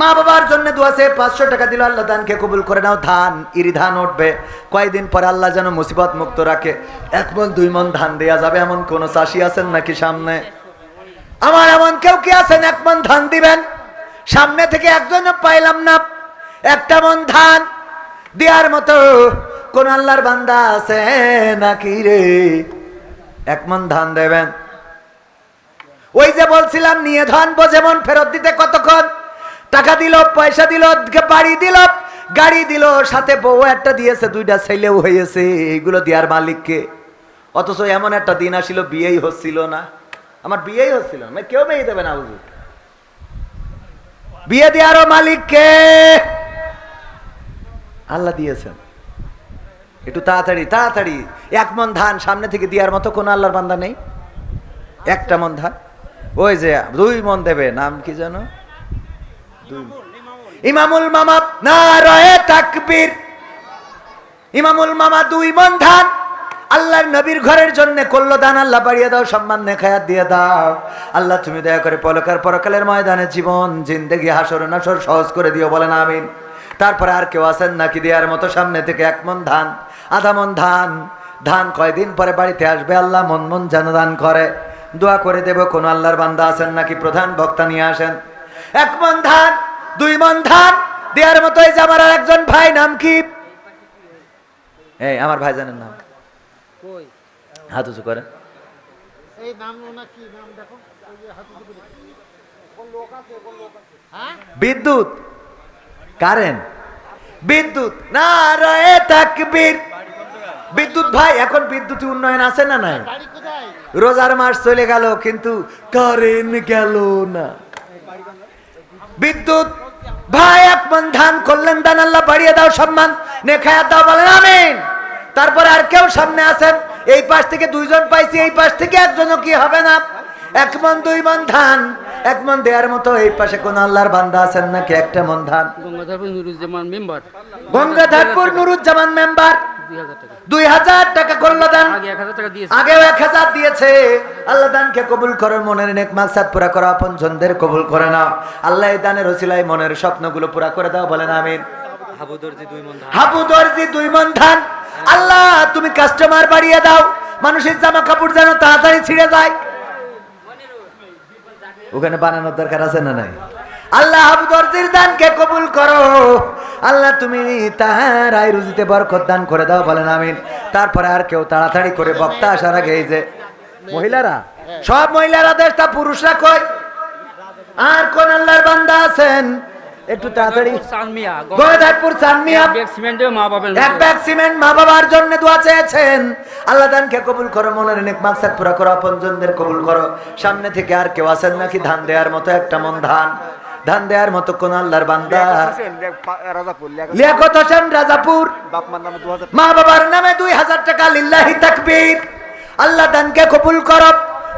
মা বাবার জন্য দোয়াছে 500 টাকা দিল। আল্লাহ দানকে কবুল করে নাও। ধান ইরি ধান উঠবে কয়েকদিন পরে, আল্লাহ যেন মুসিবত মুক্ত রাখে। 1 মণ 2 মণ ধান দেয়া যাবে এমন কোন চাষি আছেন নাকি সামনে? আমার এমন কেউ কি আছেন 1 মণ ধান দিবেন? সামনে থেকে একজনও পাইলাম না। 1 মণ ধান দেওয়ার মতো কোন আল্লাহর বান্দা আছে নাকি রে? 1 মণ ধান দেবেন। ওই যে বলছিলাম নিয়ে ধন বোঝেমন ফেরত দিতে কতক্ষণ? টাকা দিল, পয়সা দিল, বাড়ি দিল, গাড়ি দিল, সাথে বউ একটা দিয়েছে, 2টা ছেলেও হয়েছে। এইগুলো দেওয়ার মালিককে। অথচ এমন একটা দিন আসিল বিয়েই হচ্ছিল না। আমার বিয়েই হচ্ছিল না, কেউ মেয়ে দেবে না হুজুর। বিয়ে দেওয়ারও মালিককে আল্লাহ দিয়েছেন। একটু তাড়াতাড়ি তাড়াতাড়ি 1 মণ ধান সামনে থেকে দেওয়ার মতো কোন আল্লাহর বান্দা নেই? 1টা মণ ধান। ওই যে 2 মণ দেবে, নাম কি জানো? ইমামুল মামা, নারায়ে তাকবীর। ইমামুল মামা 2 মণ ধান আল্লাহর নবীর ঘরের জন্য করলো দান। আল্লাহ বাড়িয়ে দাও, সম্মান নেখায়াত দিয়ে দাও। আল্লাহ তুমি দয়া করে পরকালের ময়দানে জীবন জিন্দেগি হাসর নাসর সহজ করে দিও, বলেন আমিন। তারপরে আর কেউ আছেন নাকি দেওয়ার মতো? সামনে থেকে 1 মণ ধান, আধা মণ ধান। ধান কয়দিন পরে বাড়িতে আসবে, আল্লাহ মন মন যেন দান করে। দোয়া করে দেব। কোন আল্লাহর বান্দা আছেন নাকি? প্রধান বক্তা নিয়ে আসেন। 1 মণ ধান, 2 মণ ধান দেওয়ার মতো। এই যে আমার আর একজন ভাই, নাম কি? এই আমার ভাই জানেন নাম? কই হাত উঁচু করেন। এই নাম ওনা কি নাম দেখো, ওই যে হাতে দিবি। কোন লোক আছে, কোন লোক আছে? হ্যাঁ, বিদ্যুৎ, কারেন্ট, বিদ্যুৎ। নারায়ে তাকবীর। বিদ্যুৎ ভাই, এখন বিদ্যুৎ উন্নয়ন আছে না নাই? বাড়ি কোথায়? রোজার মাস চলে গেল কিন্তু কারেন্ট গেল না। বিদ্যুৎ ভাই 1 মণ ধান করলেন দান। আল্লাহ বাড়িয়ে দাও, সম্মান নেখায়াত দাও, বলেন আমিন। তারপরে আর কেউ সামনে আছেন? এই পাশ থেকে 2 জন পাইছি, এই পাশ থেকে একজনও কি হবে না? 1 মণ 2 মণ ধান 1 মণ দেওয়ার মতো। এই পাশে কোন আল্লাহর বান্দা আছেন নাকি? 1টা মণ ধান। গঙ্গাধরপুর নুরুজ্জামান মেম্বার গঙ্গাধরপুর নুরুজ্জামান মেম্বার 2000 টাকা 2000 টাকা করলো দান। আগে 1000 টাকা দিয়েছে। আগেও 1000 দিয়েছে। আল্লাহ দানকে কবুল করো, মনের নেক মাকসাদ পুরা করো, আপনজনদের কবুল করে নাও। আল্লাহ এই দানের ওসিলায় মনের স্বপ্নগুলো পুরা করে দাও, বলেন আমিন। হাবু দর্জি 2 মণ ধান হাবু দর্জি 2 মণ ধান। আল্লাহ তুমি কাস্টমার বাড়িয়ে দাও, মানুষের জামা কাপড় যেন তাড়াতাড়ি ছিঁড়ে যায়। ওখানে বানানোর দরকার আছে না নাই? আল্লাহ হাবু দর্জির দানকে কবুল করো। আল্লাহ তুমি তার আয় রুজিতে বরকত দান করে দাও, বলেন আমিন। তারপরে আর কেউ তাড়াতাড়ি করে বক্তা আসার আগে এই যে মহিলারা, সব মহিলারা দেশটা, পুরুষরা কই? আর কোন আল্লাহর বান্দা আছেন? একটু তাড়াতাড়ি। সানমিয়া গঙ্গাধরপুর সানমিয়া ব্যাগ সিমেন্ট মা বাবার 1 ব্যাগ সিমেন্ট মা বাবার জন্য দোয়া চেয়েছেন। আল্লাহ দানকে কবুল করো, মনের নেক মাকসাদ পুরা করো, আপনজনদের কবুল করো। সামনে থেকে আর কেউ আছেন নাকি ধান দেওয়ার মতো? 1টা মণ ধান। ধান দেওয়ার মতো কোন আল্লাহর বান্দা? লিয়াকত হোসেন রাজাপুর, মা বাবার নামে 2000 টাকা। লিল্লাহি তাকবীর। আল্লাহ দানকে কবুল করো,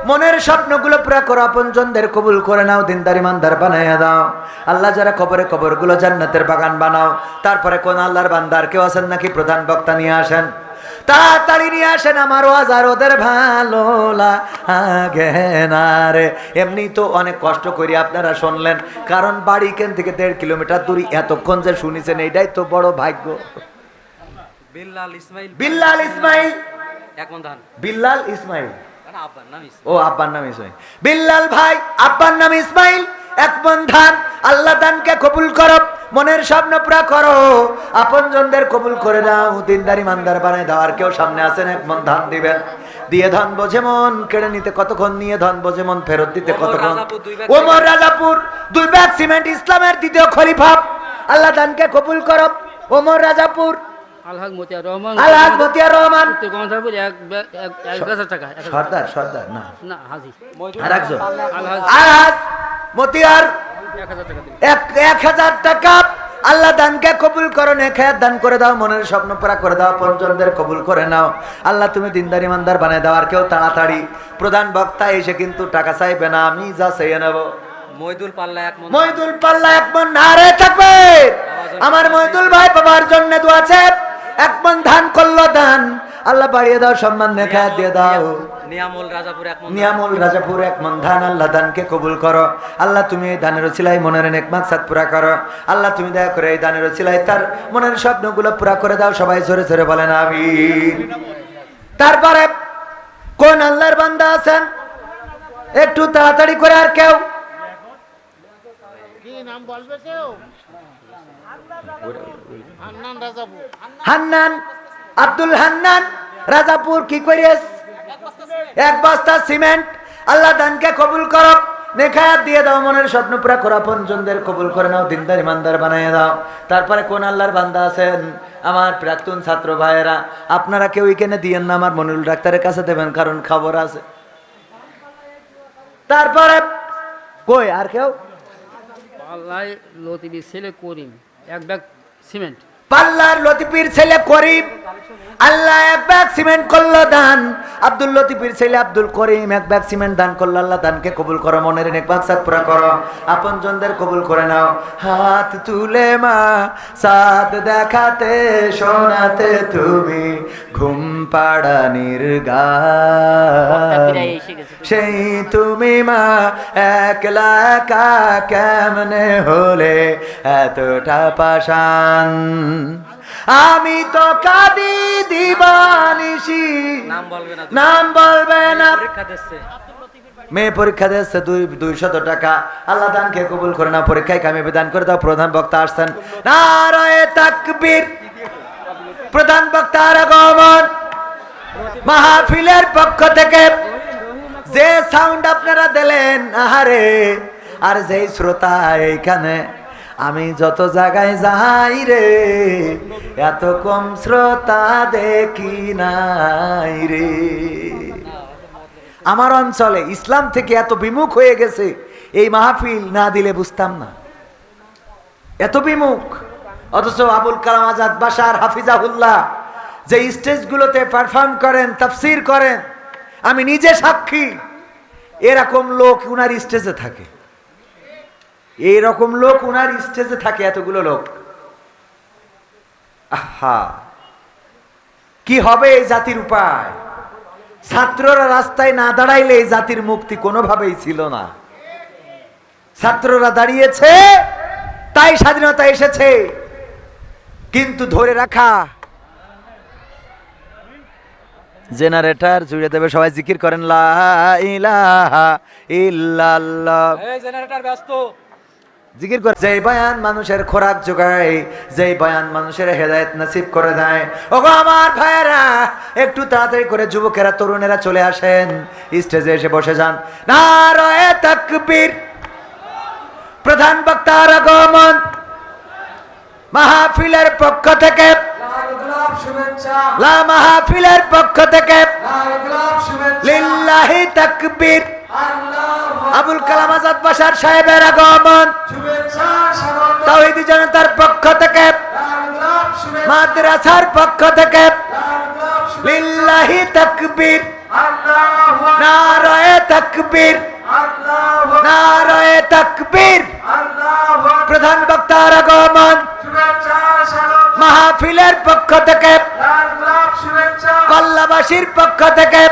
মনের স্বপ্নগুলো পুরা করো, আপনজনদের কবুল করে নাও, দিনদার ইমানদার বানাইয়া দাও। আল্লাহ যারা কবরগুলো জান্নাতের বাগান বানাও। তারপরে কোন আল্লাহর বান্দার কেউ আছেন নাকি? প্রধান বক্তা নিয়ে আসেন, তাড়াতাড়ি নিয়ে আসেন। আমার ওয়াজ আর ওদের ভালো লাগে না রে। এমনি তো অনেক কষ্ট করি, আপনারা শুনলেন, কারণ বাড়ি কেন থেকে 1.5 কিলোমিটার দূরে, এতক্ষণ যে শুনিছেন এইটাই তো বড় ভাগ্য। বিল্লাল ইসমাইল বিল্লাল ইসমাইল 1 মণ ধান। বিল্লাল ইসমাইল, আব্বার নাম ইসমাইল। ও আব্বার নাম ইসমাইল। বিল্লাল ভাই আব্বার নাম ইসমাইল, 1 মণ ধান। আল্লাহ দানকে কবুল করো, মনের স্বপ্ন পুরা করো, আপনজনদের কবুল করে দাও, দিনদার ইমানদার বানায় দাও। আর কেউ সামনে আছেন 1 মণ ধান দিবেন? দিয়ে ধন বোঝে মন কেড়ে নিতে কতক্ষণ, নিয়ে ধন বোঝে মন ফেরত দিতে কতক্ষণ? ওমর রাজাপুর 2 ব্যাগ সিমেন্ট, ইসলামের 2য় খলিফা। আল্লাহ দানকে কবুল করো। ওমর রাজাপুর আলহাজ মতিয়ার রহমান আলহাজ মতিয়ার রহমান গঙ্গাধরপুর 1000 টাকা। সর্দার, সর্দার না না হাজি আর একজন আলহাজ আলহাজ মতিয়ার 1000 টাকা দিন। 1000 টাকা। আল্লাহ দানকে কবুল করো, নেখায়াত দান করে দাও, মনের স্বপ্ন পুরা করে দাও, পঞ্চমদের কবুল করে নাও আল্লাহ। তুমি দিনদার ইমানদার বানায় দাও। আর কেউ তাড়াতাড়ি, প্রধান বক্তা এসে কিন্তু টাকা চাইবে না, আমি যা চাইয়ে নেব। মইদুল পাল্লা এক মন মইদুল পাল্লা এক মন নারে থাকবে। আমার মইদুল ভাই বাবার জন্য দোয়া আছে, এক মন ধান করলো দান, আল্লাহ বাড়িয়ে দাও, সম্মান নেখায়াত দিয়ে দাও। নিয়ামুল রাজাপুর এক মন নিয়ামুল রাজাপুর এক মন ধান, আল্লাহ দানকে কবুল করো আল্লাহ। তুমি এই দানের ওসিলায় মনের নেক মাকসাদ পুরা করো আল্লাহ। তুমি দয়া করে এই দানের ওসিলায় তার মনের স্বপ্নগুলো পুরা করে দাও। সবাই জোরে জোরে বলেন আমিন। তারপরে কোন আল্লাহর বান্দা আছেন একটু তাড়াতাড়ি করে? আর কেউ? কি নাম বলবে কেউ? হান্নান রাজাপুর। হান্নান, আব্দুল হান্নান রাজাপুর। কি করিস? এক বস্তা সিমেন্ট। আল্লাহ দানকে কবুল করো, নেখায়াত দিয়ে দাও, মনের স্বপ্ন পুরা করো, আপনজনদের কবুল করে নাও, দিনদার ইমানদার বানিয়ে দাও। তারপরে কোন আল্লাহর বান্দা আছেন আমার প্রাক্তন ছাত্র ভাইয়েরা? আপনারা কেউ এখানে দিয়েন না, আমার মনিরুল ডাক্তারের কাছে দেবেন, কারণ খবর আছে। তারপরে কই আর কেউ? পাল্লায় লতিফের ছেলে করিম এক ব্যাগ সিমেন্ট। পাল্লার লতিফের ছেলে করিম আল্লাহ এক ব্যাগ সিমেন্ট করলো দান। আব্দুল লতিফের ছেলে আব্দুল করিম এক ব্যাগ সিমেন্ট দান করলো। আল্লাহ দানকে কবুল করো, মনের নেক মাকসাদ পুরা করো, আপনজনদের কবুল করে নাও। হাত তুলে মা সাদ দেখাতে শোনাতে তুমি ঘুম পাড়ানির গান, সেই তুমি মা একলা একা কেমনে হলে এতটা পাষাণ। আমি তো কাঁদি দিবানিশি। নাম বলবে না, নাম বলবে না। পরীক্ষা দিচ্ছে। মেয়ে পরীক্ষা দিচ্ছে 200 টাকা। আল্লাহ দানকে কবুল করে না, পরীক্ষায় কামিয়াবি দান করে দাও। প্রধান বক্তা আসছেন, নারায়ে তাকবীর। প্রধান বক্তার আগমন। মাহফিলের পক্ষ থেকে যে সাউন্ড আপনারা দিলেন, আহারে, আর যেই শ্রোতা এইখানে, আমি যত জায়গায় যাই রে এত কম শ্রোতা দেখি নাই রে। আমার অঞ্চলে ইসলাম থেকে এত বিমুখ হয়ে গেছে, এই মাহফিল না দিলে বুঝতাম না, এত বিমুখ। অথচ আবুল কালাম আজাদ বাশার হাফিজাহুল্লাহ যে স্টেজগুলোতে পারফর্ম করেন, তাফসির করেন, আমি নিজে সাক্ষী। এরকম লোক উনার স্টেজে থাকে, এইরকম লোক উনার স্টেজে থাকে, এতগুলো লোক। আহা, কি হবে এই জাতির উপায়? ছাত্ররা রাস্তায় না দাঁড়াইলে এই জাতির মুক্তি কোনোভাবেই ছিল না। ছাত্ররা দাঁড়িয়েছে, তাই স্বাধীনতা এসেছে। কিন্তু ধরে রাখা, জেনারেটর জুড়ে দেবে, সবাই জিকির করেন লা ইলাহা ইল্লাল্লাহ। এই জেনারেটর ব্যস্ত। জিকির করে। যেই বয়ান মানুষের খোরাক যোগায়, যেই বয়ান মানুষের হেদায়েত নসিব করে দেয়। ওগো আমার ভাইয়েরা, একটু তাড়াতাড়ি করে যুবকেরা, তরুণেরা চলে আসেন, স্টেজে এসে বসে যান। নারায়ে তাকবীর। প্রধান বক্তার আগমন। মাহফিলের পক্ষ থেকে, লা মাহফিলের পক্ষ থেকে লিল্লাহি তাকবীর। আবুল কালাম আজাদ বাশার সাহেবের আগমন। তাওহীদি জনতার পক্ষ থেকে, মাদ্রাসার পক্ষ থেকে লিল্লাহি তাকবীর। নারায়ে তাকবীর, নারায়ে তাকবীর। প্রধান বক্তার আগমন। মাহফিলের পক্ষ থেকে, কল্লাবাসীর পক্ষ থেকে,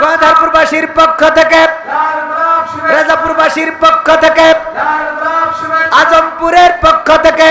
গদারপুরবাসীর পক্ষ থেকে, রাজাপুরবাসীর পক্ষ থেকে, আজমপুরের পক্ষ থেকে,